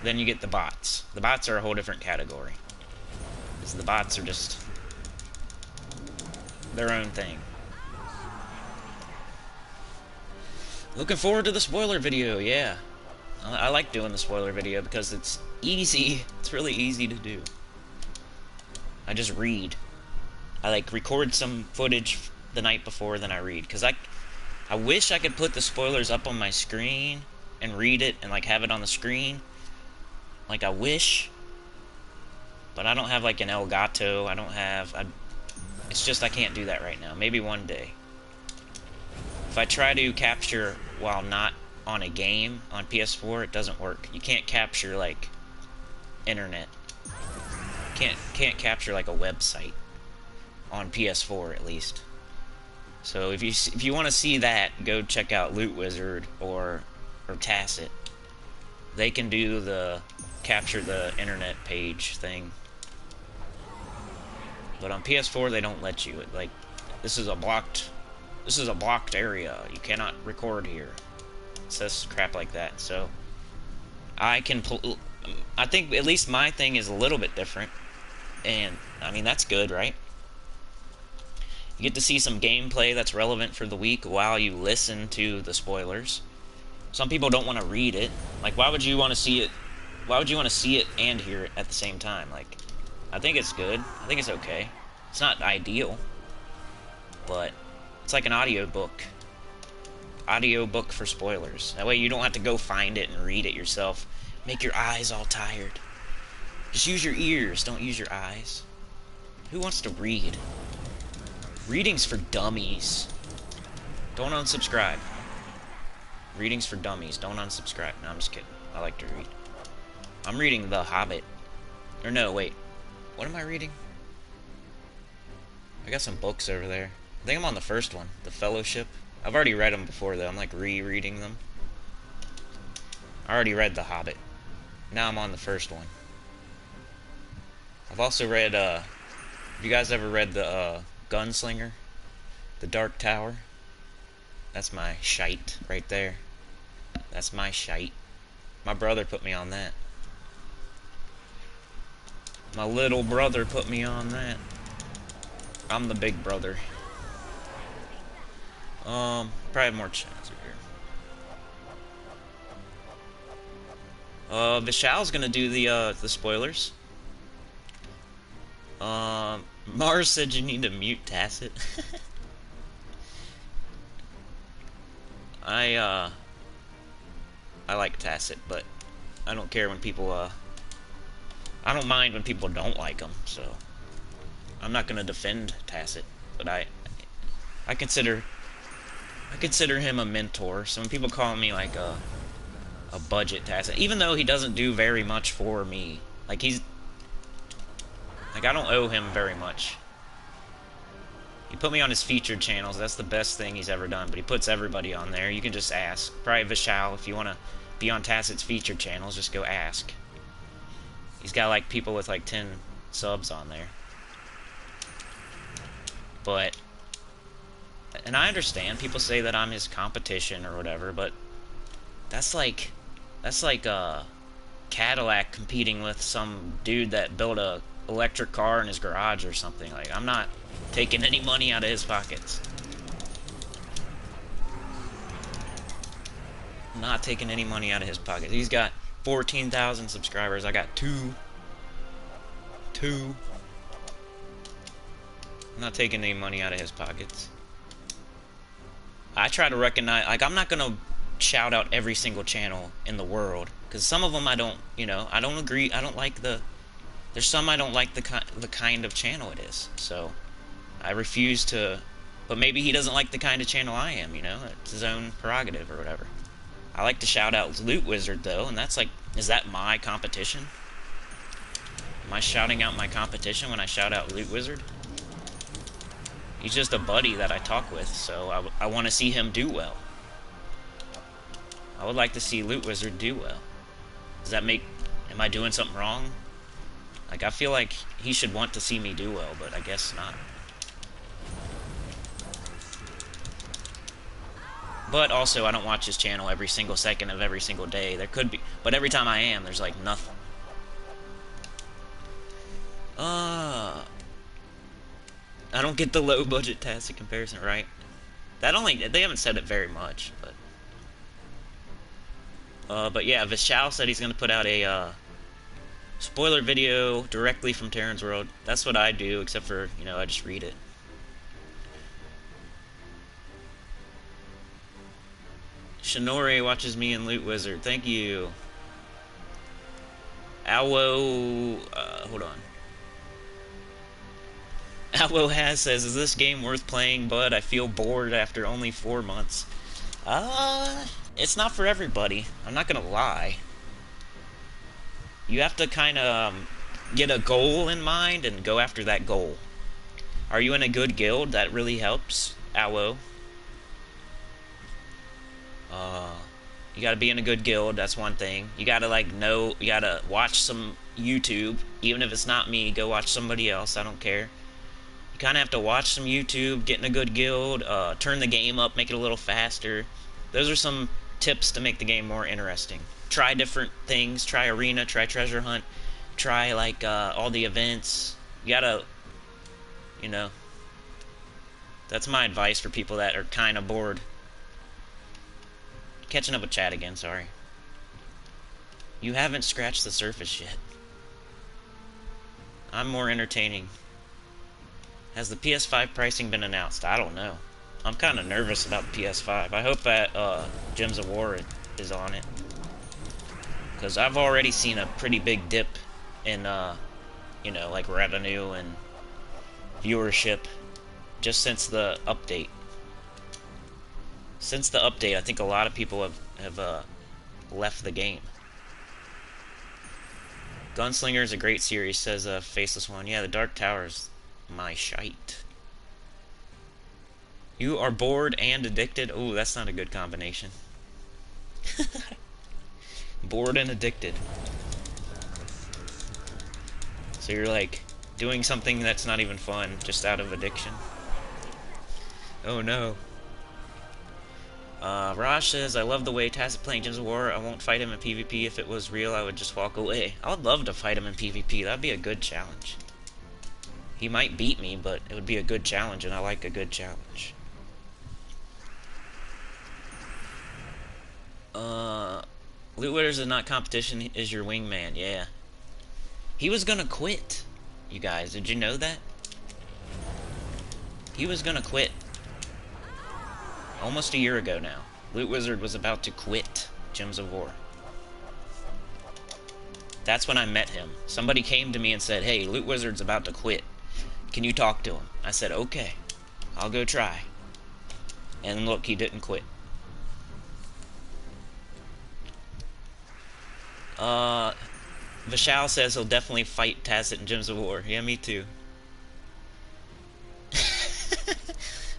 Then you get the bots. The bots are a whole different category. Because the bots are just their own thing. Looking forward to the spoiler video, yeah. I like doing the spoiler video because it's easy. It's really easy to do. I just read. I like record some footage the night before, then I read. Because I wish I could put the spoilers up on my screen and read it and like have it on the screen. Like I wish. But I don't have like an Elgato. I don't have... it's just I can't do that right now. Maybe one day. If I try to capture while not on a game on PS4, it doesn't work. You can't capture like internet. Can't capture like a website on PS4 at least. So if you want to see that, go check out Lootwizard or Tacet. They can do the capture the internet page thing. But on PS4 they don't let you. Like this is a blocked area. You cannot record here. It says crap like that. So I think at least my thing is a little bit different. And I mean that's good, right? You get to see some gameplay that's relevant for the week while you listen to the spoilers. Some people don't want to read it. Like, why would you want to see it? Why would you want to see it and hear it at the same time? Like, I think it's good. I think it's okay. It's not ideal, but it's like an audiobook. Audiobook for spoilers. That way you don't have to go find it and read it yourself. Make your eyes all tired. Just use your ears. Don't use your eyes. Who wants to read? Reading's for dummies. Don't unsubscribe. Reading's for dummies. Don't unsubscribe. No, I'm just kidding. I like to read. I'm reading The Hobbit. Or no, wait. What am I reading? I got some books over there. I think I'm on the first one. The Fellowship. I've already read them before, though. I'm like rereading them. I already read The Hobbit. Now I'm on the first one. I've also read, have you guys ever read the, Gunslinger? The Dark Tower? That's my shite right there. That's my shite. My brother put me on that. My little brother put me on that. I'm the big brother. Probably have more channels over here. Vishal's gonna do the spoilers. Mars said you need to mute Tacet. I like Tacet, but I don't care when people, I don't mind when people don't like him, so I'm not gonna defend Tacet, but I consider him a mentor. So when people call me like a budget Tacet, even though he doesn't do very much for me, like I don't owe him very much. He put me on his featured channels. That's the best thing he's ever done. But he puts everybody on there. You can just ask. Probably Vishal, if you want to be on Tacet's featured channels, just go ask. He's got like people with like 10 subs on there. But, and I understand people say that I'm his competition or whatever, but that's like Cadillac competing with some dude that built a electric car in his garage or something. Like, I'm not taking any money out of his pockets. I'm not taking any money out of his pockets. He's got 14,000 subscribers. I got two. I'm not taking any money out of his pockets. I try to recognize, like, I'm not gonna shout out every single channel in the world, because some of them I don't, I don't agree. I don't like there's some I don't like the kind of channel it is, so I refuse to. But maybe he doesn't like the kind of channel I am, it's his own prerogative or whatever. I like to shout out Lootwizard though, and that's like, is that my competition? Am I shouting out my competition when I shout out Lootwizard? He's just a buddy that I talk with, so I want to see him do well. I would like to see Lootwizard do well. Does that make, am I doing something wrong? Like, I feel like he should want to see me do well, but I guess not. But also, I don't watch his channel every single second of every single day. There could be, but every time I am, there's like nothing. I don't get the low budget Tacet comparison, right? They haven't said it very much, but yeah, Vishal said he's gonna put out a spoiler video directly from Terran's World. That's what I do, except for, I just read it. Shinori watches me and Lootwizard. Thank you. Alwo, hold on. Alwo Has says, is this game worth playing, bud? I feel bored after only 4 months. It's not for everybody. I'm not gonna lie. You have to kind of get a goal in mind and go after that goal. Are you in a good guild? That really helps. Owo. You gotta be in a good guild, that's one thing. You gotta, like, know, you gotta watch some YouTube. Even if it's not me, go watch somebody else, I don't care. You kinda have to watch some YouTube, get in a good guild, turn the game up, make it a little faster. Those are some tips to make the game more interesting. Try different things, try arena, try treasure hunt, try, like, all the events. You gotta, you know, that's my advice for people that are kinda bored. Catching up with chat again, sorry. You haven't scratched the surface yet. I'm more entertaining. Has the PS5 pricing been announced? I don't know. I'm kind of nervous about the PS5. I hope that Gems of War is on it. Because I've already seen a pretty big dip in, you know, like revenue and viewership just since the update. Since the update, I think a lot of people have left the game. Gunslinger is a great series, says Faceless One. Yeah, the Dark Tower's my shite. You are bored and addicted? Ooh, that's not a good combination. Bored and addicted. So you're like doing something that's not even fun, just out of addiction. Oh no. Raj says, I love the way Tacet playing Gems of War. I won't fight him in PvP. If it was real, I would just walk away. I would love to fight him in PvP. That'd be a good challenge. He might beat me, but it would be a good challenge, and I like a good challenge. Lootwizard is not competition, is your wingman. Yeah. He was gonna quit, you guys. Did you know that? He was gonna quit. Almost a year ago now. Lootwizard was about to quit Gems of War. That's when I met him. Somebody came to me and said, hey, Lootwizard's about to quit. Can you talk to him? I said, okay. I'll go try. And look, he didn't quit. Vishal says he'll definitely fight Tacet in Gems of War. Yeah, me too.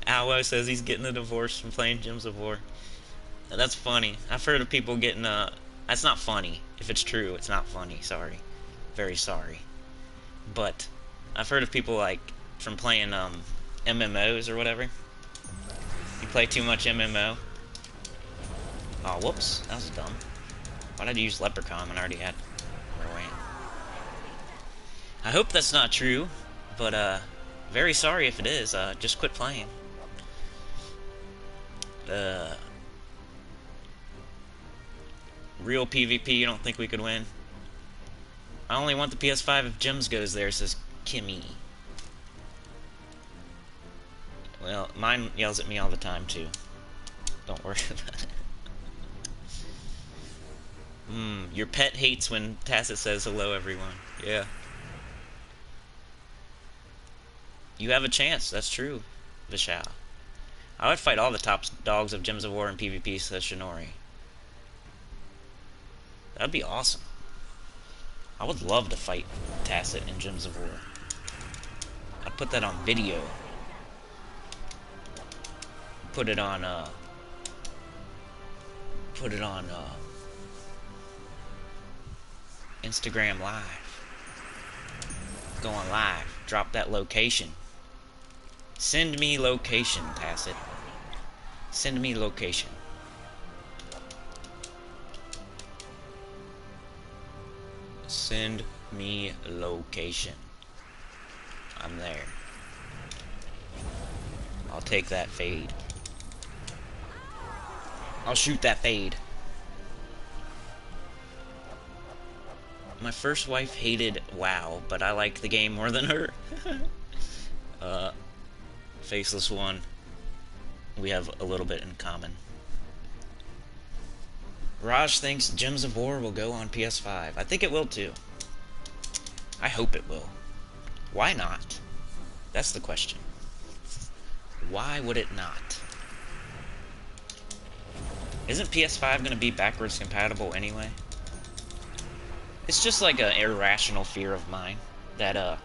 Alwo says he's getting a divorce from playing Gems of War. That's funny. I've heard of people getting that's not funny. If it's true, it's not funny. Sorry. Very sorry. But I've heard of people, like, from playing MMOs or whatever. You play too much MMO. Oh, whoops. That was dumb. Why did I use Leprechaun when I already had Rowan? I hope that's not true, but very sorry if it is. Just quit playing. Real PvP, you don't think we could win? I only want the PS5 if Gems goes there, says Kimmy. Well, mine yells at me all the time, too. Don't worry about it. Your pet hates when Tacet says hello, everyone. Yeah. You have a chance, that's true, Vishal. I would fight all the top dogs of Gems of War in PvP, says Shinori. That'd be awesome. I would love to fight Tacet in Gems of War. I'd put that on video. Put it on Instagram Live. Go on live. Drop that location. Send me location, Tacet. Send me location. Send me location. I'm there. I'll take that fade. I'll shoot that fade. My first wife hated WoW, but I liked the game more than her. Faceless One. We have a little bit in common. Raj thinks Gems of War will go on PS5. I think it will too. I hope it will. Why not? That's the question. Why would it not? Isn't PS5 going to be backwards compatible anyway? It's just like an irrational fear of mine that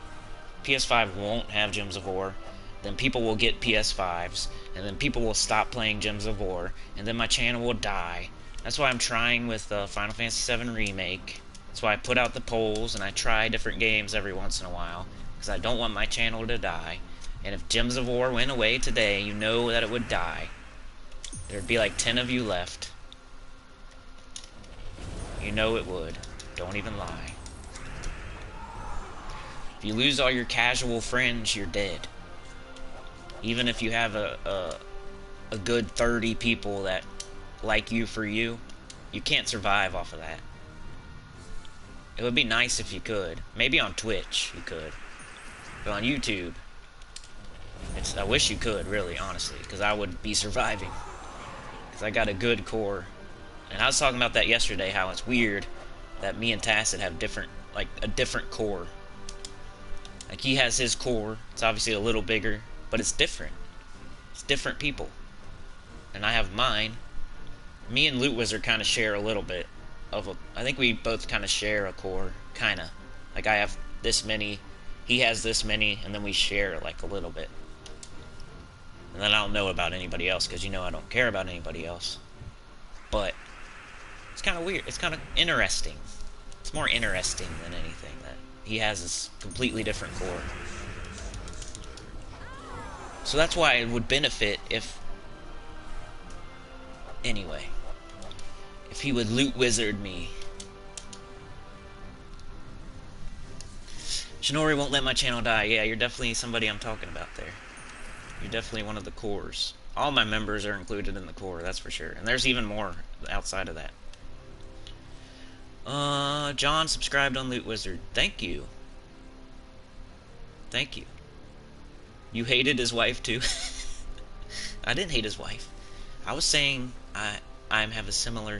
PS5 won't have Gems of War, then people will get PS5s, and then people will stop playing Gems of War, and then my channel will die. That's why I'm trying with Final Fantasy VII Remake. That's why I put out the polls, and I try different games every once in a while, because I don't want my channel to die. And if Gems of War went away today, you know that it would die. There'd be like 10 of you left. You know it would. Don't even lie. If you lose all your casual friends, you're dead. Even if you have a good 30 people that like you for you, you can't survive off of that. It would be nice if you could. Maybe on Twitch you could. But on YouTube, I wish you could, really, honestly, because I would be surviving. Because I got a good core. And I was talking about that yesterday, how it's weird that me and Tacet have a different core. Like, he has his core. It's obviously a little bigger, but it's different. It's different people. And I have mine. Me and Lootwizard kind of share a little bit of I think we both kind of share a core, kind of. Like, I have this many, he has this many, and then we share, like, a little bit. And then I don't know about anybody else, because you know I don't care about anybody else. But it's kind of weird. It's kind of interesting. It's more interesting than anything that he has this completely different core. So that's why it would benefit if... Anyway. If he would loot wizard me. Shinori won't let my channel die. Yeah, you're definitely somebody I'm talking about there. You're definitely one of the cores. All my members are included in the core, that's for sure. And there's even more outside of that. John subscribed on Loot Wizard. Thank you. Thank you. You hated his wife too? I didn't hate his wife. I was saying I have a similar...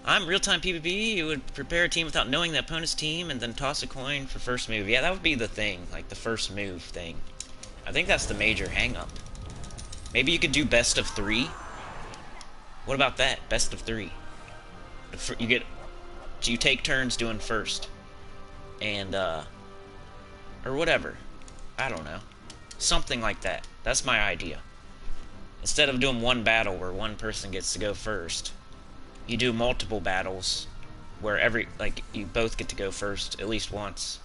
I'm real-time PvP. You would prepare a team without knowing the opponent's team and then toss a coin for first move. Yeah, that would be the thing. Like, the first move thing. I think that's the major hang-up. Maybe you could do best of 3. What about that? Best of 3. You take turns doing first. And, or whatever. I don't know. Something like that. That's my idea. Instead of doing one battle where one person gets to go first, you do multiple battles where you both get to go first at least once.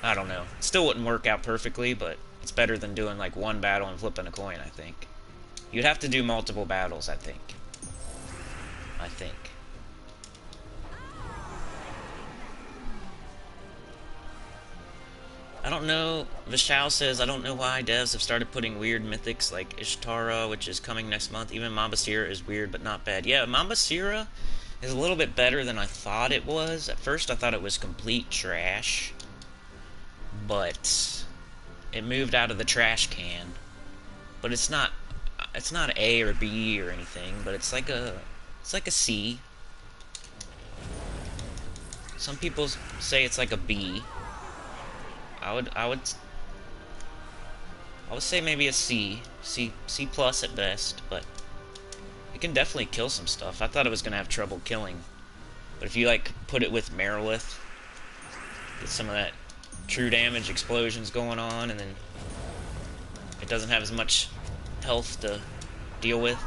I don't know. It still wouldn't work out perfectly, but it's better than doing like one battle and flipping a coin, I think. You'd have to do multiple battles, I think. I don't know. Vishal says, I don't know why devs have started putting weird mythics like Ishtara, which is coming next month. Even Mambasira is weird, but not bad. Yeah, Mambasira is a little bit better than I thought it was. At first, I thought it was complete trash. But it moved out of the trash can. But it's not A or B or anything, but it's like a C. Some people say it's like a B. I would say maybe a C plus at best, but it can definitely kill some stuff. I thought it was gonna have trouble killing, but if you like put it with Merilith, get some of that true damage explosions going on, and then it doesn't have as much health to deal with.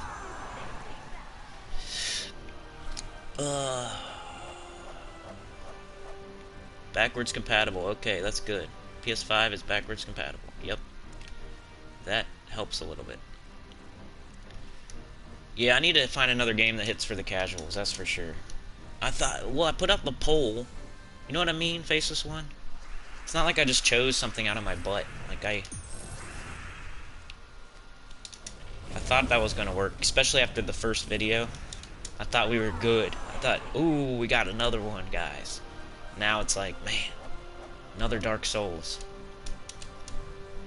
Backwards compatible. Okay, that's good. PS5 is backwards compatible. Yep. That helps a little bit. Yeah, I need to find another game that hits for the casuals, that's for sure. I put up a poll. You know what I mean, Faceless One? It's not like I just chose something out of my butt. Like, I thought that was gonna work, especially after the first video. I thought we were good. I thought, ooh, we got another one, guys. Now it's like, man, another Dark Souls.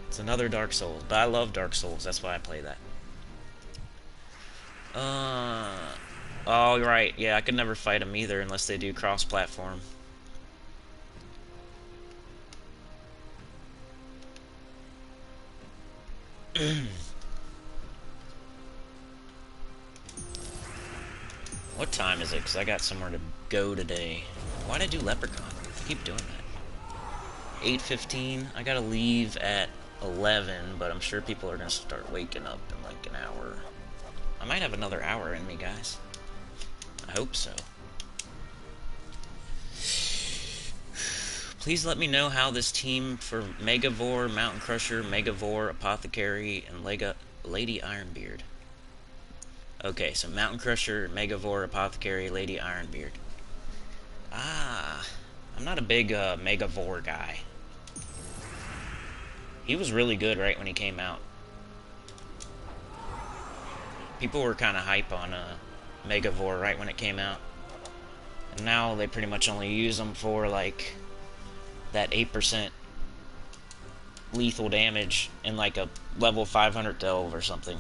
It's another Dark Souls, but I love Dark Souls. That's why I play that. Oh, right. Yeah, I could never fight them either unless they do cross-platform. What time is it? Because I got somewhere to go today. Why'd I do Leprechaun? I keep doing that. 8:15. I gotta leave at 11, but I'm sure people are gonna start waking up in like an hour. I might have another hour in me, guys. I hope so. Please let me know how this team for Megavore, Mountain Crusher, Megavore, Apothecary, and Lady Ironbeard. Okay, so Mountain Crusher, Megavore, Apothecary, Lady Ironbeard. Ah, I'm not a big Megavore guy. He was really good right when he came out. People were kind of hype on Megavore right when it came out. And now they pretty much only use him for like that 8% lethal damage in like a level 500 delve or something.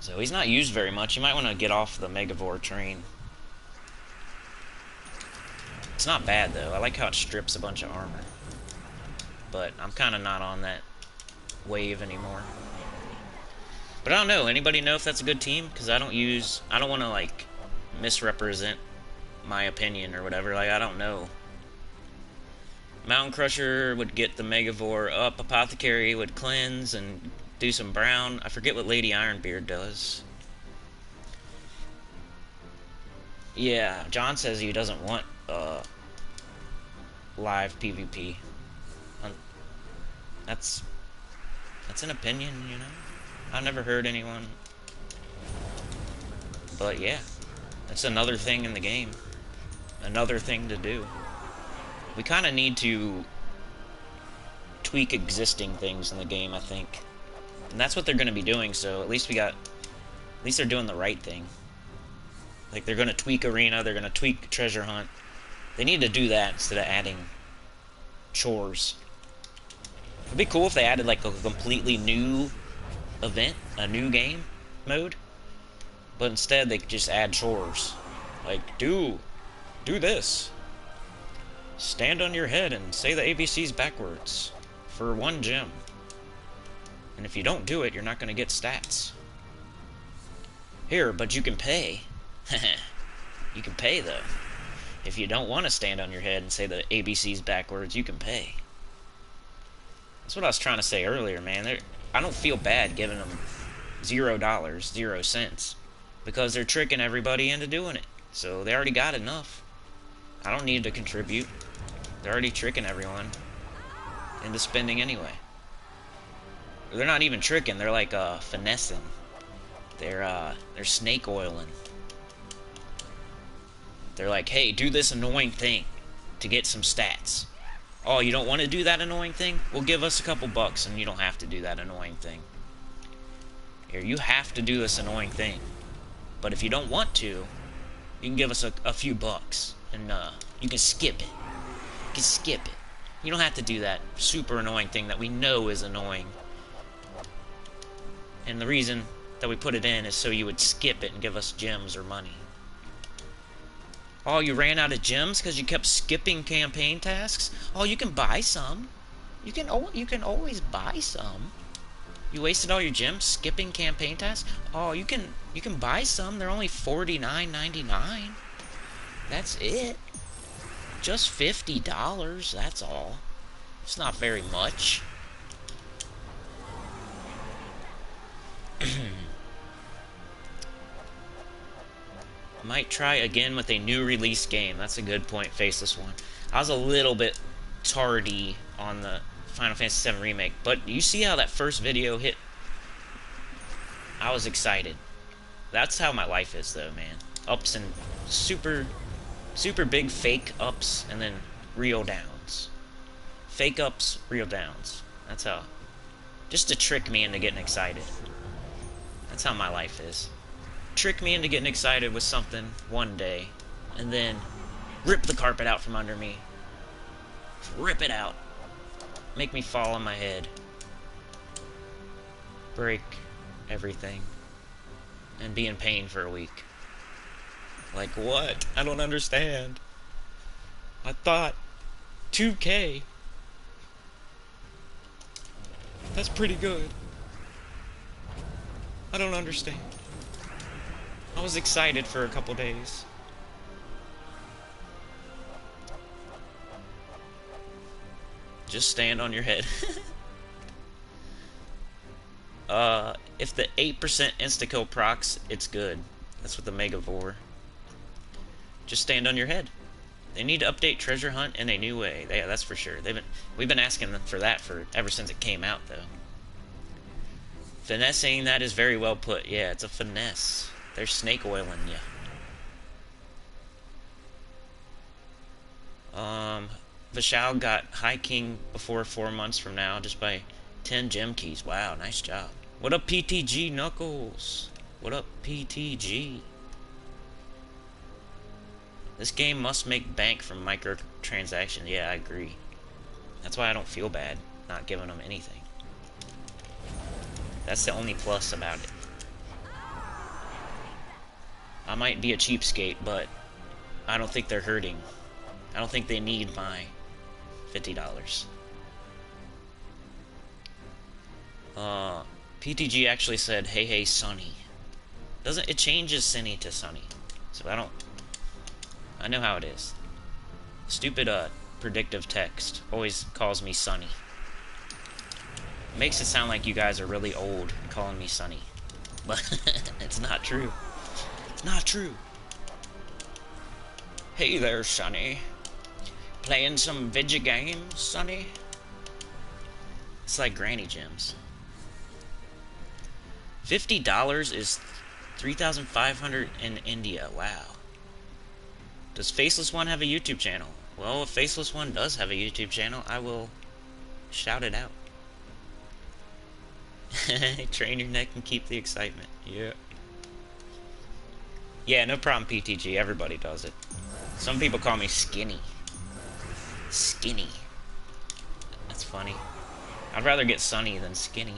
So he's not used very much. You might want to get off the Megavore train. It's not bad though. I like how it strips a bunch of armor. But I'm kind of not on that wave anymore. But I don't know. Anybody know if that's a good team? Because I don't want to like misrepresent my opinion or whatever. Like, I don't know. Mountain Crusher would get the Megavore up. Apothecary would cleanse and do some brown. I forget what Lady Ironbeard does. Yeah, John says he doesn't want live PvP. That's an opinion, you know? I've never heard anyone. But yeah, that's another thing in the game. Another thing to do. We kind of need to tweak existing things in the game, I think. And that's what they're going to be doing, so at least they're doing the right thing. Like, they're going to tweak Arena, they're going to tweak Treasure Hunt. They need to do that instead of adding chores. It'd be cool if they added, like, a completely new event, a new game mode. But instead, they could just add chores. Like, do this. Stand on your head and say the ABCs backwards for 1 gem. And if you don't do it, you're not going to get stats. Here, but you can pay. You can pay, though. If you don't want to stand on your head and say the ABCs backwards, you can pay. That's what I was trying to say earlier, man. I don't feel bad giving them $0, 0 cents. Because they're tricking everybody into doing it. So they already got enough. I don't need to contribute. They're already tricking everyone into spending anyway. They're not even tricking. They're like finessing. They're snake oiling. They're like, hey, do this annoying thing to get some stats. Oh, you don't want to do that annoying thing? Well, give us a couple bucks and you don't have to do that annoying thing. Here, you have to do this annoying thing. But if you don't want to, you can give us a few bucks. And you can skip it. You can skip it. You don't have to do that super annoying thing that we know is annoying. And the reason that we put it in is so you would skip it and give us gems or money. Oh, you ran out of gems because you kept skipping campaign tasks? Oh, you can buy some. You can always buy some. You wasted all your gems skipping campaign tasks? Oh, you can buy some. They're only $49.99. That's it. Just $50, that's all. It's not very much. Might try again with a new release game. That's a good point, Faceless One. I was a little bit tardy on the Final Fantasy VII Remake, but you see how that first video hit? I was excited. That's how my life is, though, man. Ups and super big fake ups, and then real downs. Fake ups, real downs. That's how. Just to trick me into getting excited. That's how my life is. Trick me into getting excited with something one day, and then rip the carpet out from under me. Rip it out. Make me fall on my head. Break everything. And be in pain for a week. Like what? I don't understand. I thought 2K. That's pretty good. I don't understand. I was excited for a couple days. Just stand on your head. If the 8% insta-kill procs, it's good. That's what the Mega Vor. Just stand on your head. They need to update Treasure Hunt in a new way. Yeah, that's for sure. We've been asking them for that ever since it came out, though. Finessing, that is very well put. Yeah, it's a finesse. They're snake oiling you. Vishal got High King before 4 months from now just by 10 gem keys. Wow, nice job. What up, PTG Knuckles? What up, PTG? This game must make bank from microtransactions. Yeah, I agree. That's why I don't feel bad not giving them anything. That's the only plus about it. I might be a cheapskate, but I don't think they're hurting. I don't think they need my $50. PTG actually said, "Hey, hey, Sonny." Doesn't it changes Cinny to Sonny? So I know how it is. Stupid predictive text always calls me Sonny. It makes it sound like you guys are really old calling me Sonny, but it's not true. It's not true. Hey there, Sonny. Playing some video games, Sonny? It's like granny gems. $50 is 3,500 in India. Wow. Does Faceless One have a YouTube channel? Well, if Faceless One does have a YouTube channel, I will shout it out. Train your neck and keep the excitement. Yeah. Yeah, no problem, PTG. Everybody does it. Some people call me skinny. Skinny. That's funny. I'd rather get sunny than skinny.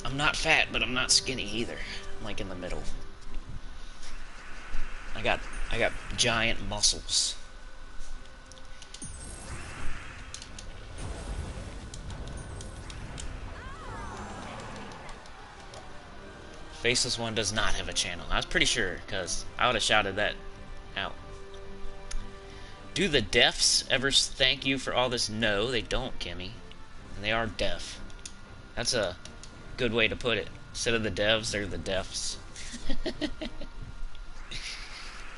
I'm not fat, but I'm not skinny either. I'm like in the middle. I got giant muscles. Faceless One does not have a channel. I was pretty sure, because I would have shouted that out. Do the deafs ever thank you for all this? No, they don't, Kimmy. And they are deaf. That's a good way to put it. Instead of the devs, they're the deafs.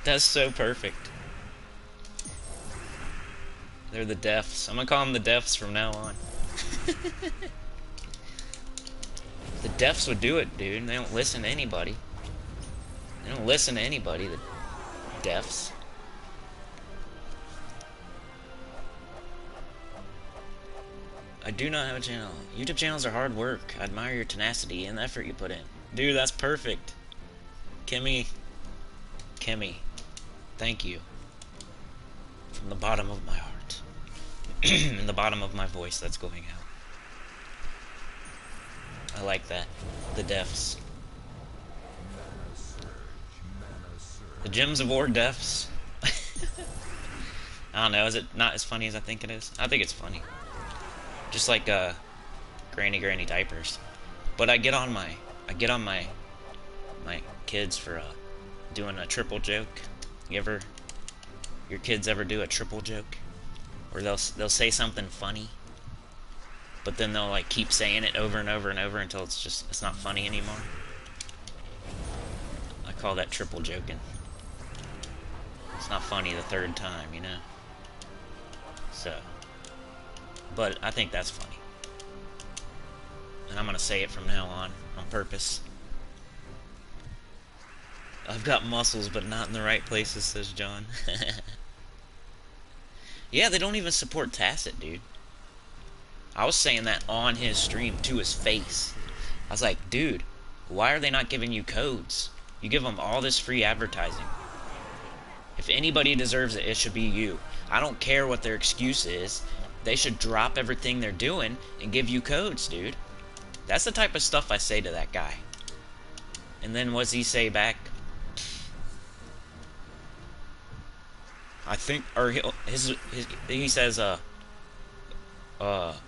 That's so perfect. They're the deafs. I'm gonna call them the deafs from now on. The deafs would do it, dude. They don't listen to anybody. They don't listen to anybody, the deafs. I do not have a channel. YouTube channels are hard work. I admire your tenacity and the effort you put in. Dude, that's perfect. Kimmy, thank you. From the bottom of my heart. And the bottom of my voice that's going out. I like that. The deafs. The Gems of War deafs. I don't know, is it not as funny as I think it is? I think it's funny. Just like granny diapers. But I get on my kids for doing a triple joke. Your kids ever do a triple joke? Or they'll say something funny, but then they'll like keep saying it over and over and over until it's not funny anymore. I call that triple joking. It's not funny the third time, you know. So, but I think that's funny. And I'm gonna say it from now on purpose. I've got muscles, but not in the right places, says John. Yeah, they don't even support Tacet, dude. I was saying that on his stream to his face. I was like, dude, why are they not giving you codes? You give them all this free advertising. If anybody deserves it, it should be you. I don't care what their excuse is. They should drop everything they're doing and give you codes, dude. That's the type of stuff I say to that guy. And then what does he say back? I think, or he says,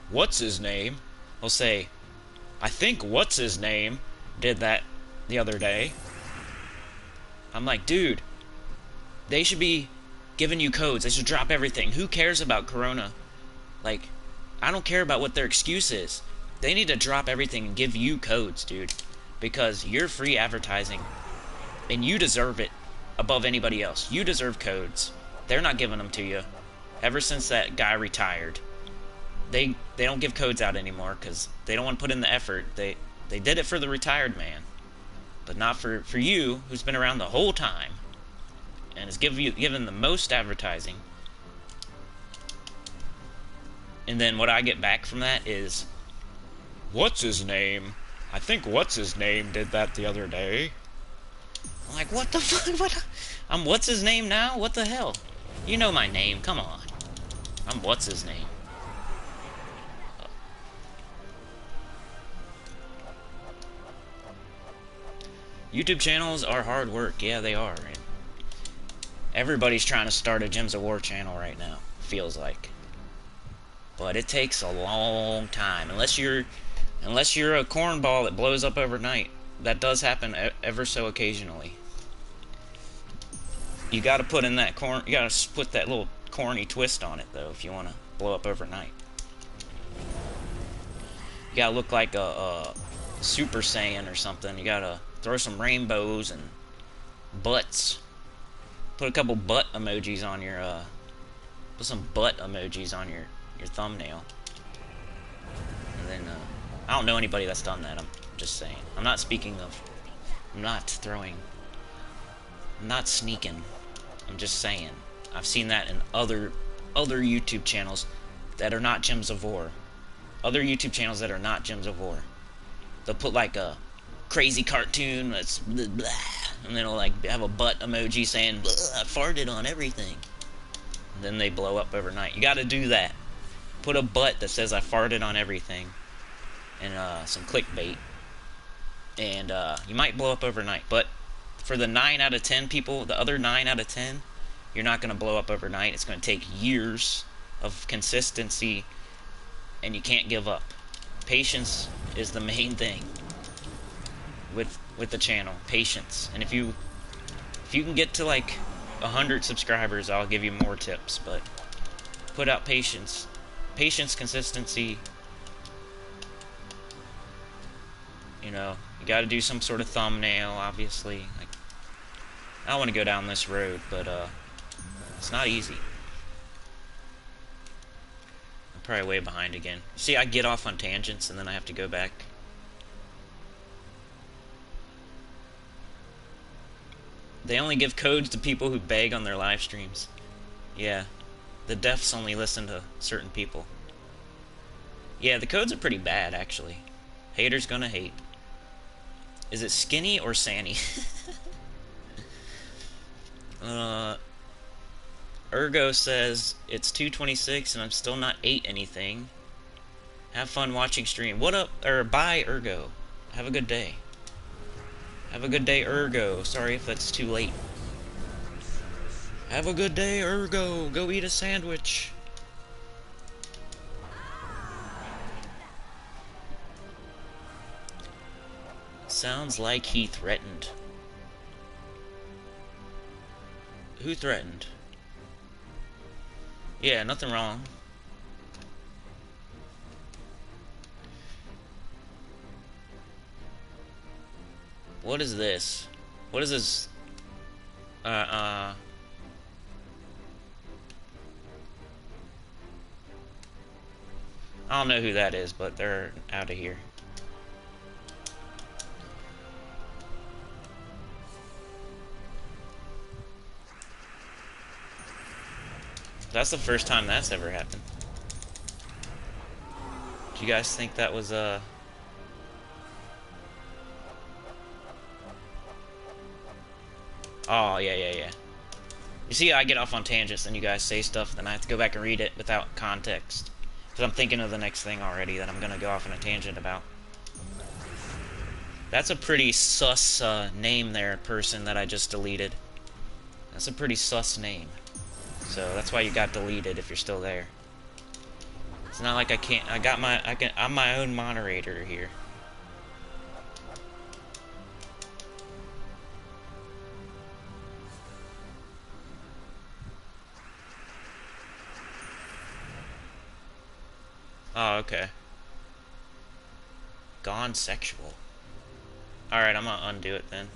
what's his name? He'll say, I think what's his name did that the other day. I'm like, dude, they should be giving you codes. They should drop everything. Who cares about Corona? Like, I don't care about what their excuse is. They need to drop everything and give you codes, dude. Because you're free advertising. And you deserve it above anybody else. You deserve codes. They're not giving them to you. Ever since that guy retired. They don't give codes out anymore because they don't want to put in the effort. They did it for the retired man. But not for you, who's been around the whole time. And has given the most advertising. And then what I get back from that is, what's his name? I think what's his name did that the other day. I'm like, what the fuck? What? I'm what's his name now? What the hell? You know my name. Come on. I'm what's his name. YouTube channels are hard work. Yeah, they are. And everybody's trying to start a Gems of War channel right now. Feels like. But it takes a long time. Unless you're a cornball that blows up overnight. That does happen ever so occasionally. You gotta put in that you gotta put that little corny twist on it though if you wanna blow up overnight. You gotta look like a Super Saiyan or something. You gotta throw some rainbows and butts. Put a couple butt emojis on your put some butt emojis on your thumbnail. And then I don't know anybody that's done that. I'm just saying. I'm not speaking of. I'm not throwing. I'm not sneaking. I'm just saying. I've seen that in other YouTube channels that are not Gems of War. Other YouTube channels that are not Gems of War. They'll put like a crazy cartoon that's blah, blah, and then it'll like have a butt emoji saying blah, I farted on everything. And then they blow up overnight. You gotta do that. Put a butt that says I farted on everything. And some clickbait. And you might blow up overnight. But for the 9 out of 10 people, the other 9 out of 10, you're not going to blow up overnight. It's going to take years of consistency, and you can't give up. Patience is the main thing with the channel. Patience. And if you can get to like 100 subscribers, I'll give you more tips. But put out patience. Patience, consistency. You know, you got to do some sort of thumbnail, obviously. Like, I don't want to go down this road, but it's not easy. I'm probably way behind again. See, I get off on tangents and then I have to go back. They only give codes to people who beg on their live streams. Yeah, the deafs only listen to certain people. Yeah, the codes are pretty bad, actually. Haters gonna hate. Is it Skinny or Sanny? Ergo says it's 2:26 and I'm still not ate anything. Have fun watching stream. What up? Or bye, Ergo. Have a good day. Have a good day, Ergo. Sorry if that's too late. Have a good day, Ergo. Go eat a sandwich. Sounds like he threatened. Who threatened? Yeah, nothing wrong. What is this? What is this? I don't know who that is, but they're out of here. That's the first time that's ever happened. Do you guys think that was Oh, yeah. You see, I get off on tangents and you guys say stuff, then I have to go back and read it without context. Because I'm thinking of the next thing already that I'm going to go off on a tangent about. That's a pretty sus name there, person that I just deleted. That's a pretty sus name. So that's why you got deleted if you're still there. It's not like I'm my own moderator here. Oh, okay. Gone sexual. Alright, I'm gonna undo it then.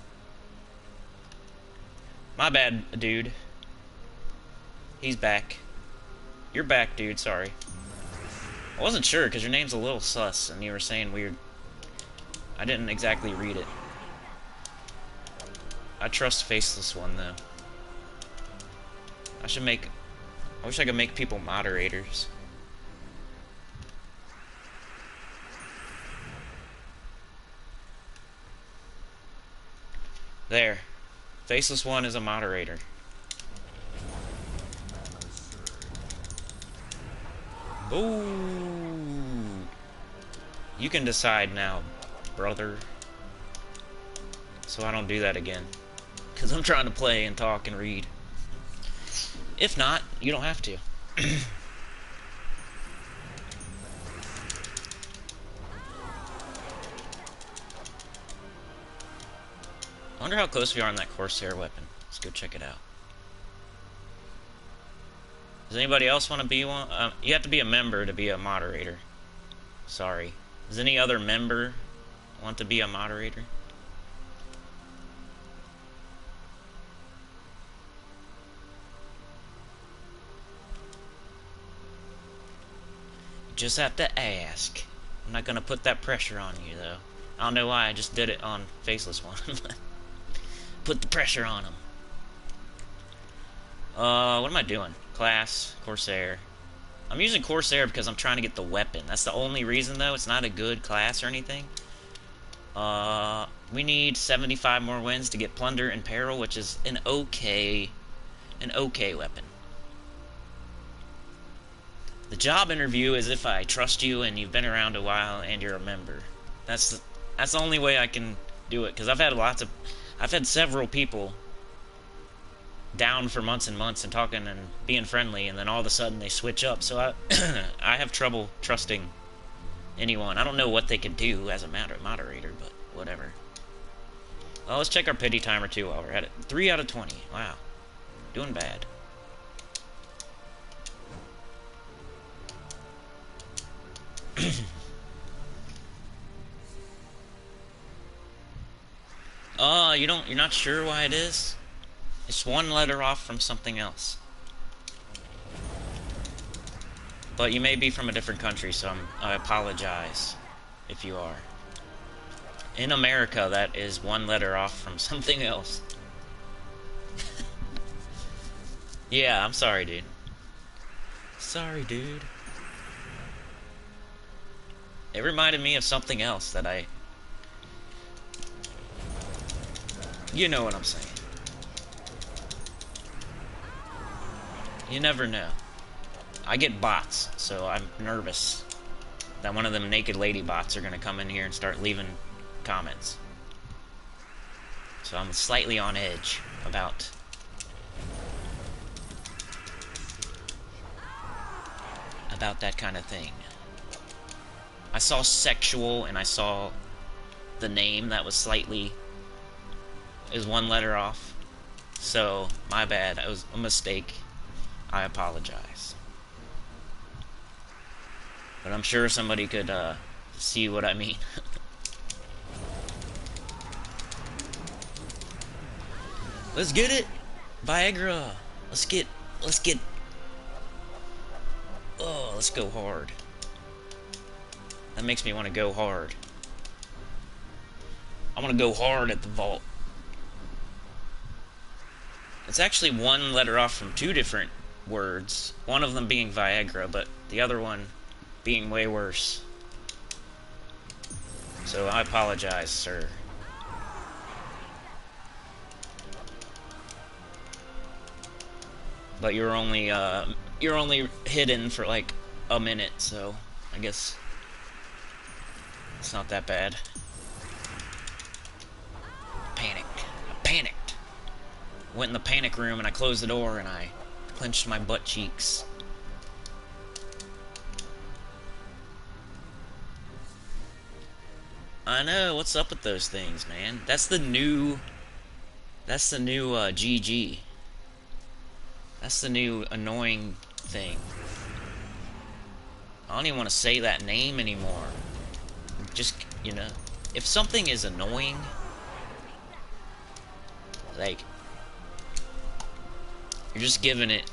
My bad, dude. He's back. You're back, dude, sorry. I wasn't sure, because your name's a little sus, and you were saying weird. I didn't exactly read it. I trust Faceless One, though. I wish I could make people moderators. There. Faceless One is a moderator. Ooh. You can decide now, brother. So I don't do that again. Because I'm trying to play and talk and read. If not, you don't have to. I wonder how close we are on that Corsair weapon. Let's go check it out. Does anybody else want to be one? You have to be a member to be a moderator. Sorry. Does any other member want to be a moderator? You just have to ask. I'm not going to put that pressure on you, though. I don't know why I just did it on Faceless One. Put the pressure on him. What am I doing? Class, Corsair. I'm using Corsair because I'm trying to get the weapon. That's the only reason, though. It's not a good class or anything. We need 75 more wins to get Plunder and Peril, which is an okay weapon. The job interview is if I trust you and you've been around a while and you're a member. That's the only way I can do it, because I've had several people down for months and months and talking and being friendly, and then all of a sudden they switch up. So I have trouble trusting anyone. I don't know what they could do as a moderator, but whatever. Well, let's check our pity timer too while we're at it. 3 out of 20. Wow. Doing bad. You're not sure why it is? It's one letter off from something else. But you may be from a different country, so I apologize if you are. In America, that is one letter off from something else. Yeah, I'm sorry, dude. Sorry, dude. It reminded me of something else that You know what I'm saying. You never know. I get bots, so I'm nervous that one of them naked lady bots are gonna come in here and start leaving comments. So I'm slightly on edge about that kind of thing. I saw sexual and I saw the name that was slightly is one letter off. So my bad. It was a mistake. I apologize. But I'm sure somebody could see what I mean. Let's get it! Viagra! Let's get oh, let's go hard. That makes me want to go hard. I want to go hard at the vault. It's actually one letter off from 2 different words. One of them being Viagra, but the other one being way worse. So I apologize, sir. But you're only hidden for like a minute, so I guess it's not that bad. I panicked. Went in the panic room and I closed the door and I clenched my butt cheeks. I know, what's up with those things, man? That's the new GG. That's the new annoying thing. I don't even want to say that name anymore. Just, you know, if something is annoying, like, you're just giving it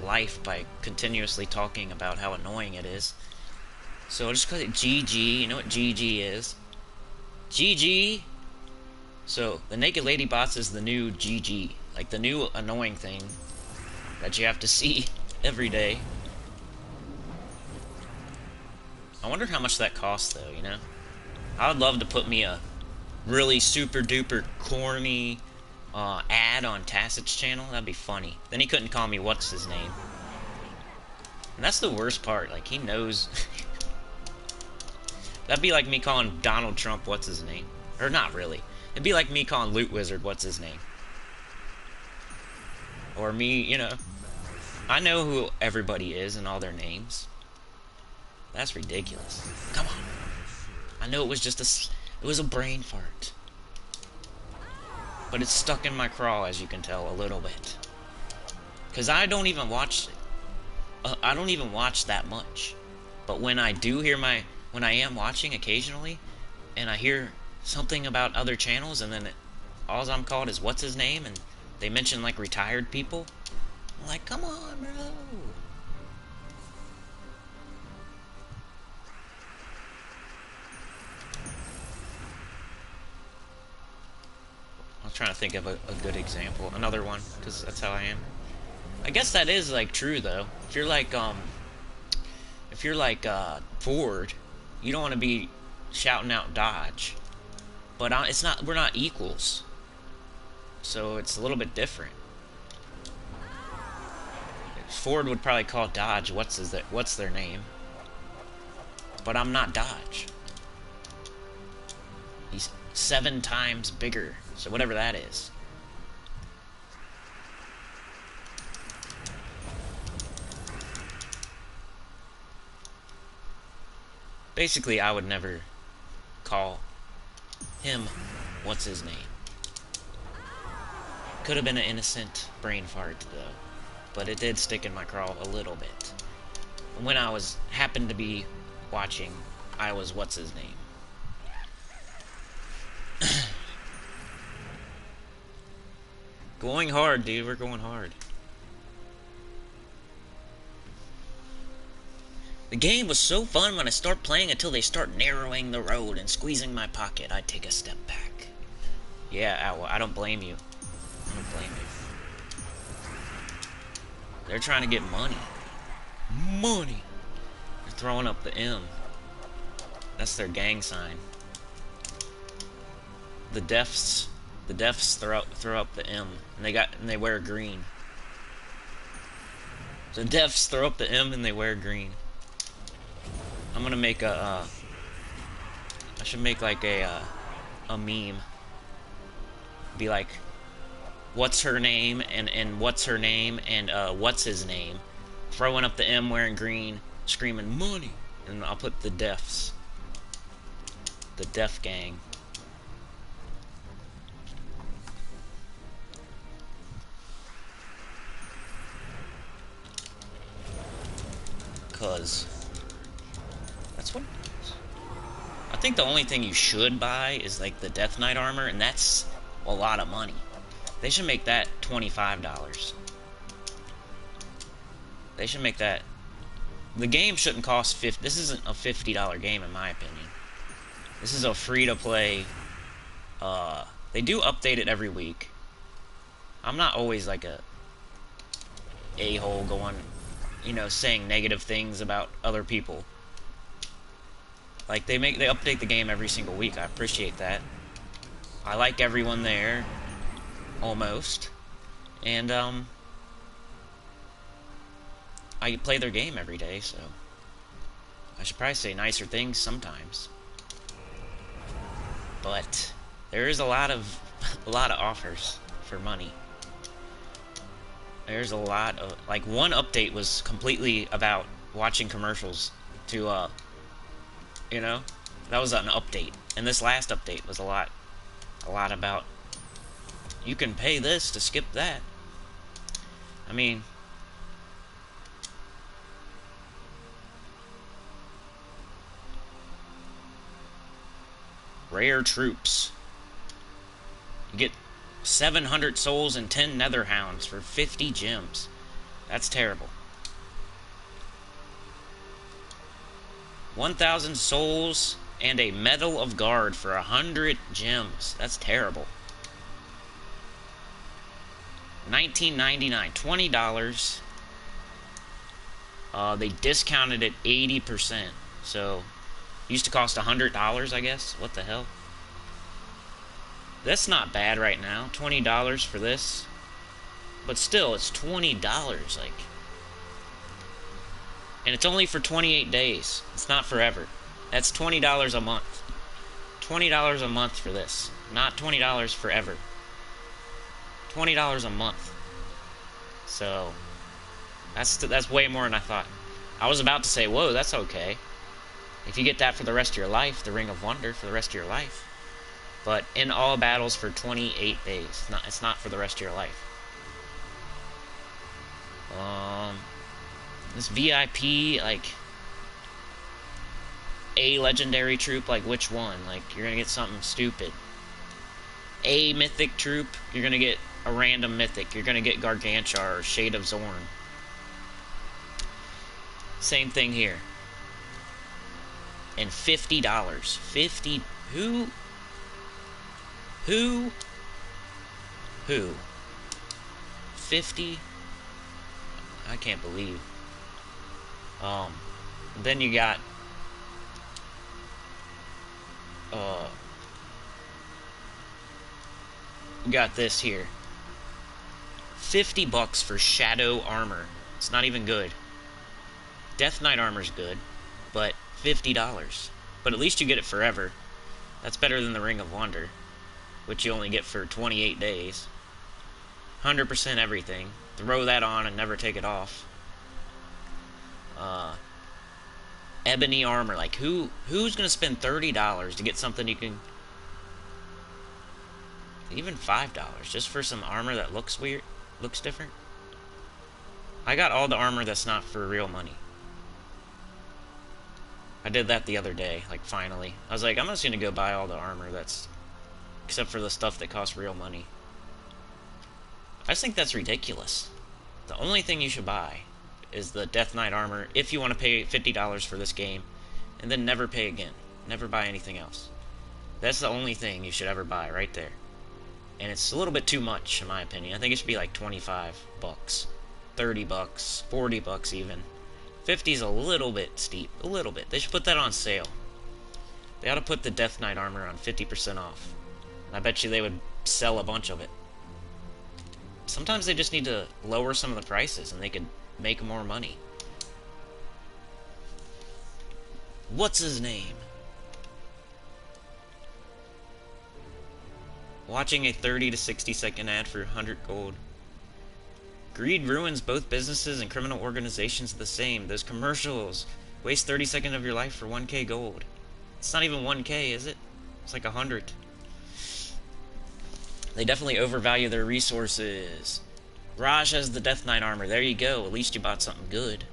life by continuously talking about how annoying it is. So I'll just call it GG. You know what GG is? GG. So the Naked Lady Bots is the new GG, like the new annoying thing that you have to see every day. I wonder how much that costs, though, you know? I would love to put me a really super duper corny ad on Tacet's channel. That'd be funny. Then he couldn't call me what's his name. And that's the worst part. Like, he knows. That'd be like me calling Donald Trump what's his name. Or not really. It'd be like me calling Lootwizard what's his name. Or me, you know. I know who everybody is and all their names. That's ridiculous. Come on. I know it was just it was a brain fart. But it's stuck in my craw, as you can tell, a little bit. Because I don't even watch I don't even watch that much. But when I do hear when I am watching occasionally, and I hear something about other channels, and then all I'm called is what's his name, and they mention like retired people, I'm like, come on, bro. I'm trying to think of a good example. Another one, because that's how I am. I guess that is like true though. If you're like Ford, you don't want to be shouting out Dodge. But it's not. We're not equals. So it's a little bit different. Ford would probably call Dodge what's their name. But I'm not Dodge. He's 7 times bigger. So whatever that is. Basically, I would never call him what's his name. Could have been an innocent brain fart, though. But it did stick in my craw a little bit. When I happened to be watching, I was what's his name. Going hard, dude. We're going hard. The game was so fun when I start playing until they start narrowing the road and squeezing my pocket. I take a step back. Yeah, I don't blame you. I don't blame you. They're trying to get money. Money! They're throwing up the M. That's their gang sign. The deafs throw up the M, and they wear green. The deafs throw up the M and they wear green. I'm gonna make I should make like a meme. Be like, what's her name and what's her name and what's his name, throwing up the M wearing green, screaming money, and I'll put the deafs, the deaf gang. Cause that's what it is. I think the only thing you should buy is like the Death Knight armor, and that's a lot of money. They should make that $25. They should make that. The game shouldn't cost $50. This isn't a $50 game in my opinion. This is a free-to-play. They do update it every week. I'm not always like a hole going, you know, saying negative things about other people. Like they update the game every single week. I appreciate that. I like everyone there, almost, and I play their game every day, so I should probably say nicer things sometimes. But there is a lot of offers for money. There's a lot of, like, one update was completely about watching commercials to you know, that was an update, and this last update was a lot about you can pay this to skip that. I mean, Rare troops. You get 700 souls and 10 nether hounds for 50 gems. That's terrible. 1,000 souls and a medal of guard for 100 gems. That's terrible. $19.99, $20. They discounted it 80%. So, used to cost $100, I guess. What the hell? That's not bad right now. $20 for this. But still, it's $20. Like, and it's only for 28 days. It's not forever. That's $20 a month. $20 a month for this. Not $20 forever. $20 a month. So, that's way more than I thought. I was about to say, whoa, that's okay. If you get that for the rest of your life, the Ring of Wonder for the rest of your life. But in all battles for 28 days. It's not for the rest of your life. This VIP, like, a legendary troop, like, which one? Like, you're gonna get something stupid. A mythic troop, you're gonna get a random mythic. You're gonna get Gargantua or Shade of Zorn. Same thing here. And $50. 50. Who? 50? I can't believe. Then you got this here. $50 for Shadow Armor. It's not even good. Death Knight Armor's good, but $50. But at least you get it forever. That's better than the Ring of Wonder, which you only get for 28 days. 100% everything. Throw that on and never take it off. Ebony Armor. Like, who's gonna spend $30 to get something you can... Even $5 just for some armor that looks weird, looks different. I got all the armor that's not for real money. I did that the other day, like, finally. I was like, I'm just gonna go buy all the armor that's... except for the stuff that costs real money. I just think that's ridiculous. The only thing you should buy is the Death Knight Armor if you want to pay $50 for this game, and then never pay again. Never buy anything else. That's the only thing you should ever buy, right there. And it's a little bit too much, in my opinion. I think it should be like $25, $30, $40 even. 50 is a little bit steep, a little bit. They should put that on sale. They ought to put the Death Knight Armor on 50% off. And I bet you they would sell a bunch of it. Sometimes they just need to lower some of the prices and they could make more money. What's his name? Watching a 30 to 60 second ad for 100 gold. Greed ruins both businesses and criminal organizations the same. Those commercials. Waste 30 seconds of your life for 1k gold. It's not even 1k, is it? It's like 100. They definitely overvalue their resources. Raj has the Death Knight Armor. There you go. At least you bought something good.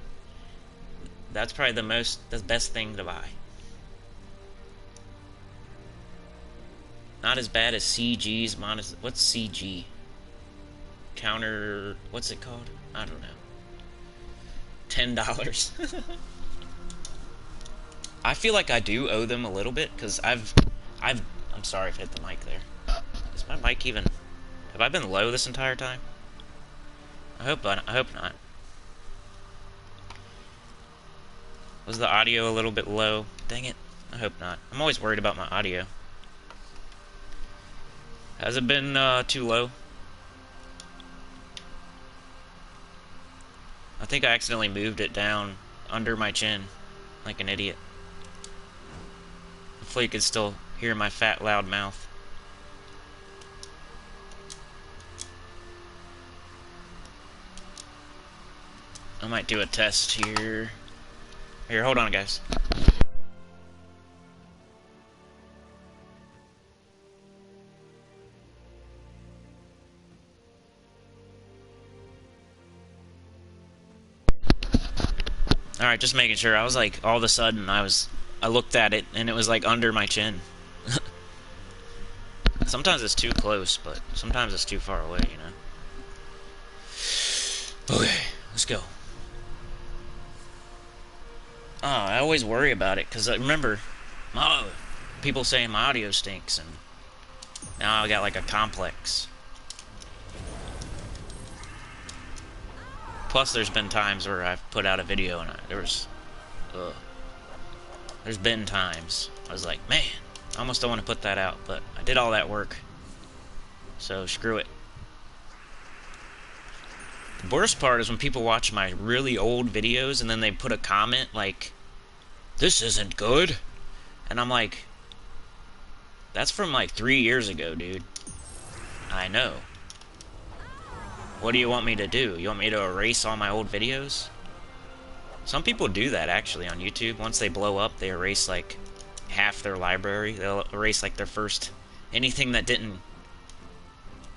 That's probably the best thing to buy. Not as bad as CG's minus... What's CG? Counter... What's it called? I don't know. $10. I feel like I do owe them a little bit, because I'm sorry if I hit the mic there. Is my mic even... Have I been low this entire time? I hope not. Was the audio a little bit low? Dang it. I hope not. I'm always worried about my audio. Has it been too low? I think I accidentally moved it down under my chin, like an idiot. Hopefully you can still hear my fat, loud mouth. I might do a test here. Here, hold on, guys. Alright, just making sure. I was like, all of a sudden, I looked at it, and it was like under my chin. Sometimes it's too close, but sometimes it's too far away, you know? Okay, let's go. Oh, I always worry about it, because I remember people saying my audio stinks, and now I got like a complex. Plus, there's been times where I've put out a video and there's been times I was like, man, I almost don't want to put that out, but I did all that work, so screw it. The worst part is when people watch my really old videos and then they put a comment like, this isn't good, and I'm like, that's from like 3 years ago, dude. I know. What do you want me to do? You want me to erase all my old videos? Some people do that, actually, on YouTube. Once they blow up, they erase, like, half their library. They'll erase, like, their first... anything that didn't...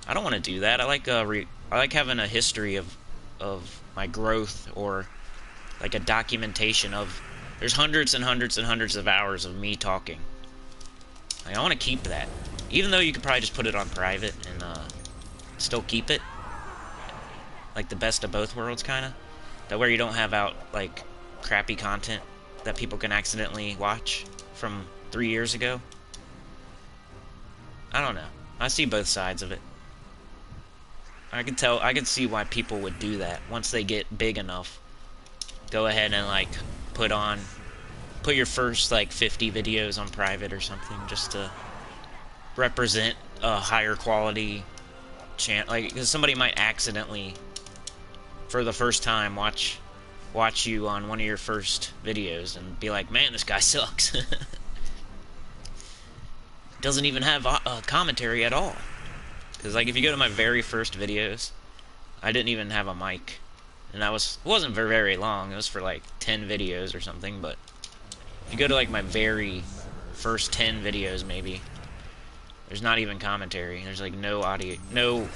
I don't want to do that. I like having a history of my growth, or, like, a documentation of... There's hundreds and hundreds and hundreds of hours of me talking. Like, I want to keep that. Even though you could probably just put it on private and, still keep it. Like the best of both worlds, kind of. That where you don't have out, like, crappy content that people can accidentally watch from 3 years ago. I don't know. I see both sides of it. I can see why people would do that once they get big enough. Go ahead and, like, put your first, like, 50 videos on private or something, just to represent a higher quality channel. Like, because somebody might accidentally, for the first time, watch you on one of your first videos and be like, man, this guy sucks. Doesn't even have commentary at all. Because, like, if you go to my very first videos, I didn't even have a mic. And it wasn't for very long. It was for, like, 10 videos or something. But if you go to, like, my very first 10 videos, maybe, there's not even commentary. There's, like, no audio. No,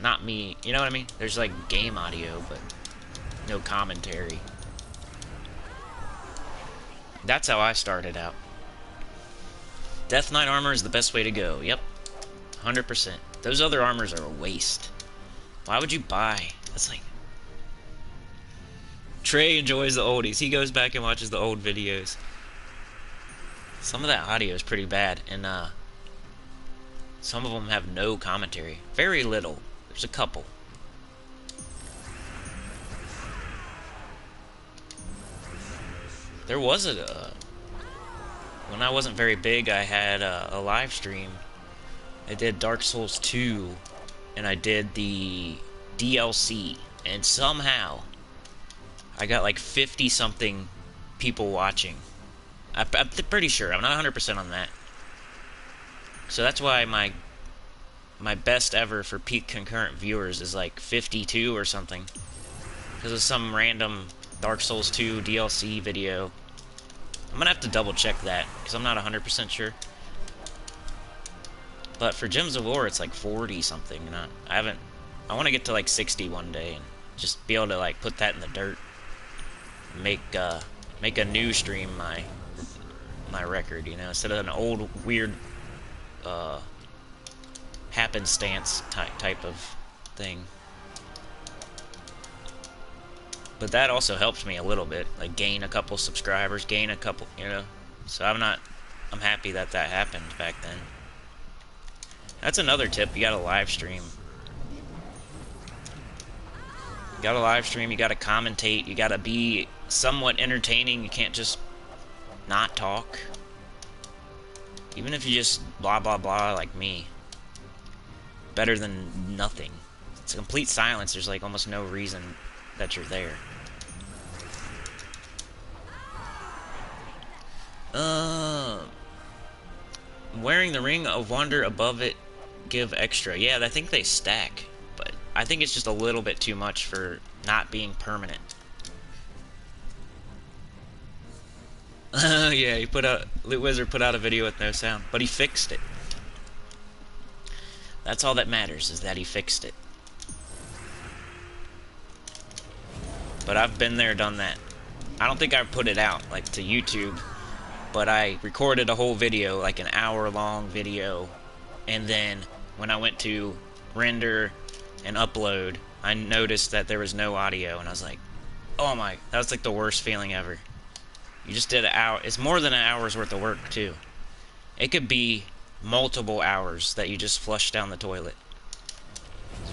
not me. You know what I mean? There's, like, game audio, but no commentary. That's how I started out. Death Knight armor is the best way to go. Yep. 100%. Those other armors are a waste. Why would you buy? That's like... Trey enjoys the oldies. He goes back and watches the old videos. Some of that audio is pretty bad, and some of them have no commentary. Very little. There's a couple. There was when I wasn't very big, I had a live stream. I did Dark Souls 2, and I did the DLC, and somehow I got like 50-something people watching. I'm pretty sure. I'm not 100% on that. So that's why my best ever for peak concurrent viewers is like 52 or something. Because of some random Dark Souls 2 DLC video. I'm gonna have to double check that, because I'm not 100% sure. But for Gems of War, it's like 40-something. I want to get to like 60 one day, and just be able to like put that in the dirt. Make a new stream my record, you know, instead of an old weird happenstance type of thing. But that also helped me a little bit, like gain a couple subscribers, gain a couple, you know. So I'm happy that happened back then. That's another tip. You gotta live stream. You gotta live stream. You gotta commentate. You gotta be somewhat entertaining. You can't just not talk. Even if you just blah blah blah like me. Better than nothing. It's a complete silence. There's like almost no reason that you're there. Wearing the Ring of Wonder above it give extra. Yeah, I think they stack, but I think it's just a little bit too much for not being permanent. Yeah, Lootwizard put out a video with no sound, but he fixed it. That's all that matters, is that he fixed it. But I've been there, done that. I don't think I put it out, like, to YouTube, but I recorded a whole video, like an hour-long video, and then when I went to render and upload, I noticed that there was no audio, and I was like, oh my, that was like the worst feeling ever. You just did an hour. It's more than an hour's worth of work, too. It could be multiple hours that you just flush down the toilet.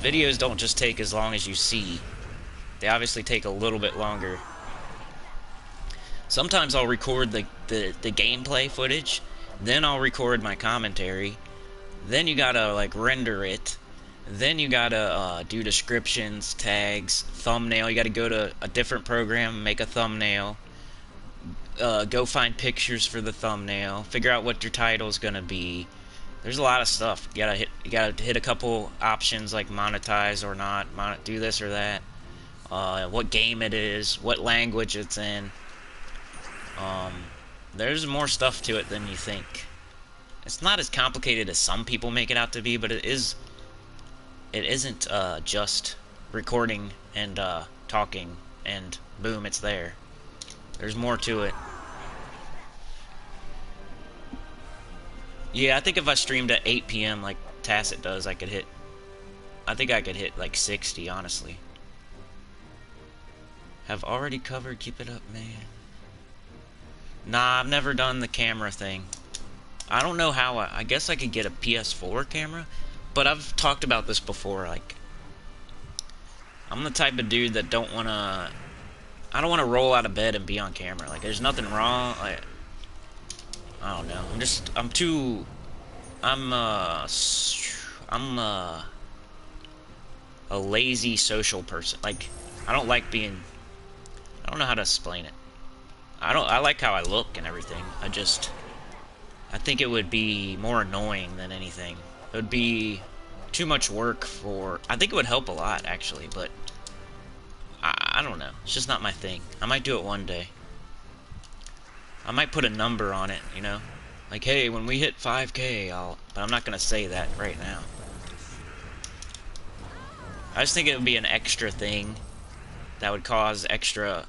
Videos don't just take as long as you see. They obviously take a little bit longer. Sometimes I'll record the gameplay footage, then I'll record my commentary, then you gotta like render it, then you gotta do descriptions, tags, thumbnail. You gotta go to a different program, make a thumbnail, go find pictures for the thumbnail, figure out what your title's gonna be. There's a lot of stuff. You gotta hit a couple options like monetize or not, do this or that, what game it is, what language it's in. There's more stuff to it than you think. It's not as complicated as some people make it out to be, but it isn't just recording and talking and boom, it's there. There's more to it. Yeah, I think if I streamed at 8 p.m. like Tacet does, I think I could hit like 60, honestly. Have already covered, keep it up, man. Nah, I've never done the camera thing. I don't know how, I guess I could get a PS4 camera, but I've talked about this before, like, I'm the type of dude that I don't want to roll out of bed and be on camera. Like, there's nothing wrong, like, I don't know. I'm a lazy social person. Like, I don't like being, I don't know how to explain it. I like how I look and everything. I think it would be more annoying than anything. It would be too much work I think it would help a lot, actually, but I don't know. It's just not my thing. I might do it one day. I might put a number on it, you know? Like, hey, when we hit 5K, but I'm not gonna say that right now. I just think it would be an extra thing that would cause extra,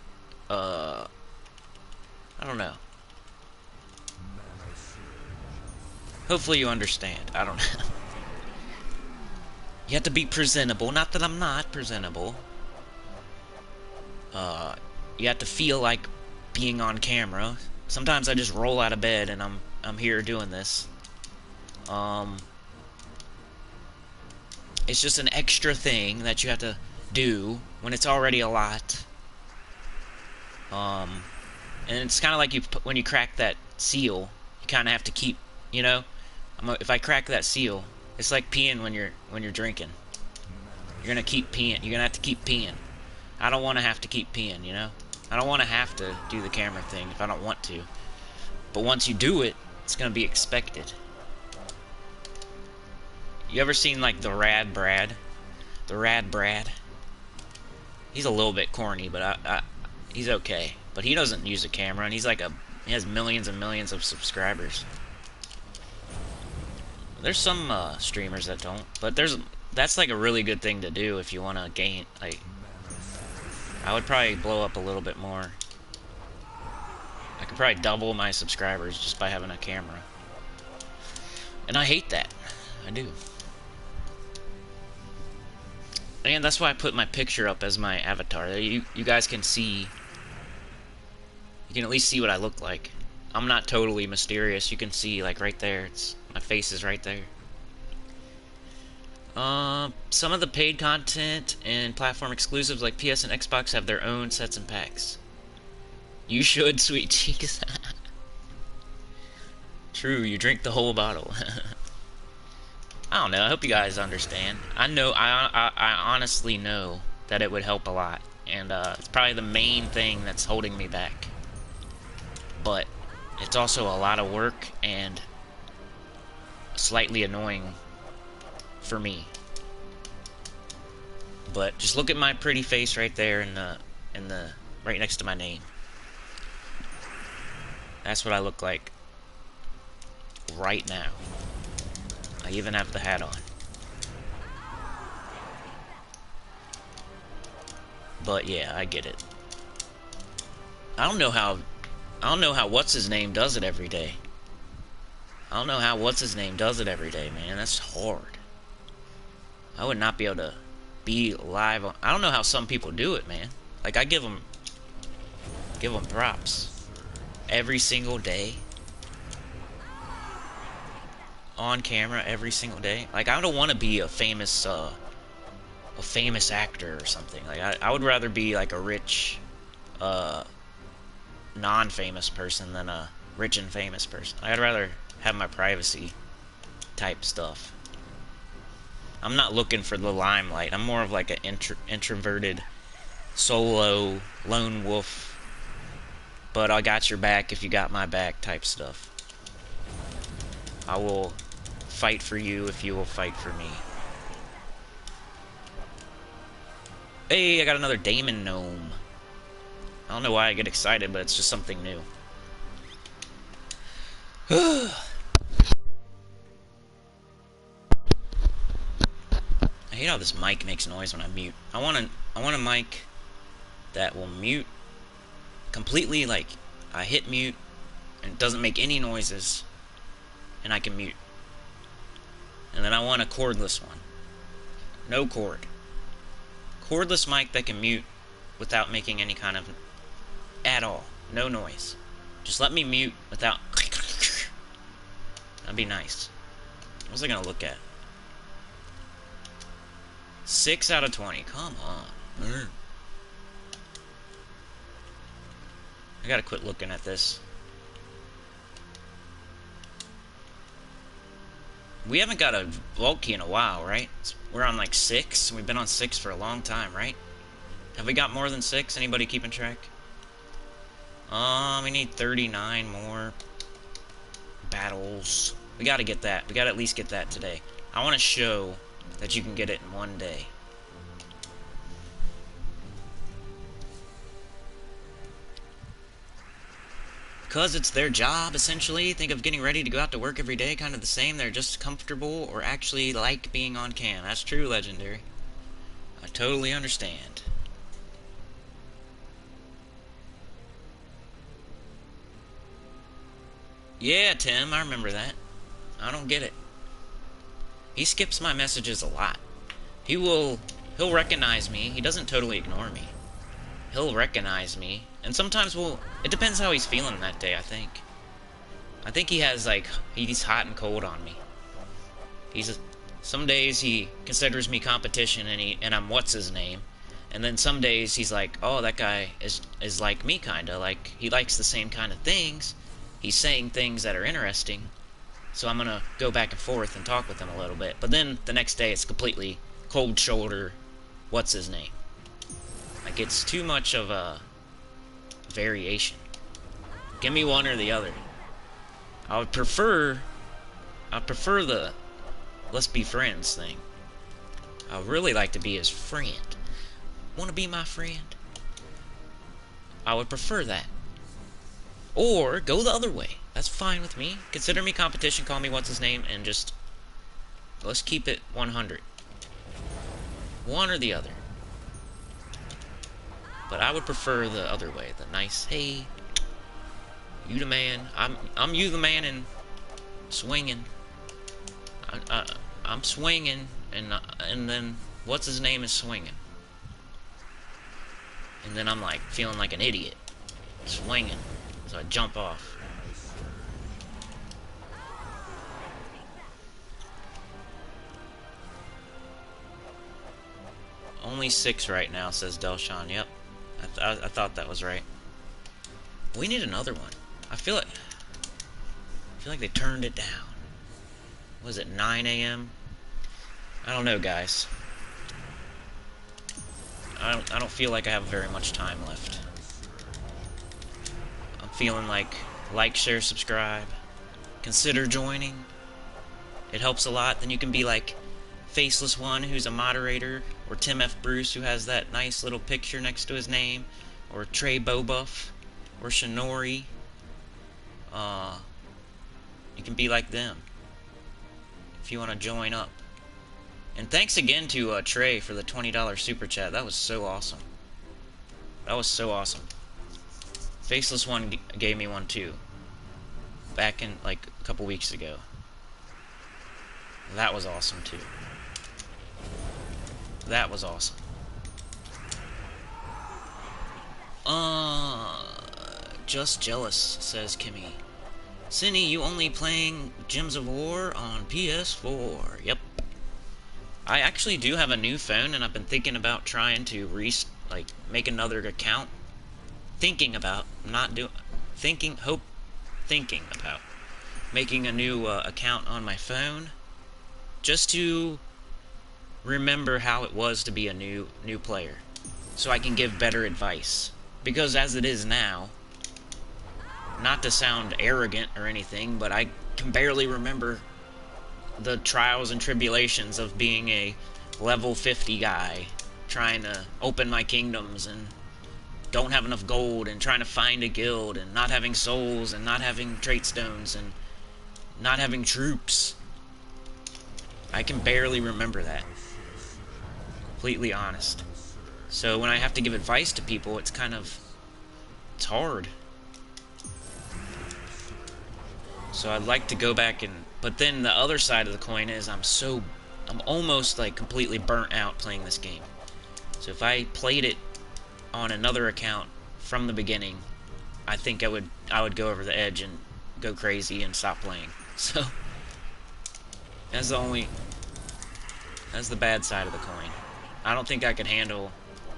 I don't know. Hopefully you understand. I don't know. You have to be presentable. Not that I'm not presentable. You have to feel like being on camera. Sometimes I just roll out of bed and I'm here doing this. It's just an extra thing that you have to do when it's already a lot. And it's kind of like when you crack that seal, you kind of have to keep, you know. If I crack that seal, it's like peeing when you're drinking. You're gonna keep peeing. You're gonna have to keep peeing. I don't want to have to keep peeing, you know. I don't want to have to do the camera thing if I don't want to. But once you do it, it's gonna be expected. You ever seen like the Rad Brad? The Rad Brad. He's a little bit corny, but he's okay. But he doesn't use a camera, and he has millions and millions of subscribers. There's some streamers that don't, but that's like a really good thing to do if you want to gain. Like, I would probably blow up a little bit more. I could probably double my subscribers just by having a camera, and I hate that. I do. And that's why I put my picture up as my avatar. You guys can see. You can at least see what I look like. I'm not totally mysterious. You can see, like, right there. My face is right there. Some of the paid content and platform exclusives like PS and Xbox have their own sets and packs. You should, sweet cheeks. True, you drink the whole bottle. I don't know. I hope you guys understand. I honestly know that it would help a lot, and it's probably the main thing that's holding me back. But it's also a lot of work and slightly annoying for me. But just look at my pretty face right there in the right next to my name. That's what I look like right now. I even have the hat on. But yeah, I get it. I don't know how what's his name does it every day. I don't know how what's his name does it every day, man. That's hard. I would not be able to be live on. I don't know how some people do it, man. Like I give them props every single day on camera every single day. Like I don't want to be a famous actor or something. Like I would rather be like a rich non-famous person than a rich and famous person. I'd rather have my privacy type stuff. I'm not looking for the limelight. I'm more of like an introverted, solo, lone wolf, but I got your back if you got my back type stuff. I will fight for you if you will fight for me. Hey, I got another Damon gnome. I don't know why I get excited, but it's just something new. I hate how this mic makes noise when I mute. I want a mic that will mute completely, like I hit mute and it doesn't make any noises and I can mute. And then I want a cordless one. No cord. Cordless mic that can mute without making any kind of at all. No noise. Just let me mute without. That'd be nice. What was I gonna look at? 6 out of 20. Come on. I gotta quit looking at this. We haven't got a Volky in a while, right? We're on like 6. We've been on 6 for a long time, right? Have we got more than 6? Anybody keeping track? We need 39 more battles. We gotta get that. We gotta at least get that today. I want to show that you can get it in one day. Because it's their job, essentially. Think of getting ready to go out to work every day, kind of the same. They're just comfortable or actually like being on cam. That's true, Legendary. I totally understand. Yeah, Tim, I remember that. I don't get it. He skips my messages a lot. He'll recognize me. He doesn't totally ignore me. He'll recognize me. And sometimes it depends how he's feeling that day, I think. I think he has, like, he's hot and cold on me. Some days he considers me competition and I'm what's his name. And then some days he's like, oh, that guy is like me, kinda. Like, he likes the same kind of things. He's saying things that are interesting. So I'm gonna go back and forth and talk with him a little bit. But then the next day it's completely cold shoulder, what's his name? Like, it's too much of a variation. Give me one or the other. I prefer the let's be friends thing. I would really like to be his friend. Want to be my friend? I would prefer that. Or go the other way. That's fine with me. Consider me competition, call me what's his name, and just let's keep it 100. One or the other. But I would prefer the other way. The nice, hey, you the man. I'm you the man and swinging. I'm swinging, and then what's his name is swinging. And then I'm like feeling like an idiot, swinging. So I jump off. Only 6 right now, says Delshawn. Yep. I thought that was right. We need another one. I feel like they turned it down. Was it 9 a.m.? I don't know, guys. I don't feel like I have very much time left. I'm feeling like, share, subscribe. Consider joining. It helps a lot. Then you can be like Faceless One, who's a moderator, or Tim F. Bruce, who has that nice little picture next to his name, or Trey Bobuff, or Shinori. You can be like them if you want to join up. And thanks again to Trey for the $20 super chat. That was so awesome. That was so awesome. Faceless One gave me one too. back in, like, a couple weeks ago. That was awesome, too. That was awesome. Just jealous, says Kimmy. Cinny, you only playing Gems of War on PS4. Yep. I actually do have a new phone, and I've been thinking about trying to make another account. Thinking about making a new account on my phone, just to remember how it was to be a new player, so I can give better advice. Because as it is now, not to sound arrogant or anything, but I can barely remember the trials and tribulations of being a level 50 guy, trying to open my kingdoms and don't have enough gold, and trying to find a guild, and not having souls, and not having trait stones, and not having troops. I can barely remember that. Completely honest. So when I have to give advice to people, it's hard. So I'd like to go back but then the other side of the coin is I'm almost like completely burnt out playing this game. So if I played it on another account from the beginning, I think I would go over the edge and go crazy and stop playing. So that's the bad side of the coin. I don't think I could handle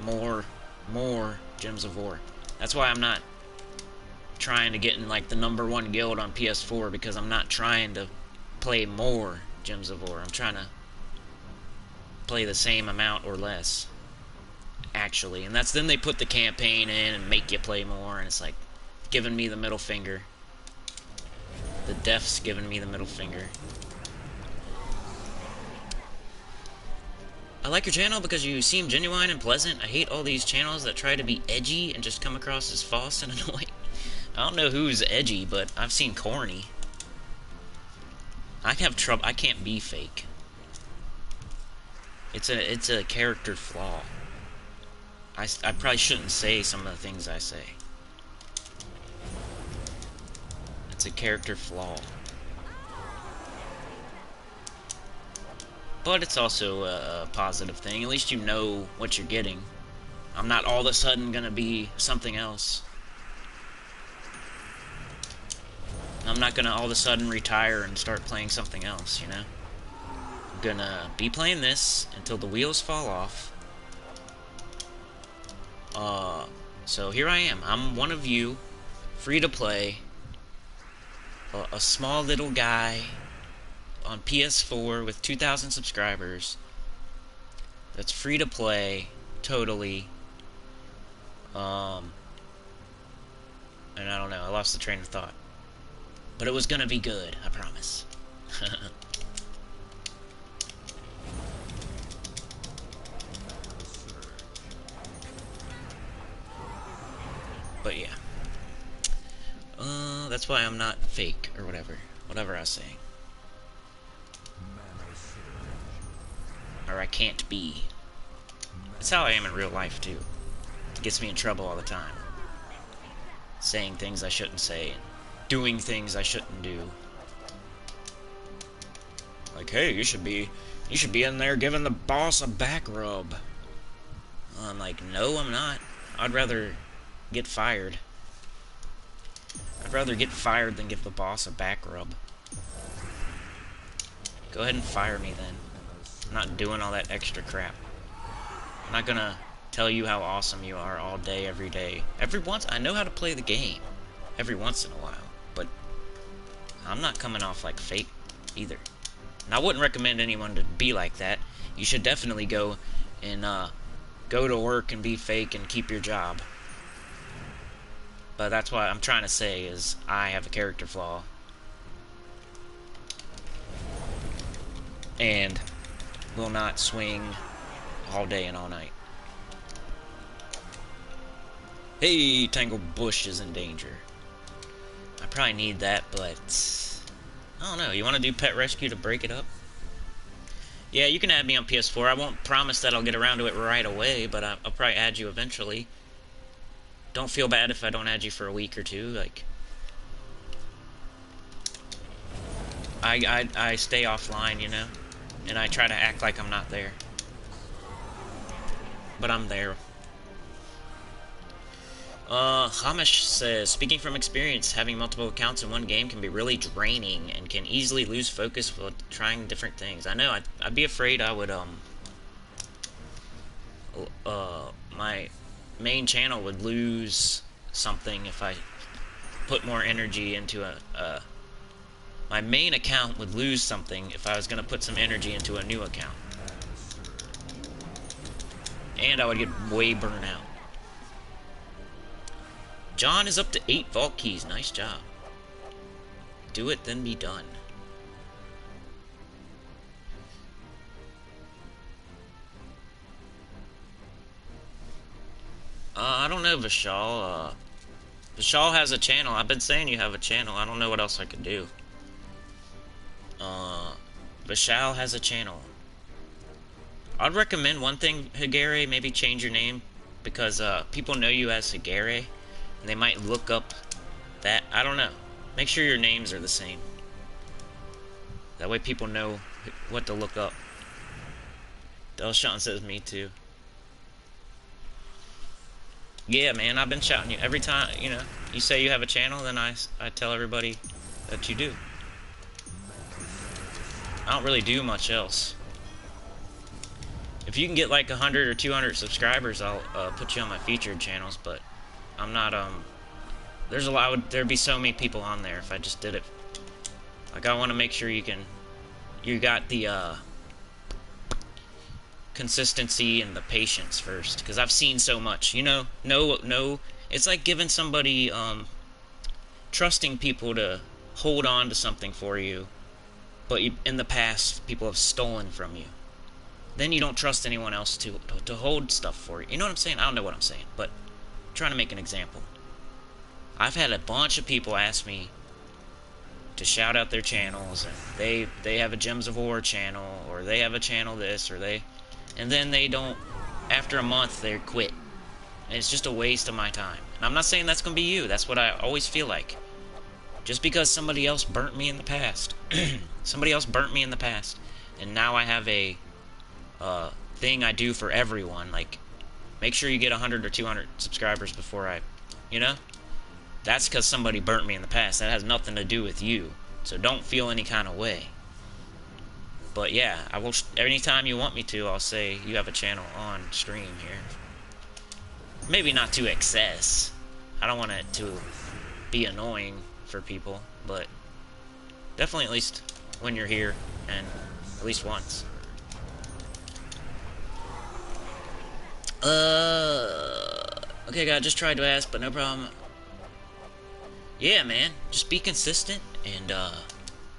more Gems of War. That's why I'm not trying to get in like the #1 guild on PS4, because I'm not trying to play more Gems of War. I'm trying to play the same amount or less, actually. And then they put the campaign in and make you play more, and it's like giving me the middle finger. The devs giving me the middle finger. I like your channel because you seem genuine and pleasant. I hate all these channels that try to be edgy and just come across as false and annoying. I don't know who's edgy, but I've seen corny. I have trouble. I can't be fake. It's a character flaw. I probably shouldn't say some of the things I say. It's a character flaw. But it's also a positive thing. At least you know what you're getting. I'm not all of a sudden gonna be something else. I'm not gonna all of a sudden retire and start playing something else, you know? I'm gonna be playing this until the wheels fall off. So here I am. I'm one of you, free to play, a small little guy on PS4 with 2,000 subscribers that's free to play, totally. And I don't know, I lost the train of thought. But it was gonna be good, I promise. But yeah. That's why I'm not fake, or whatever. Whatever I was saying. Or I can't be. That's how I am in real life, too. It gets me in trouble all the time. Saying things I shouldn't say, and doing things I shouldn't do. Like, hey, you should be in there giving the boss a back rub. I'm like, no, I'm not. I'd rather get fired. I'd rather get fired than give the boss a back rub. Go ahead and fire me then. I'm not doing all that extra crap. I'm not gonna tell you how awesome you are all day, every day. I know how to play the game. Every once in a while. But I'm not coming off like fake either. And I wouldn't recommend anyone to be like that. You should definitely go and go to work and be fake and keep your job. But that's what I'm trying to say, is I have a character flaw. And will not swing all day and all night. Hey, tangled bush is in danger. I probably need that, but I don't know. You want to do pet rescue to break it up? Yeah, you can add me on PS4. I won't promise that I'll get around to it right away, but I'll probably add you eventually. Don't feel bad if I don't add you for a week or two. Like, I stay offline, you know, and I try to act like I'm not there, but I'm there. Hamish says, speaking from experience, having multiple accounts in one game can be really draining and can easily lose focus while trying different things. I know, I'd be afraid I would, my main channel would lose something if I put more energy into my main account would lose something if I was going to put some energy into a new account. And I would get way burnt out. John is up to 8 vault keys. Nice job. Do it, then be done. I don't know, Vishal. Vishal has a channel. I've been saying you have a channel. I don't know what else I could do. Vishal has a channel. I'd recommend one thing, Higare, maybe change your name. Because, people know you as Higare. And they might look up that. I don't know. Make sure your names are the same. That way people know what to look up. Delshawn says me too. Yeah, man, I've been shouting you. Every time, you know, you say you have a channel, then I tell everybody that you do. I don't really do much else. If you can get like 100 or 200 subscribers, I'll put you on my featured channels, but I'm not, there's a lot, there'd be so many people on there if I just did it. Like, I want to make sure you got the, consistency and the patience first, because I've seen so much, you know, no, it's like giving somebody, trusting people to hold on to something for you, but in the past, people have stolen from you. Then you don't trust anyone else to hold stuff for you. You know what I'm saying? I don't know what I'm saying, but trying to make an example. I've had a bunch of people ask me to shout out their channels, and they have a Gems of War channel, or they have a channel this, or and then they don't, after a month, they quit. And it's just a waste of my time. And I'm not saying that's going to be you. That's what I always feel like. Just because somebody else burnt me in the past. Somebody else burnt me in the past. And now I have a thing I do for everyone, like, make sure you get 100 or 200 subscribers before you know? That's because somebody burnt me in the past. That has nothing to do with you. So don't feel any kind of way. But yeah, I will, anytime you want me to, I'll say you have a channel on stream here. Maybe not to excess. I don't want it to be annoying for people, but definitely at least when you're here, and at least once. Okay, God, just tried to ask, but no problem. Yeah, man, just be consistent, and,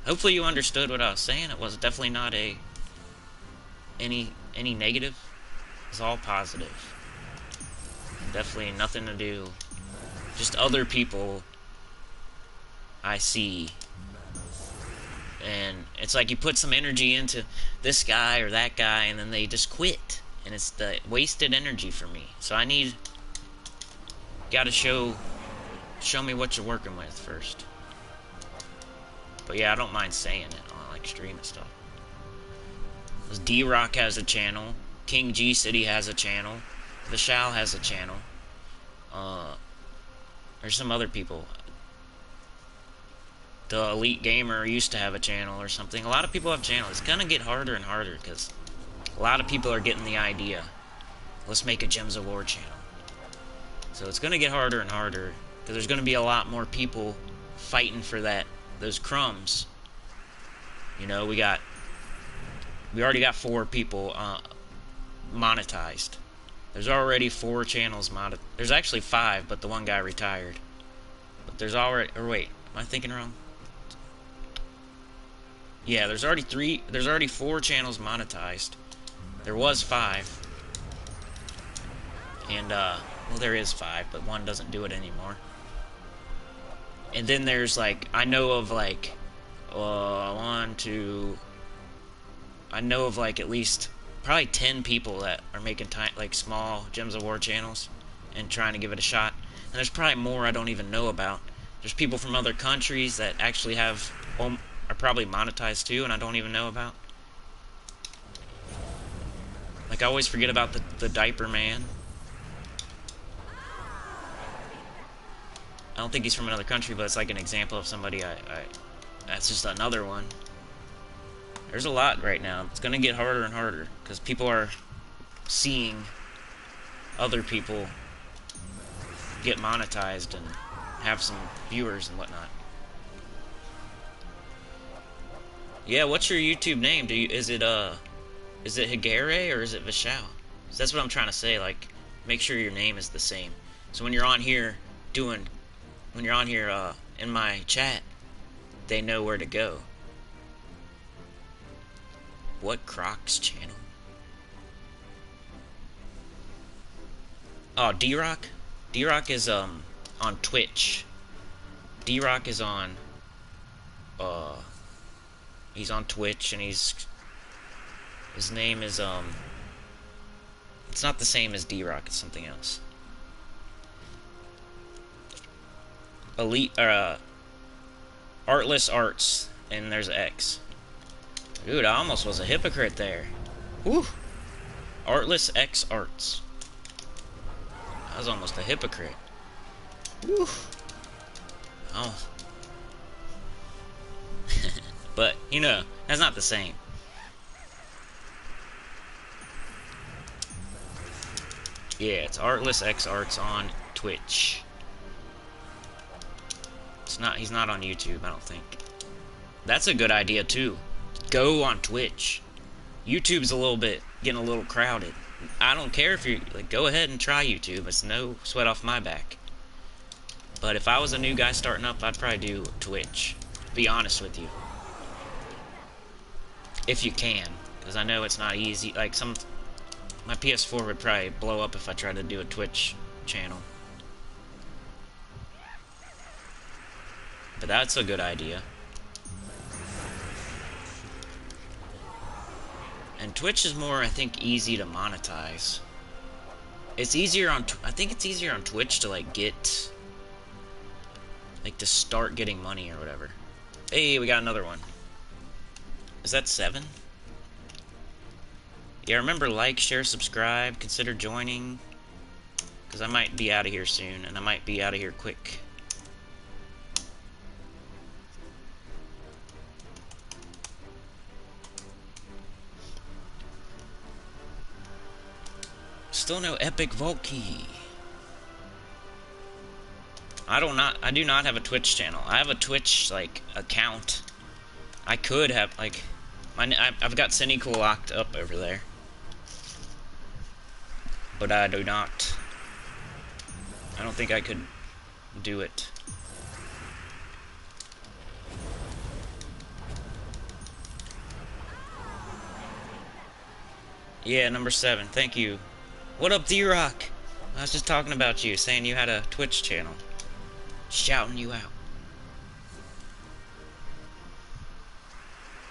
hopefully you understood what I was saying. It was definitely not any negative. It's all positive. Definitely nothing to do. Just other people I see. And it's like you put some energy into this guy or that guy, and then they just quit. And it's the wasted energy for me. So I need, gotta show me what you're working with first. But yeah, I don't mind saying it on like stream and stuff. D-Rock has a channel. King G City has a channel. Vishal has a channel. There's some other people. The Elite Gamer used to have a channel or something. A lot of people have channels. It's gonna get harder and harder because a lot of people are getting the idea. Let's make a Gems of War channel. So it's gonna get harder and harder because there's gonna be a lot more people fighting for those crumbs. You know, we already got 4 people monetized. There's already 4 channels monetized. There's actually 5, but the one guy retired. But there's already, or wait, am I thinking wrong? Yeah, there's already 4 channels monetized. There was 5. And, well, there is 5, but one doesn't do it anymore. And then there's, like, I know of, like, I know of, like, at least probably 10 people that are making, like, small Gems of War channels and trying to give it a shot. And there's probably more I don't even know about. There's people from other countries that actually have are probably monetized too, and I don't even know about. Like, I always forget about the diaper man. I don't think he's from another country, but it's like an example of somebody that's just another one. There's a lot right now. It's gonna get harder and harder, because people are seeing other people get monetized and have some viewers and whatnot. Yeah, what's your YouTube name? Is it Higere or is it Vishal? So that's what I'm trying to say. Like, make sure your name is the same. So when you're on here in my chat, they know where to go. What Crocs channel? Oh, D-Rock? D-Rock is on Twitch. D-Rock is on he's on Twitch, and his name is it's not the same as D-Rock, it's something else. Elite Artless Arts, and there's X. Dude, I almost was a hypocrite there. Whew. Artless X Arts. I was almost a hypocrite. Whew. Oh. But, you know, that's not the same. Yeah, it's Artless X Arts on Twitch. He's not on YouTube, I don't think. That's a good idea too. Go on Twitch. YouTube's getting a little crowded. I don't care if you go ahead and try YouTube. It's no sweat off my back. But if I was a new guy starting up, I'd probably do Twitch. Be honest with you. If you can, because I know it's not easy. Like my PS4 would probably blow up if I tried to do a Twitch channel. But that's a good idea. And Twitch is more, I think, easy to monetize. It's easier on, I think it's easier on Twitch to get, to start getting money or whatever. Hey, we got another one. Is that 7? Yeah, remember, like, share, subscribe, consider joining. Because I might be out of here soon, and I might be out of here quick. Still no epic vault key. I do not have a Twitch channel. I have a Twitch account. I could have I've got Sinnycool locked up over there, but I do not. I don't think I could do it. Yeah, number 7. Thank you. What up, D-Rock? I was just talking about you, saying you had a Twitch channel. Shouting you out.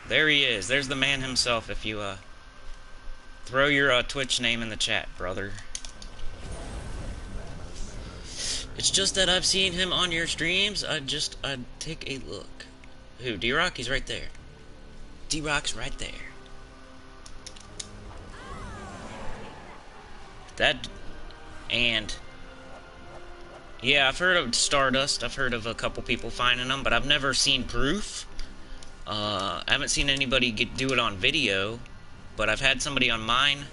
There he is. There's the man himself, if you, throw your, Twitch name in the chat, brother. It's just that I've seen him on your streams. I'd take a look. Who, D-Rock? He's right there. D-Rock's right there. Yeah, I've heard of Stardust. I've heard of a couple people finding them, but I've never seen proof. I haven't seen anybody do it on video, but I've had somebody on mine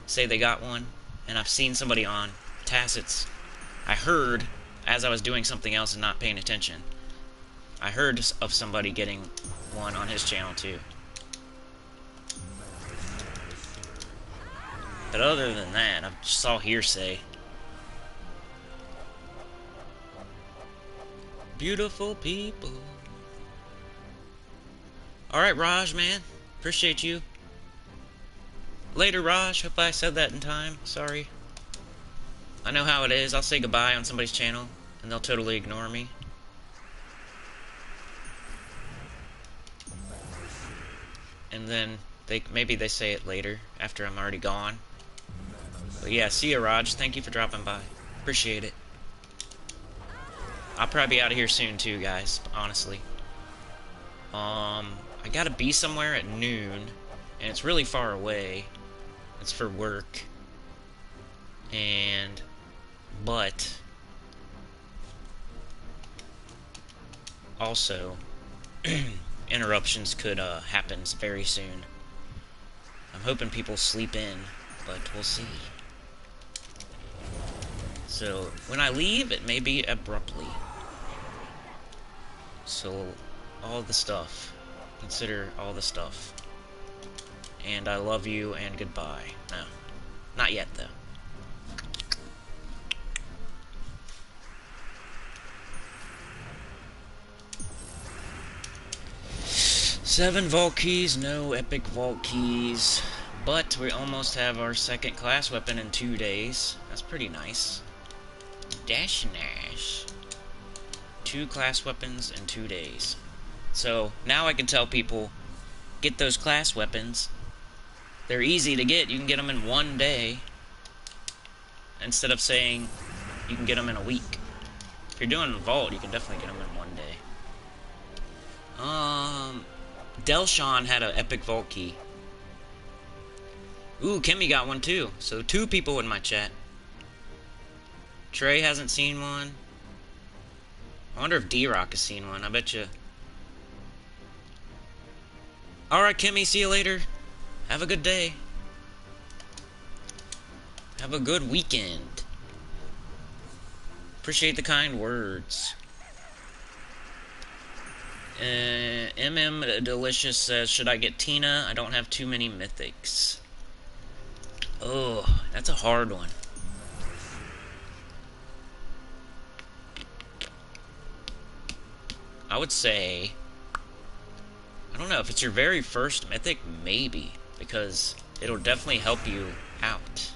say they got one, and I've seen somebody on Tacet's. I heard, as I was doing something else and not paying attention, I heard of somebody getting one on his channel too. But other than that, I just saw hearsay. Beautiful people. Alright, Raj, man. Appreciate you. Later, Raj. Hope I said that in time. Sorry. I know how it is. I'll say goodbye on somebody's channel, and they'll totally ignore me. And then maybe they say it later, after I'm already gone. But yeah, see ya, Raj. Thank you for dropping by. Appreciate it. I'll probably be out of here soon too, guys, honestly. I gotta be somewhere at noon, and it's really far away. It's for work. But also, interruptions could happen very soon. I'm hoping people sleep in, but we'll see. So, when I leave, it may be abruptly. So, all the stuff. Consider all the stuff. And I love you and goodbye. No. Not yet, though. Seven vault keys, no epic vault keys. But we almost have our second class weapon in 2 days. That's pretty nice. Dash Nash. 2 class weapons in 2 days. So now I can tell people, get those class weapons. They're easy to get. You can get them in 1 day. Instead of saying you can get them in a week. If you're doing a vault, you can definitely get them in 1 day. Delshawn had an epic vault key. Ooh, Kimmy got one too. So 2 people in my chat. Trey hasn't seen one. I wonder if D-Rock has seen one. I bet you. Alright, Kimmy, see you later. Have a good day. Have a good weekend. Appreciate the kind words. Delicious says, should I get Tina? I don't have too many mythics. Oh, that's a hard one. I would say, I don't know, if it's your very first mythic, maybe, because it'll definitely help you out.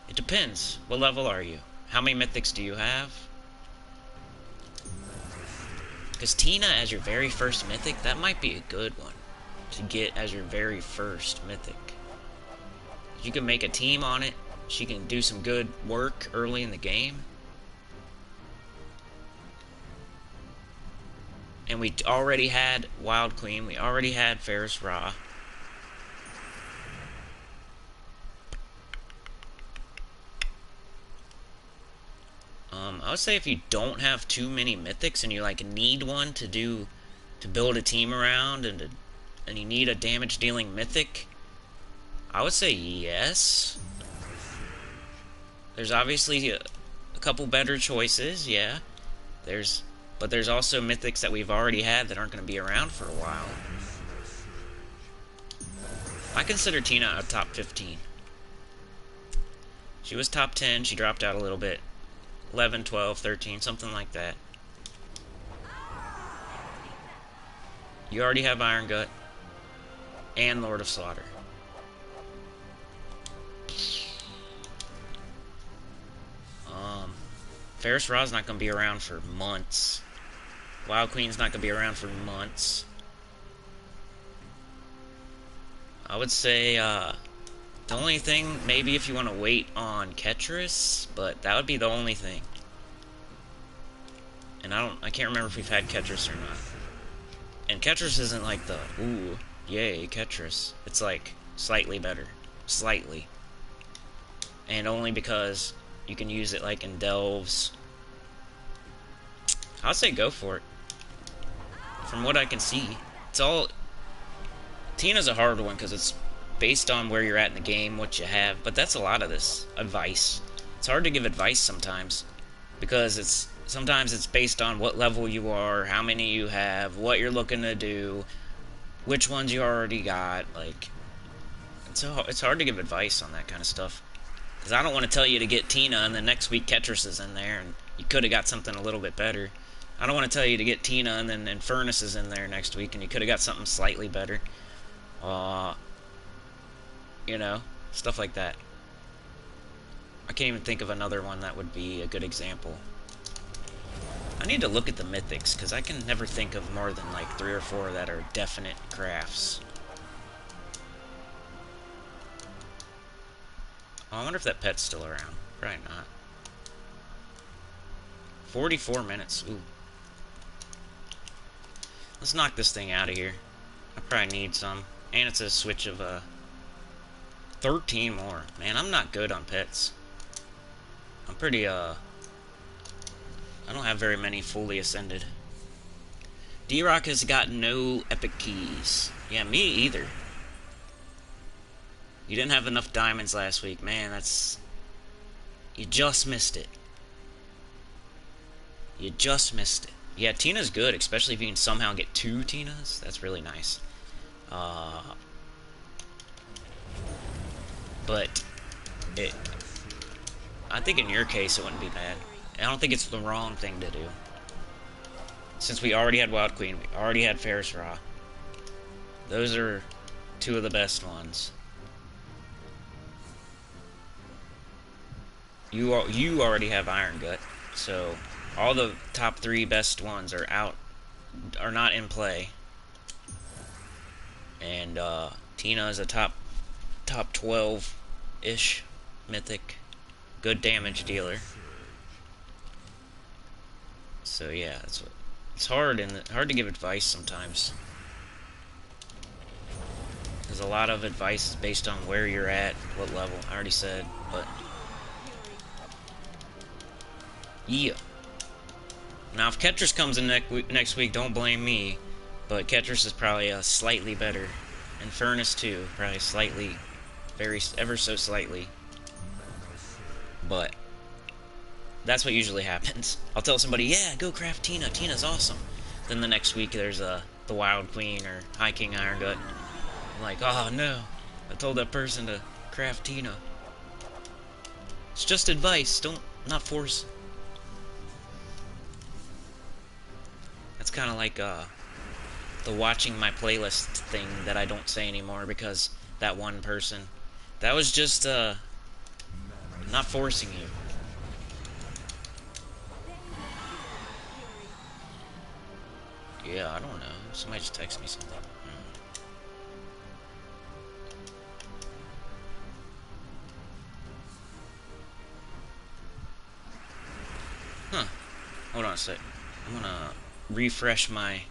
It depends. What level are you? How many mythics do you have? Because Tina as your very first mythic, that might be a good one to get as your very first mythic. You can make a team on it. She can do some good work early in the game. And we already had Wild Queen. We already had Ferris Ra. I would say if you don't have too many mythics and you like need one to build a team around and you need a damage dealing mythic, I would say yes. There's obviously a couple better choices, yeah. But there's also mythics that we've already had that aren't going to be around for a while. I consider Tina a top 15. She was top 10, she dropped out a little bit. 11, 12, 13, something like that. You already have Iron Gut and Lord of Slaughter. Ferris Ra's not going to be around for months. Wild Queen's not going to be around for months. I would say, the only thing, maybe if you want to wait on Ketris, but that would be the only thing. And I can't remember if we've had Ketris or not. And Ketris isn't like the, ooh, yay, Ketris. It's like, slightly better. Slightly. And only because you can use it like in delves. I'll say go for it. From what I can see. It's all... Tina's a hard one because it's based on where you're at in the game, what you have. But that's a lot of this advice. It's hard to give advice sometimes. Because sometimes it's based on what level you are, how many you have, what you're looking to do, which ones you already got. Like, it's hard to give advice on that kind of stuff. Because I don't want to tell you to get Tina and then next week Ketris is in there and you could have got something a little bit better. I don't want to tell you to get Tina and then Infernus is in there next week and you could have got something slightly better. You know, stuff like that. I can't even think of another one that would be a good example. I need to look at the mythics because I can never think of more than like 3 or 4 that are definite crafts. Oh, I wonder if that pet's still around. Probably not. 44 minutes. Ooh. Let's knock this thing out of here. I probably need some. And it's a switch of 13 more. Man, I'm not good on pets. I'm pretty I don't have very many fully ascended. D-Rock has got no epic keys. Yeah, me either. You didn't have enough diamonds last week. Man, that's... You just missed it. You just missed it. Yeah, Tina's good, especially if you can somehow get 2 Tinas. That's really nice. But I think in your case it wouldn't be bad. I don't think it's the wrong thing to do. Since we already had Wild Queen, we already had Ferris Raw. Those are 2 of the best ones. You already have Iron Gut, so all the top 3 best ones are not in play. And Tina is a top 12-ish mythic, good damage dealer. So yeah, that's what it's hard to give advice sometimes. There's a lot of advice based on where you're at, what level. I already said, but yeah. Now, if Ketris comes in next week, don't blame me. But Ketris is probably slightly better. And Furnace, too. Probably slightly. Ever so slightly. But that's what usually happens. I'll tell somebody, yeah, go craft Tina. Tina's awesome. Then the next week, there's the Wild Queen or High King Iron Gut. I'm like, oh, no. I told that person to craft Tina. It's just advice. Not force. That's kind of like the watching my playlist thing that I don't say anymore because that one person. That was just not forcing you. Yeah, I don't know. Somebody just texted me something. Huh. Hold on a sec. I'm gonna refresh my...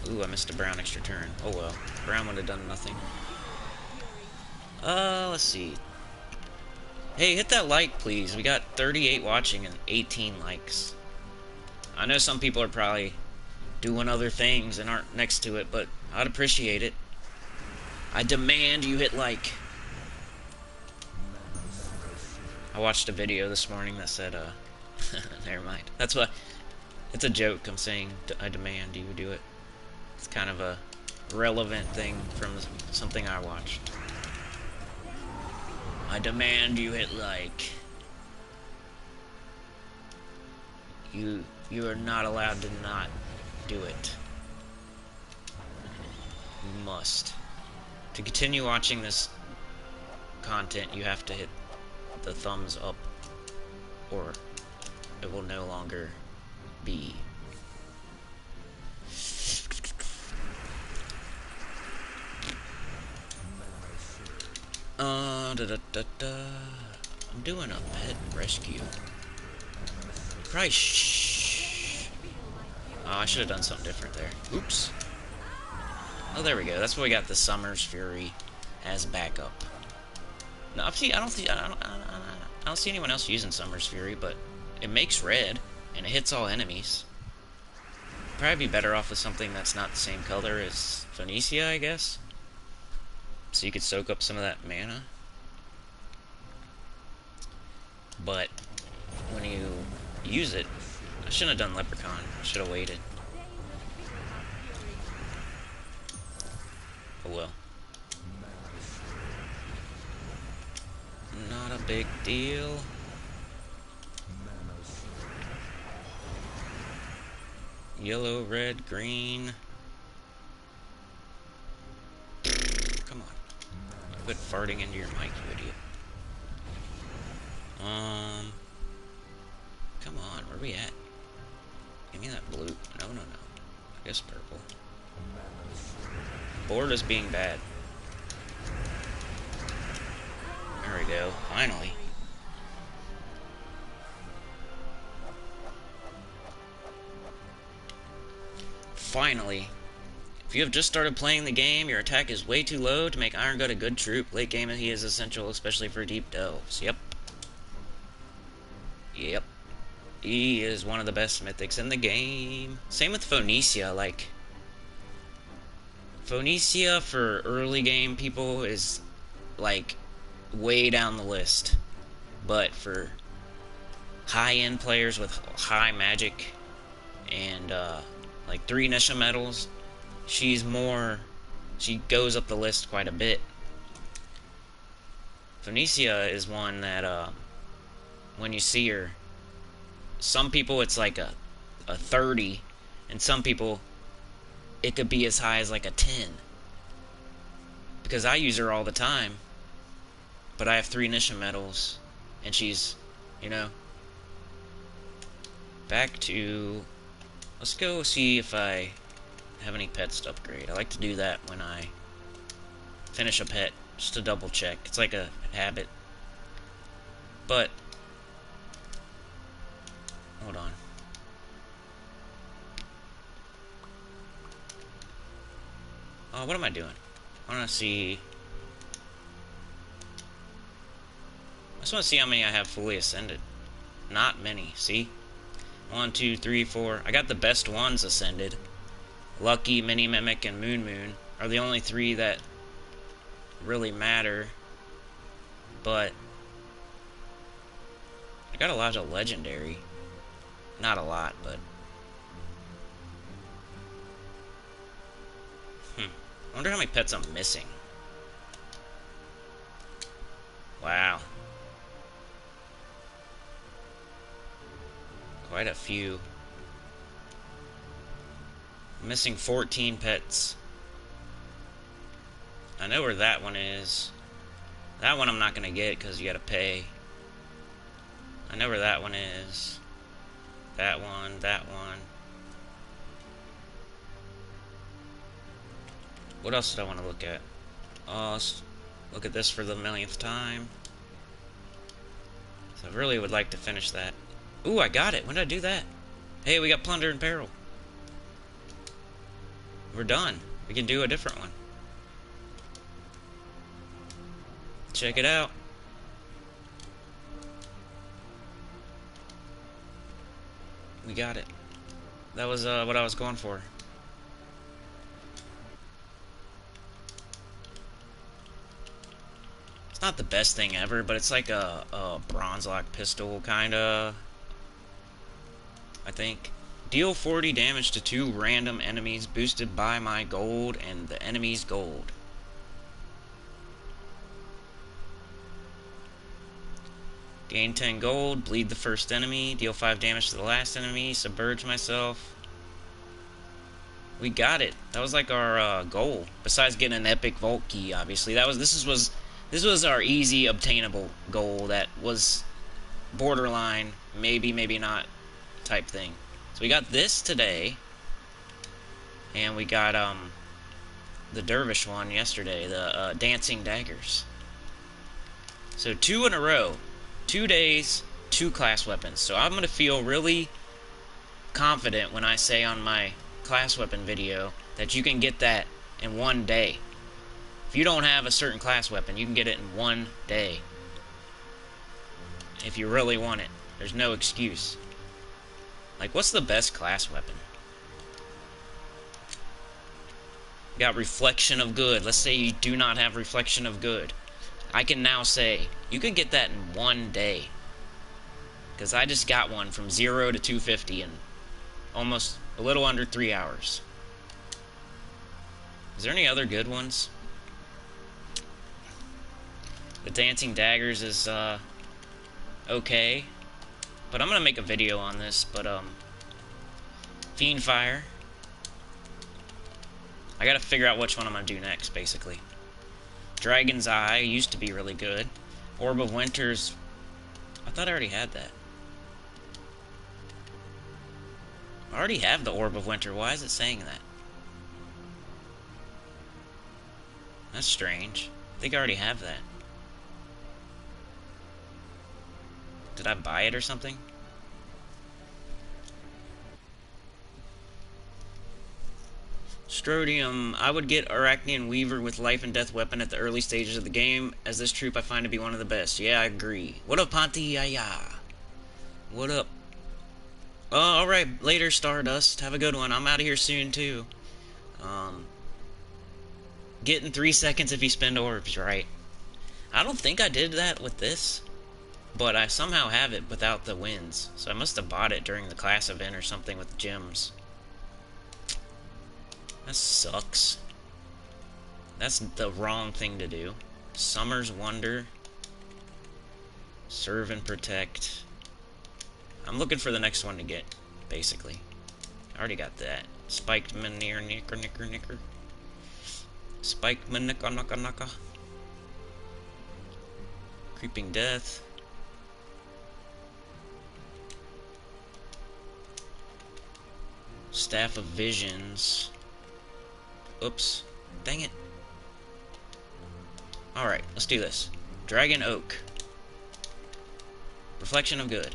Ooh, I missed a brown extra turn. Oh well. Brown would have done nothing. Let's see. Hey, hit that like, please. We got 38 watching and 18 likes. I know some people are probably doing other things and aren't next to it, but I'd appreciate it. I demand you hit like. I watched a video this morning that said, never mind. That's what... It's a joke. I'm saying I demand you do it. It's kind of a relevant thing from something I watched. I demand you hit like. You are not allowed to not do it. You must. To continue watching this content, you have to hit the thumbs up, or it will no longer be. I'm doing a pet rescue. Probably oh, I should have done something different there. Oops. Oh, there we go. That's why we got the Summer's Fury as backup. No, I don't see anyone else using Summer's Fury, but it makes red and it hits all enemies. Probably be better off with something that's not the same color as Phoenicia, I guess. So you could soak up some of that mana. But when you use it, I shouldn't have done Leprechaun. I should have waited. Oh well. Not a big deal. Yellow, red, green. Come on. Quit farting into your mic, you idiot. Come on, where are we at? Give me that blue. No. I guess purple. Board is being bad. There we go. Finally. finally. If you have just started playing the game, your attack is way too low to make Iron Gut a good troop. Late game, he is essential, especially for deep delves. Yep. Yep. He is one of the best mythics in the game. Same with Phoenicia, like... Phoenicia for early game people is, like, way down the list. But for high-end players with high magic and, like 3 Nisha medals, she goes up the list quite a bit. Phoenicia is one that, when you see her, some people it's like a 30, and some people it could be as high as like a 10. Because I use her all the time, but I have 3 Nisha medals, and she's, you know. Back to, let's go see if I have any pets to upgrade. I like to do that when I finish a pet, just to double check. It's like a habit. But hold on. Oh, what am I doing? I want to see. I just want to see how many I have fully ascended. Not many. See? 1, 2, 3, 4. I got the best ones ascended. Lucky, Mini Mimic, and Moon Moon are the only 3 that really matter. But I got a lot of legendary. Not a lot, but I wonder how many pets I'm missing. Wow. Quite a few. I'm missing 14 pets. I know where that one is. That one I'm not gonna get because you gotta pay. I know where that one is. That one, that one. What else did I want to look at? Let's look at this for the millionth time. So I really would like to finish that. Ooh, I got it. When did I do that? Hey, we got Plunder and Peril. We're done. We can do a different one. Check it out. We got it. That was what I was going for. It's not the best thing ever, but it's like a bronze lock pistol, kinda. I think. Deal 40 damage to 2 random enemies boosted by my gold and the enemy's gold. Gain 10 gold, bleed the first enemy, deal 5 damage to the last enemy, submerge myself. We got it. That was like our goal. Besides getting an epic vault key, obviously. This was our easy obtainable goal that was borderline, maybe, maybe not type thing. So we got this today, and we got the dervish one yesterday, the dancing daggers. So 2 in a row, 2 days, 2 class weapons. So I'm gonna feel really confident when I say on my class weapon video that you can get that in 1 day. If you don't have a certain class weapon, you can get it in 1 day. If you really want it. There's no excuse. Like, what's the best class weapon? You got Reflection of Good. Let's say you do not have Reflection of Good. I can now say, you can get that in 1 day. Because I just got one from 0 to 250 in almost a little under 3 hours. Is there any other good ones? The Dancing Daggers is, okay. But I'm gonna make a video on this, but, Fiendfire. I gotta figure out which one I'm gonna do next, basically. Dragon's Eye used to be really good. Orb of Winter's... I thought I already had that. I already have the Orb of Winter. Why is it saying that? That's strange. I think I already have that. Did I buy it or something? Strodium, I would get Arachnean Weaver with life and death weapon at the early stages of the game, as this troop I find to be one of the best. Yeah, I agree. What up, Ponty? Yeah. What up? Alright, later, Stardust. Have a good one. I'm out of here soon, too. Get in 3 seconds if you spend orbs, right? I don't think I did that with this, but I somehow have it without the wins. So I must have bought it during the class event or something with gems. That sucks. That's the wrong thing to do. Summer's Wonder. Serve and Protect. I'm looking for the next one to get, basically. I already got that. Spiked Manir Nicker. Spiked Manaka. Creeping Death. Staff of Visions. Oops. Dang it. Alright, let's do this. Dragon Oak. Reflection of Good.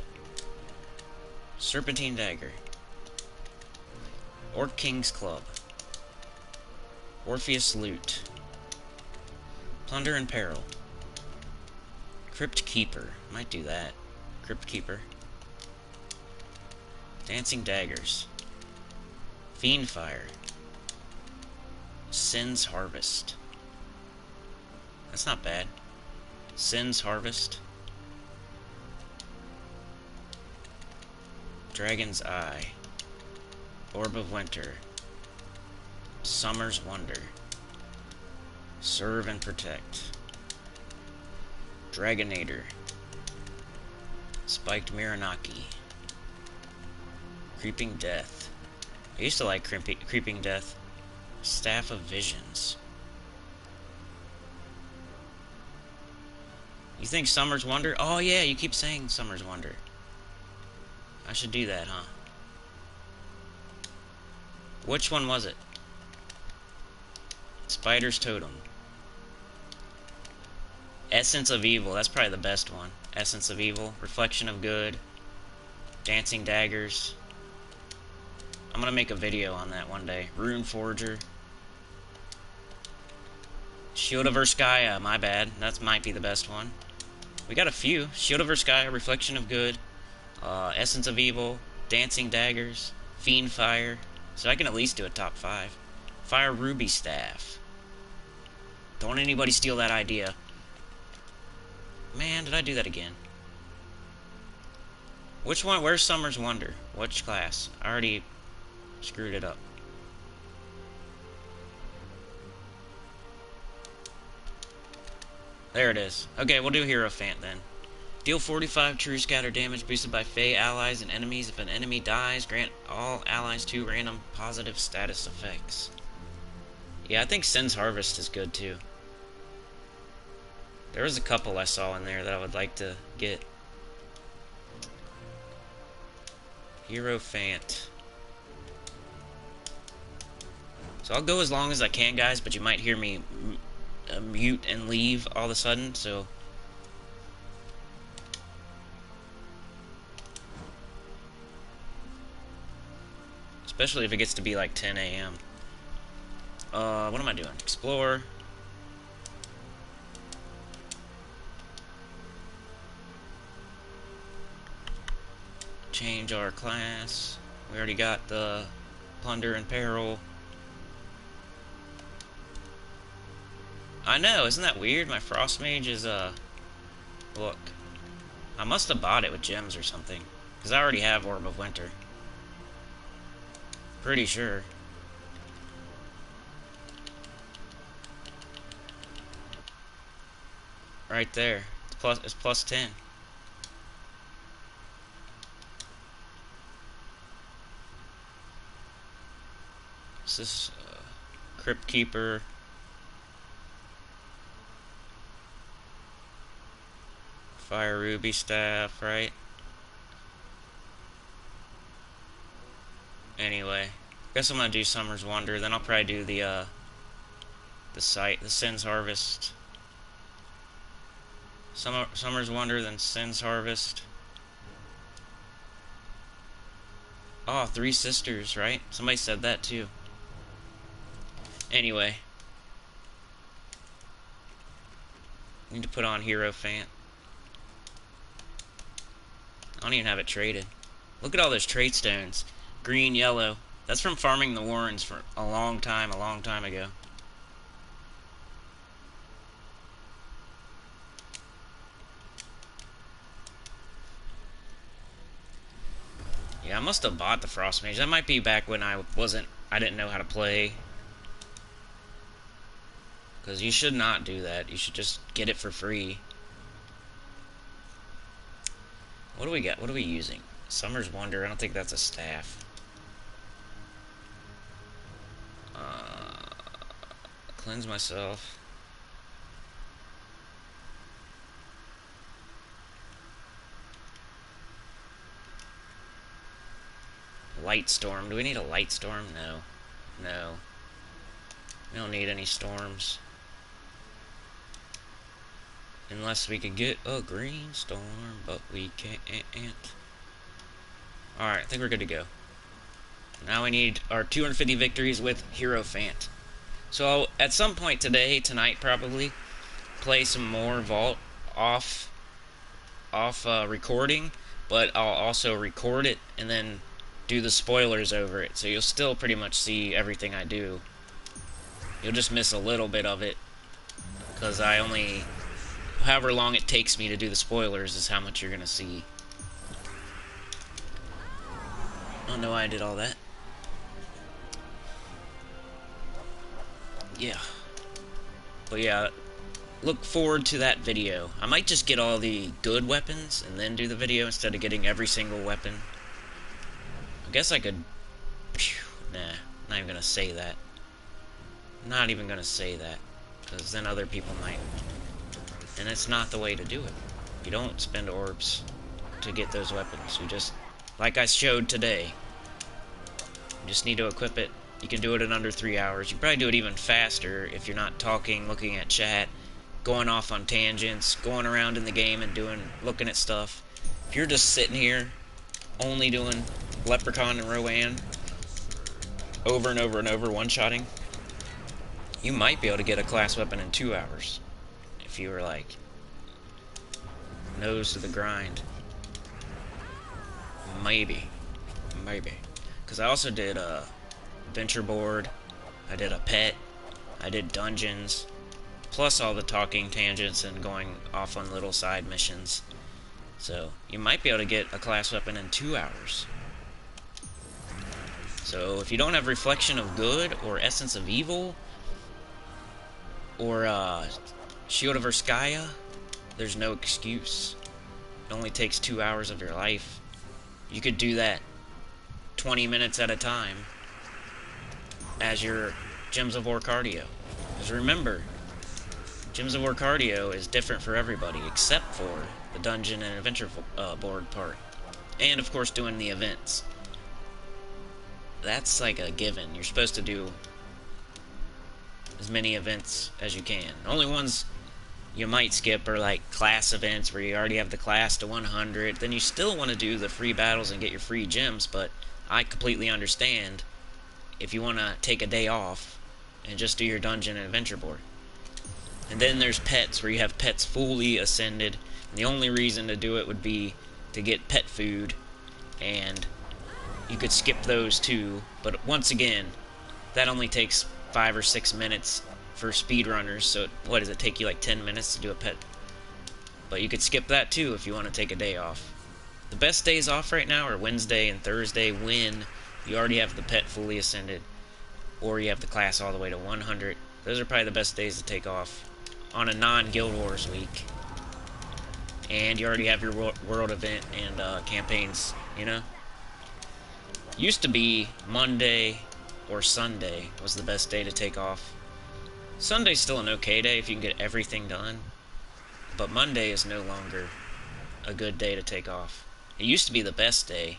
Serpentine Dagger. Orc King's Club. Orpheus Loot. Plunder and Peril. Crypt Keeper. Might do that. Crypt Keeper. Dancing Daggers. Fiend Fire. Sin's Harvest. That's not bad. Sin's Harvest. Dragon's Eye. Orb of Winter. Summer's Wonder. Serve and Protect. Dragonator. Spiked Miranaki. Creeping Death. I used to like Creeping Death. Staff of Visions. You think Summer's Wonder? Oh yeah, you keep saying Summer's Wonder. I should do that, huh? Which one was it? Spider's Totem. Essence of Evil. That's probably the best one. Essence of Evil. Reflection of Good. Dancing Daggers. I'm gonna make a video on that one day. Rune Forger. Shield of Urskaya. My bad. That might be the best one. We got a few. Shield of Urskaya. Reflection of Good. Essence of Evil. Dancing Daggers. Fiend Fire. So I can at least do a top 5. Fire Ruby Staff. Don't want anybody steal that idea. Man, did I do that again? Which one? Where's Summer's Wonder? Which class? I already screwed it up. There it is. Okay, we'll do Hierophant then. Deal 45 true scatter damage boosted by Fey allies and enemies. If an enemy dies, grant all allies 2 random positive status effects. Yeah, I think Sin's Harvest is good too. There was a couple I saw in there that I would like to get. Hierophant. So I'll go as long as I can, guys, but you might hear me mute and leave all of a sudden, so... Especially if it gets to be like 10 a.m. What am I doing? Explore. Change our class. We already got the Plunder and Peril. I know, isn't that weird? My Frost Mage is, look. I must have bought it with gems or something. Because I already have Orb of Winter. Pretty sure. Right there. It's plus 10. Is this Crypt Keeper? Fire Ruby Staff, right? Anyway, guess I'm gonna do Summer's Wonder. Then I'll probably do the Sin's Harvest. Summer's Wonder, then Sin's Harvest. Oh, 3 sisters, right? Somebody said that too. Anyway. Need to put on Hierophant. I don't even have it traded. Look at all those trade stones. Green, yellow. That's from farming the Warrens for a long time ago. Yeah, I must have bought the Frost Mage. That might be back when I didn't know how to play. Because you should not do that. You should just get it for free. What do we got? What are we using? Summer's Wonder. I don't think that's a staff. Cleanse myself. Light Storm. Do we need a Light Storm? No. No. We don't need any storms. Unless we could get a green storm, but we can't. Alright, I think we're good to go. Now we need our 250 victories with Hierophant. So at some point tonight probably, play some more Vault off recording, but I'll also record it and then do the spoilers over it. So you'll still pretty much see everything I do. You'll just miss a little bit of it, because however long it takes me to do the spoilers is how much you're gonna see. I don't know why I did all that. Yeah. But yeah, look forward to that video. I might just get all the good weapons and then do the video instead of getting every single weapon. I guess I could... Nah, not even gonna say that. Not even gonna say that, because then other people might. And it's not the way to do it. You don't spend orbs to get those weapons. You just, like I showed today, you just need to equip it. You can do it in under 3 hours. You can probably do it even faster if you're not talking, looking at chat, going off on tangents, going around in the game and looking at stuff. If you're just sitting here, only doing Leprechaun and Rowan over and over and over, one-shotting, you might be able to get a class weapon in 2 hours. If you were like nose to the grind. Maybe. Because I also did a adventure board, I did a pet, I did dungeons, plus all the talking tangents and going off on little side missions. So you might be able to get a class weapon in 2 hours. So if you don't have Reflection of Good or Essence of Evil or Shield of Urskaya, there's no excuse. It only takes 2 hours of your life. You could do that 20 minutes at a time as your Gems of War cardio. Because remember, Gems of War cardio is different for everybody except for the dungeon and adventure board part. And of course doing the events. That's like a given. You're supposed to do as many events as you can. The only ones you might skip are like class events where you already have the class to 100. Then you still want to do the free battles and get your free gems, but I completely understand if you want to take a day off and just do your dungeon and adventure board. And then there's pets where you have pets fully ascended. And the only reason to do it would be to get pet food, and you could skip those too. But once again, that only takes 5 or 6 minutes for speedrunners, so what does it take you, like 10 minutes to do a pet? But you could skip that too if you want to take a day off. The best days off right now are Wednesday and Thursday when you already have the pet fully ascended, or you have the class all the way to 100. Those are probably the best days to take off on a non-Guild Wars week. And you already have your world event and campaigns, you know? Used to be Monday or Sunday was the best day to take off. Sunday's still an okay day if you can get everything done, but Monday is no longer a good day to take off. It used to be the best day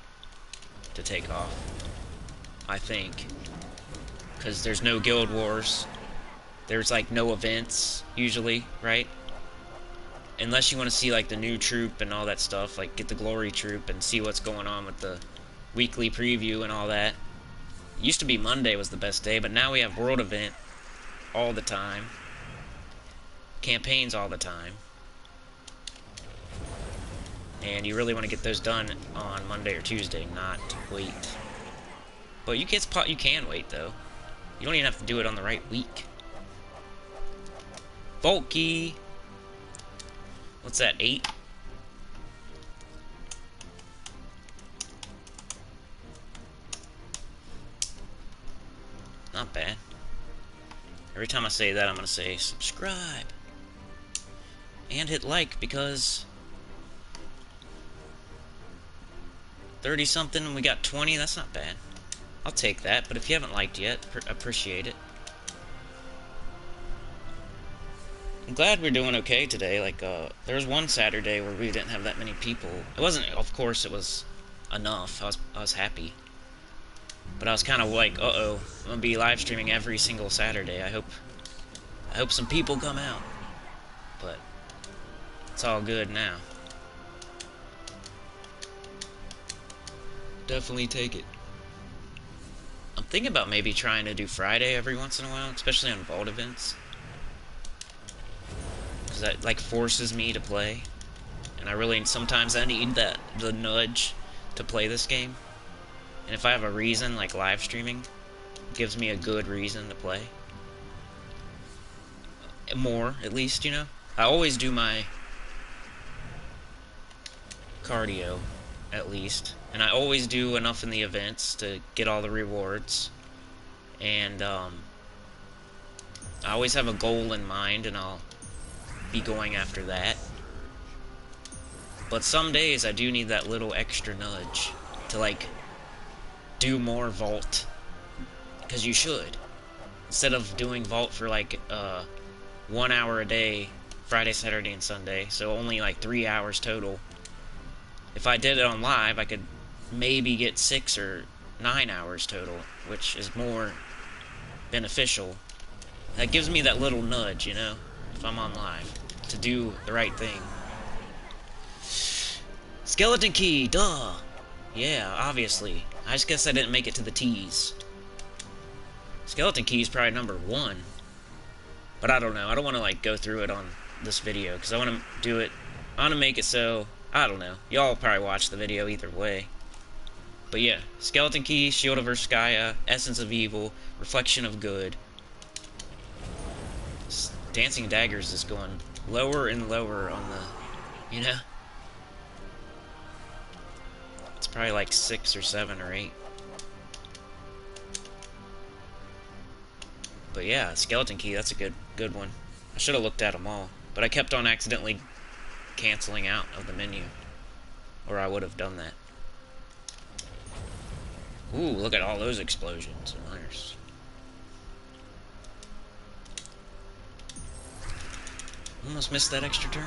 to take off, I think, because there's no Guild Wars, there's like no events usually, right? Unless you want to see like the new troop and all that stuff, like get the glory troop and see what's going on with the weekly preview and all that. It used to be Monday was the best day, but now we have world event all the time. Campaigns all the time. And you really want to get those done on Monday or Tuesday, not wait. But you can wait, though. You don't even have to do it on the right week. Vault key. What's that, 8? Not bad. Every time I say that, I'm going to say subscribe. And hit like, because 30-something and we got 20, that's not bad. I'll take that, but if you haven't liked yet, appreciate it. I'm glad we're doing okay today. Like, there was one Saturday where we didn't have that many people. It wasn't, of course, it was enough. I was happy. But I was kind of like, uh-oh, I'm gonna be live streaming every single Saturday. I hope some people come out. But it's all good now. Definitely take it. I'm thinking about maybe trying to do Friday every once in a while, especially on vault events. Because that, like, forces me to play. And sometimes I need the nudge to play this game. And if I have a reason, like live streaming, it gives me a good reason to play. More, at least, you know. I always do my cardio, at least. And I always do enough in the events to get all the rewards. And, I always have a goal in mind, and I'll be going after that. But some days I do need that little extra nudge to, like, do more vault, because you should. Instead of doing vault for like 1 hour a day, Friday, Saturday, and Sunday, so only like 3 hours total. If I did it on live, I could maybe get 6 or 9 hours total, which is more beneficial. That gives me that little nudge, you know, if I'm on live, to do the right thing. Skeleton key, duh! Yeah, obviously. I just guess I didn't make it to the T's. Skeleton key is probably number 1. But I don't know. I don't want to, like, go through it on this video, because I want to do it... I want to make it so... I don't know. Y'all probably watch the video either way. But yeah. Skeleton key, Shield of Urskaya, Essence of Evil, Reflection of Good. Dancing Daggers is going lower and lower on the... You know? It's probably like 6 or 7 or 8. But yeah, Skeleton Key, that's a good one. I should have looked at them all. But I kept on accidentally canceling out of the menu. Or I would have done that. Ooh, look at all those explosions. Nice. Almost missed that extra turn.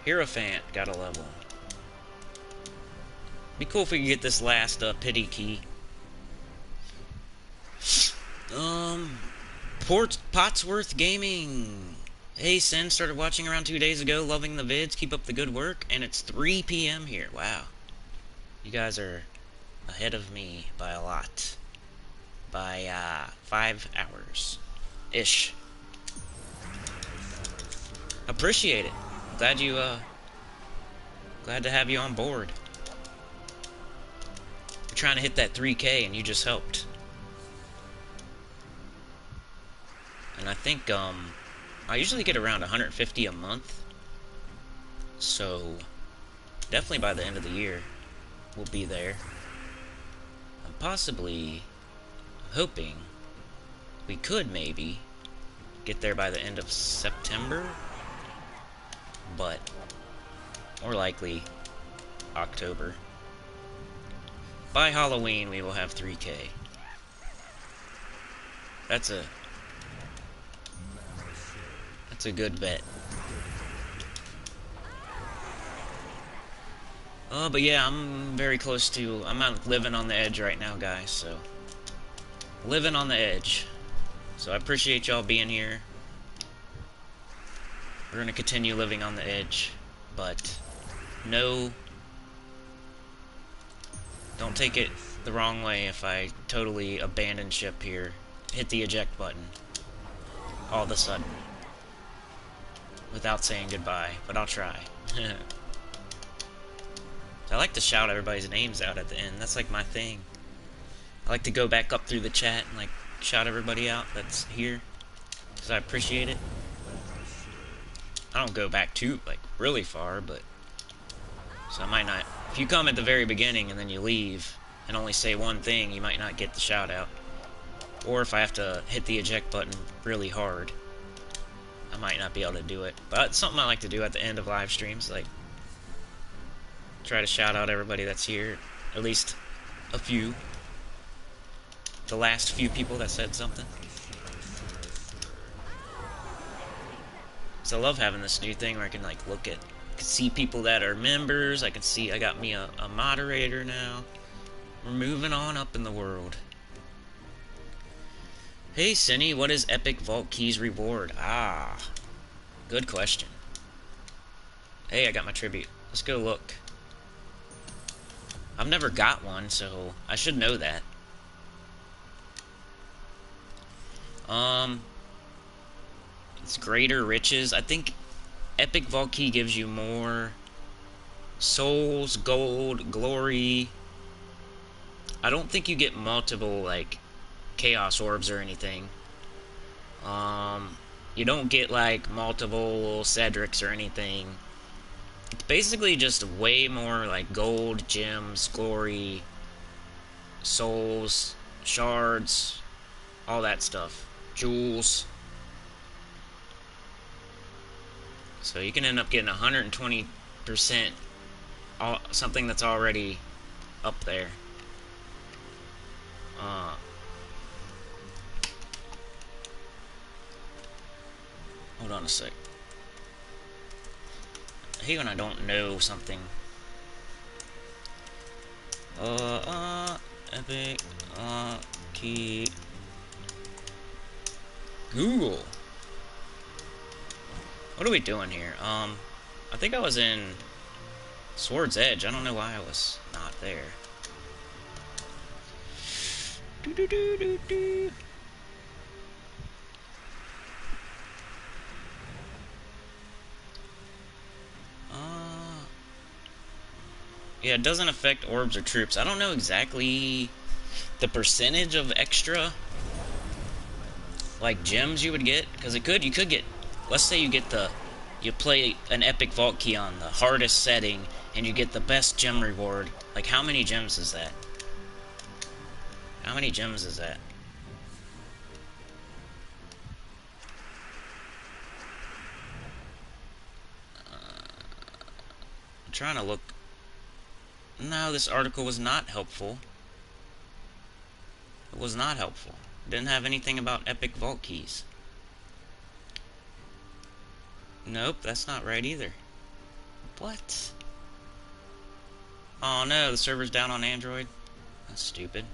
Hierophant got a level. Be cool if we could get this last pity key. Potsworth Gaming. Hey, Sen, started watching around 2 days ago. Loving the vids. Keep up the good work. And it's 3 p.m. here. Wow. You guys are ahead of me by a lot. By 5 hours-ish. Appreciate it. Glad to have you on board. We're trying to hit that 3K and you just helped. And I think, I usually get around 150 a month. So, definitely by the end of the year, we'll be there. I'm possibly hoping we could maybe get there by the end of September. But more likely October. By Halloween we will have 3K. That's a good bet. But yeah, I'm very close to... I'm out living on the edge right now, guys, so... Living on the edge. So I appreciate y'all being here. We're gonna continue living on the edge, but... Don't Don't take it the wrong way if I totally abandon ship here. Hit the eject button. All of a sudden. Without saying goodbye, but I'll try. I like to shout everybody's names out at the end. That's like my thing. I like to go back up through the chat and like shout everybody out that's here, because I appreciate it. I don't go back too like really far, but so I might not. If you come at the very beginning and then you leave and only say one thing, you might not get the shout out. Or if I have to hit the eject button really hard, I might not be able to do it. But it's something I like to do at the end of live streams, like try to shout out everybody that's here, at least a few. The last few people that said something. So I love having this new thing where I can like look at, I can see people that are members. I can see I got me a moderator now. We're moving on up in the world. Hey Cinny, what is Epic Vault Keys reward? Ah, good question. Hey, I got my tribute. Let's go look. I've never got one, so I should know that. It's greater riches. I think Epic Vault Key gives you more souls, gold, glory. I don't think you get multiple, like, chaos orbs or anything. You don't get, like, multiple Cedrics or anything. It's basically just way more, like, gold, gems, glory, souls, shards, all that stuff. Jewels. So you can end up getting 120% something that's already up there. Hold on a sec. I hate when I don't know something. Epic key. Google. What are we doing here? I think I was in Sword's Edge. I don't know why I was not there. Yeah, it doesn't affect orbs or troops. I don't know exactly the percentage of extra, like, gems you would get, because you could get, let's say you play an Epic Vault Key on the hardest setting, and you get the best gem reward. Like, how many gems is that? How many gems is that? I'm trying to look. No, this article was not helpful. It was not helpful. It didn't have anything about Epic Vault Keys. Nope, that's not right either. What? Oh no, the server's down on Android? That's stupid.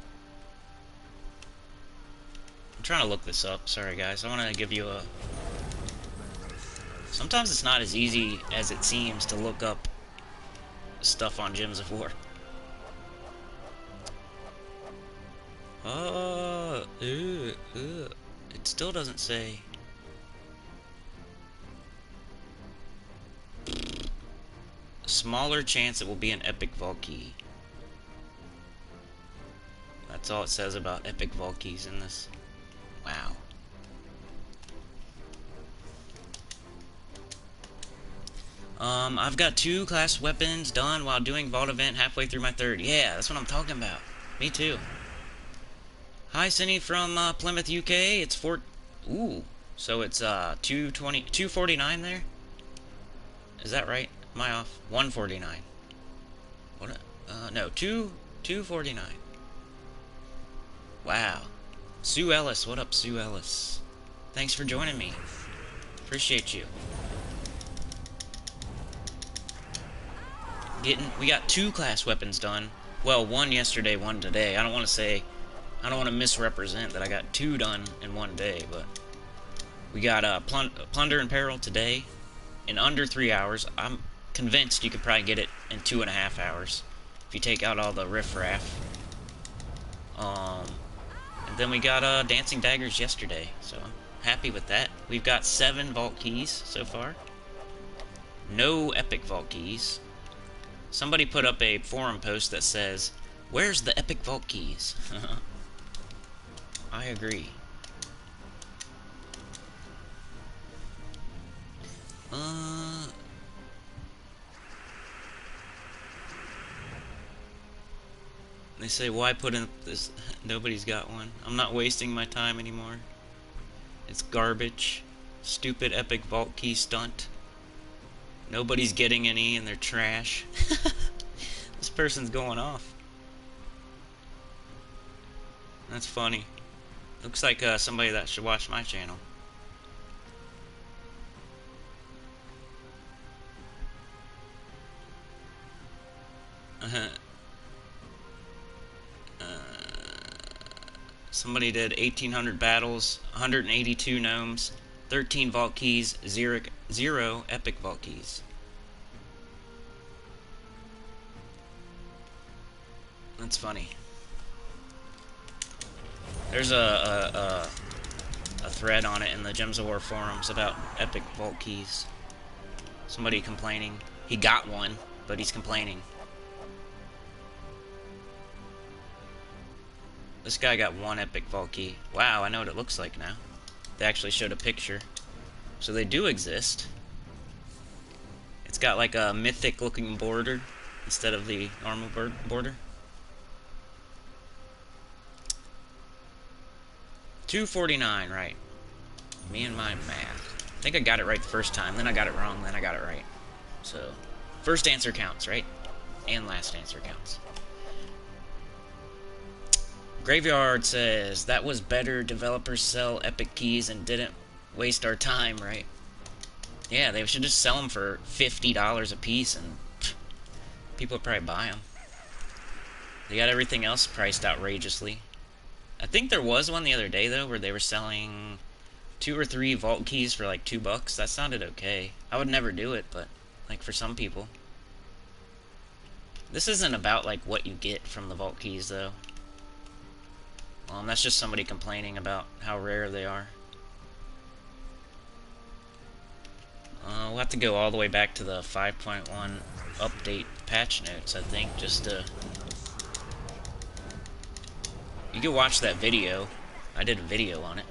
I'm trying to look this up. Sorry guys, I want to give you a... Sometimes it's not as easy as it seems to look up stuff on Gems of War. It still doesn't say. Smaller chance it will be an Epic Vault Key. That's all it says about Epic Vault Keys in this. Wow. I've got 2 class weapons done while doing Vault event halfway through my 3rd. Yeah, that's what I'm talking about. Me too. Hi, Cinny from Plymouth, UK. It's 4... Ooh. So it's 249 there? Is that right? Am I off? 149. What? No, 249. Wow. Sue Ellis. What up, Sue Ellis? Thanks for joining me. Appreciate you. We got 2 class weapons done. Well, 1 yesterday, 1 today. I don't want to misrepresent that I got 2 done in 1 day, but we got Plunder and Peril today in under 3 hours. I'm convinced you could probably get it in 2.5 hours if you take out all the riffraff. And then we got dancing daggers yesterday, so I'm happy with that. We've got 7 vault keys so far. No epic vault keys. Somebody put up a forum post that says, "Where's the epic vault keys?" I agree. They say, why put in this? Nobody's got one. I'm not wasting my time anymore. It's garbage. Stupid epic vault key stunt. Nobody's getting any and they're trash. This person's going off. That's funny. Looks like somebody that should watch my channel. Somebody did 1,800 battles, 182 gnomes, 13 vault keys, 0 epic vault keys. That's funny. There's a thread on it in the Gems of War forums about epic vault keys. Somebody complaining. He got one, but he's complaining. This guy got 1 epic vault key. Wow, I know what it looks like now. They actually showed a picture. So they do exist. It's got like a mythic looking border instead of the normal border. 249, right. Me and my math. I think I got it right the first time, then I got it wrong, then I got it right. So, first answer counts, right? And last answer counts. Graveyard says, that was better. Developers sell epic keys and didn't waste our time, right? Yeah, they should just sell them for $50 a piece and people would probably buy them. They got everything else priced outrageously. I think there was one the other day, though, where they were selling 2 or 3 vault keys for like $2. That sounded okay. I would never do it, but like for some people. This isn't about like what you get from the vault keys, though. That's just somebody complaining about how rare they are. We'll have to go all the way back to the 5.1 update patch notes, I think, just to... You can watch that video. I did a video on it.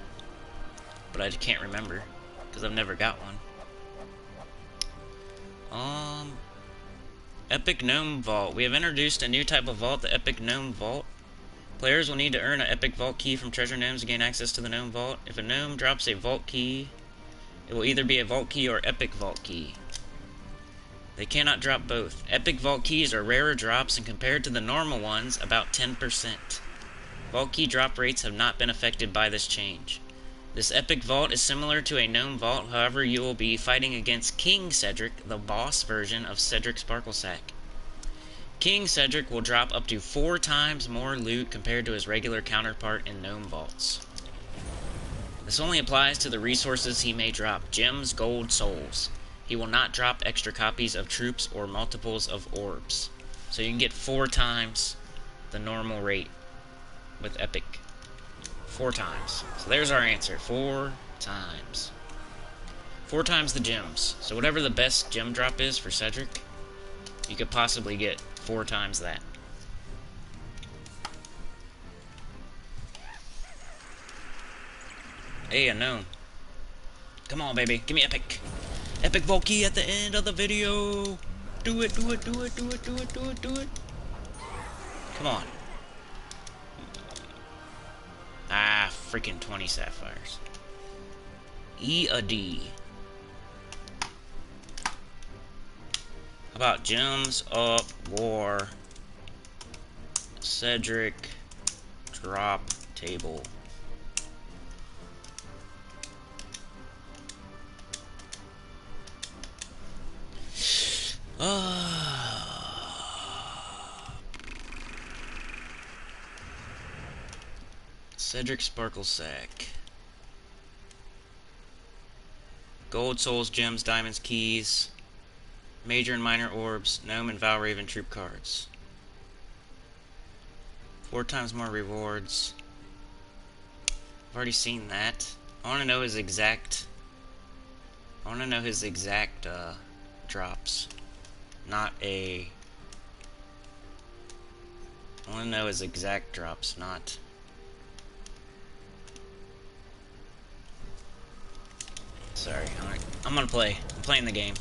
But I can't remember, because I've never got one. Epic Gnome Vault. We have introduced a new type of vault, the Epic Gnome Vault. Players will need to earn an epic vault key from treasure gnomes to gain access to the gnome vault. If a gnome drops a vault key, it will either be a vault key or epic vault key. They cannot drop both. Epic vault keys are rarer drops and compared to the normal ones, about 10%. Vault key drop rates have not been affected by this change. This epic vault is similar to a gnome vault, however you will be fighting against King Cedric, the boss version of Cedric Sparklesack. King Cedric will drop up to 4 times more loot compared to his regular counterpart in gnome vaults. This only applies to the resources he may drop: gems, gold, souls. He will not drop extra copies of troops or multiples of orbs. So you can get 4 times the normal rate with epic. 4 times. So there's our answer. 4 times. 4 times the gems. So whatever the best gem drop is for Cedric, you could possibly get 4 times that. Hey, a gnome. Come on, baby. Give me epic. Epic vault key at the end of the video. Do it, do it, do it, do it, do it, do it, do it. Come on. Ah, freaking 20 sapphires. E a D. How about Gems of War? Cedric drop table. Cedric Sparklesack. Gold, souls, gems, diamonds, keys, major and minor orbs, gnome and Valraven troop cards. 4 times more rewards. I've already seen that. I want to know his exact... drops. Not a... I want to know his exact drops, not... Sorry, I'm gonna play. I'm playing the game.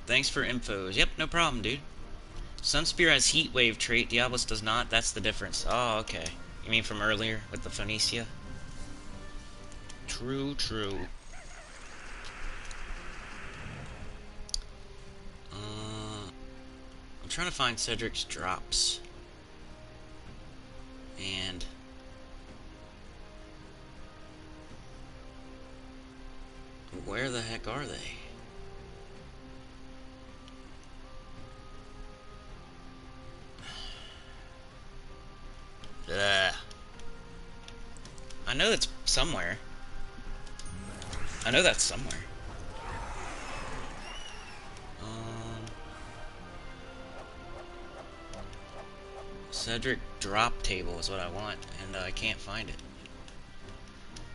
Thanks for infos. Yep, no problem, dude. Sunspear has heat wave trait, Diablos does not. That's the difference. Oh, okay. You mean from earlier with the Phoenicia? True, true. I'm trying to find Cedric's drops. And... where the heck are they? Ugh. I know it's somewhere. I know that's somewhere. Cedric drop table is what I want, and I can't find it.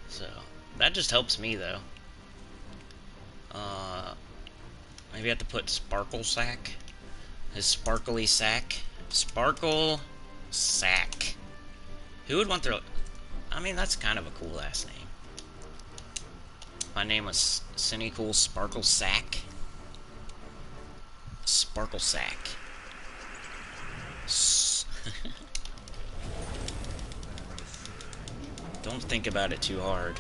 So, that just helps me, though. Maybe I have to put Sparkle Sack. His Sparkly Sack. Sparkle Sack. Who would want their... I mean, that's kind of a cool last name. My name was Sinnycool Sparkle Sack. Sparkle Sack. Don't think about it too hard.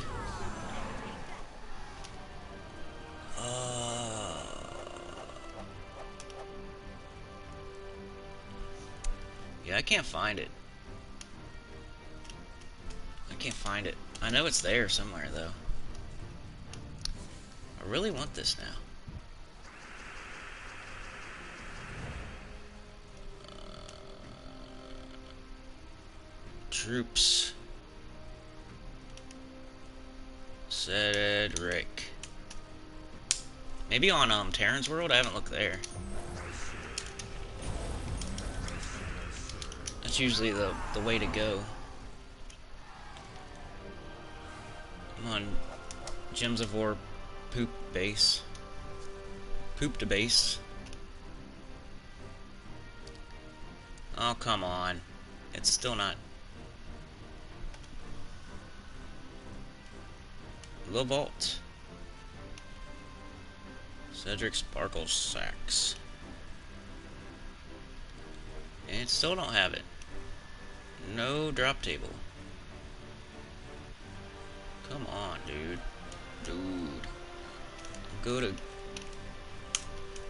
Yeah, I can't find it. I can't find it. I know it's there somewhere, though. I really want this now. Troops. Cedric. Maybe on Terran's World? I haven't looked there. That's usually the way to go. I'm on Gems of War poop base. Poop to base. Oh, come on. It's still not. The vault. Cedric Sparkle Sacks. And still don't have it. No drop table. Come on, dude. Dude. Go to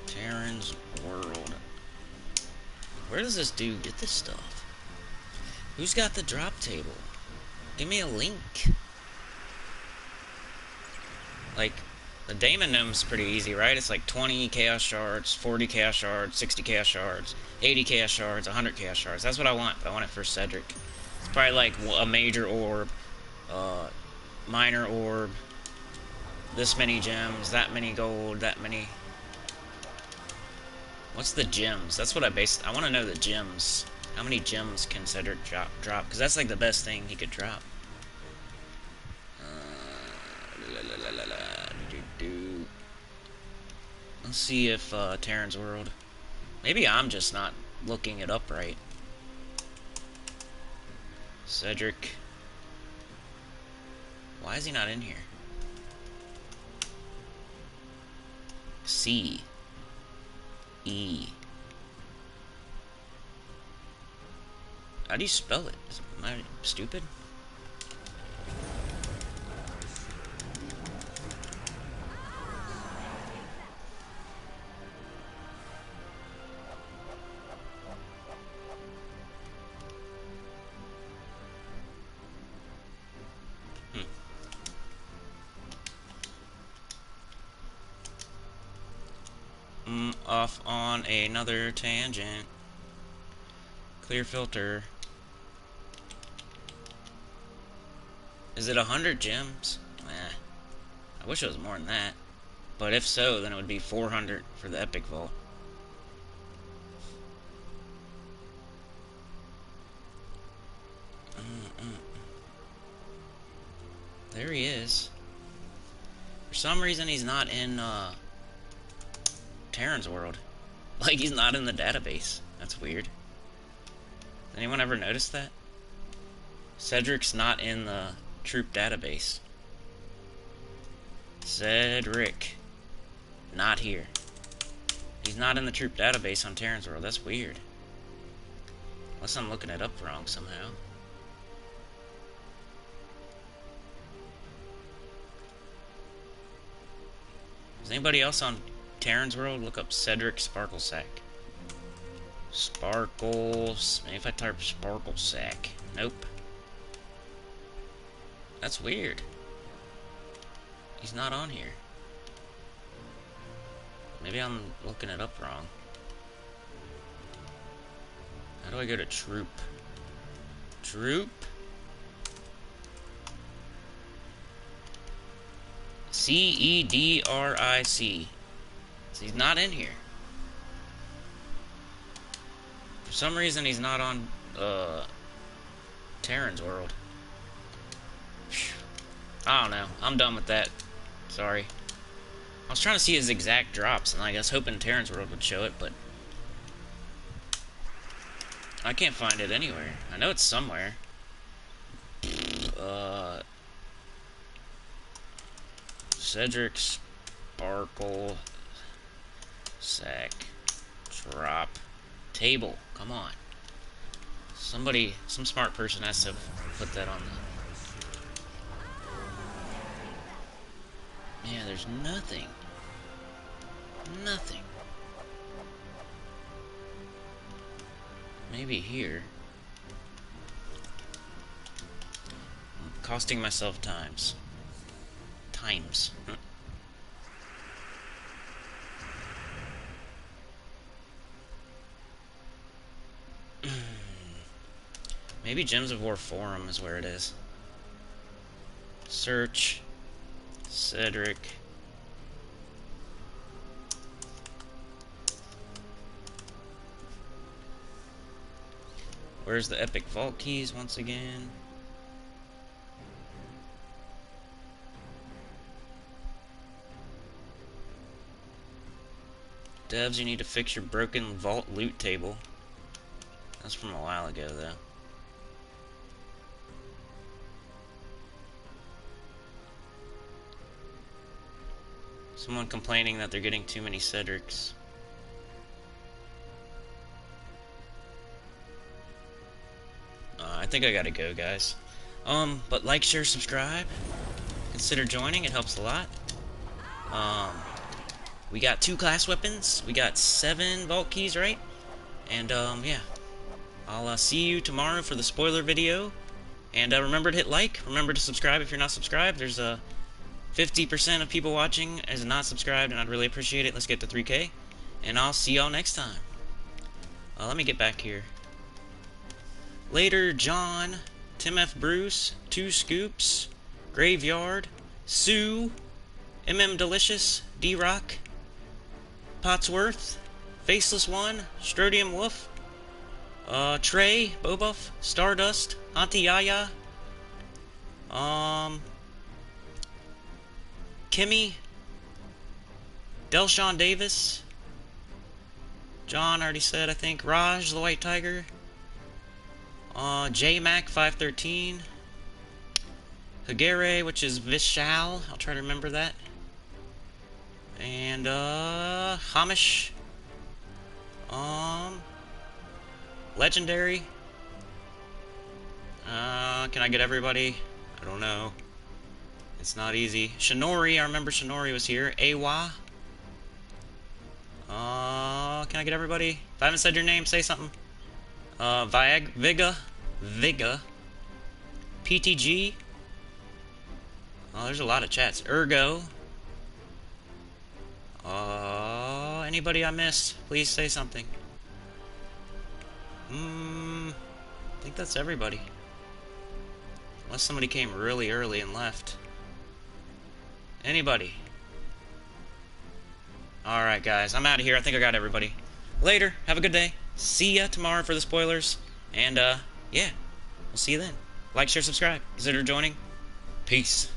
Terran's World. Where does this dude get this stuff? Who's got the drop table? Give me a link. Like, the Daemon Gnome's pretty easy, right? It's like 20 Chaos Shards, 40 Chaos Shards, 60 Chaos Shards, 80 Chaos Shards, 100 Chaos Shards. That's what I want, but I want it for Cedric. It's probably like a major orb, minor orb, this many gems, that many gold, that many... What's the gems? That's what I based... I want to know the gems. How many gems can Cedric drop? Because that's like the best thing he could drop. Let's see if Terran's World. Maybe I'm just not looking it up right. Cedric. Why is he not in here? C. E. How do you spell it? Am I stupid? Off on another tangent. Clear filter. Is it 100 gems? I wish it was more than that. But if so, then it would be 400 for the epic vault. There he is. For some reason, he's not in Terran's world. Like, he's not in the database. That's weird. Anyone ever notice that? Cedric's not in the troop database. Cedric. Not here. He's not in the troop database on Terran's world. That's weird. Unless I'm looking it up wrong somehow. Is anybody else on Terran's world? Look up Cedric Sparkle Sack. Sparkles. Maybe if I type Sparkle Sack. Nope. That's weird. He's not on here. Maybe I'm looking it up wrong. How do I go to troop? Troop? Cedric. So he's not in here. For some reason he's not on Terran's world. I don't know. I'm done with that. Sorry. I was trying to see his exact drops, and I guess hoping Terran's world would show it, but I can't find it anywhere. I know it's somewhere. Cedric Sparkle Sack Drop Table. Come on. Somebody, some smart person has to put that on the... Yeah, there's nothing. Nothing. Maybe here. I'm costing myself times. Maybe Gems of War Forum is where it is. Search Cedric. Where's the epic vault keys once again? Devs, you need to fix your broken vault loot table. That's from a while ago, though. Someone complaining that they're getting too many Cedrics. I think I gotta go, guys. But like, share, subscribe. Consider joining, it helps a lot. We got 2 class weapons. We got 7 vault keys, right? And, yeah. I'll see you tomorrow for the spoiler video. And remember to hit like. Remember to subscribe if you're not subscribed. There's 50% of people watching is not subscribed, and I'd really appreciate it. Let's get to 3K. And I'll see y'all next time. Let me get back here. Later, John, Tim F. Bruce, 2 Scoops, Graveyard, Sue, MM Delicious, D-Rock, Potsworth, Faceless One, Strodium Wolf, Trey, Bobuff, Stardust, Auntie Yaya, Kimmy, Delshawn Davis, John already said, I think, Raj, the White Tiger, J-Mac 513, Hagere, which is Vishal, I'll try to remember that, and, Hamish, Legendary, can I get everybody? I don't know. It's not easy. Shinori, I remember Shinori was here. Awa. Can I get everybody? If I haven't said your name, say something. Viga. PTG. Oh, there's a lot of chats. Ergo. Anybody I missed? Please say something. I think that's everybody. Unless somebody came really early and left. Anybody? Alright, guys. I'm out of here. I think I got everybody. Later. Have a good day. See ya tomorrow for the spoilers. And, yeah. We'll see you then. Like, share, subscribe. Consider joining. Peace.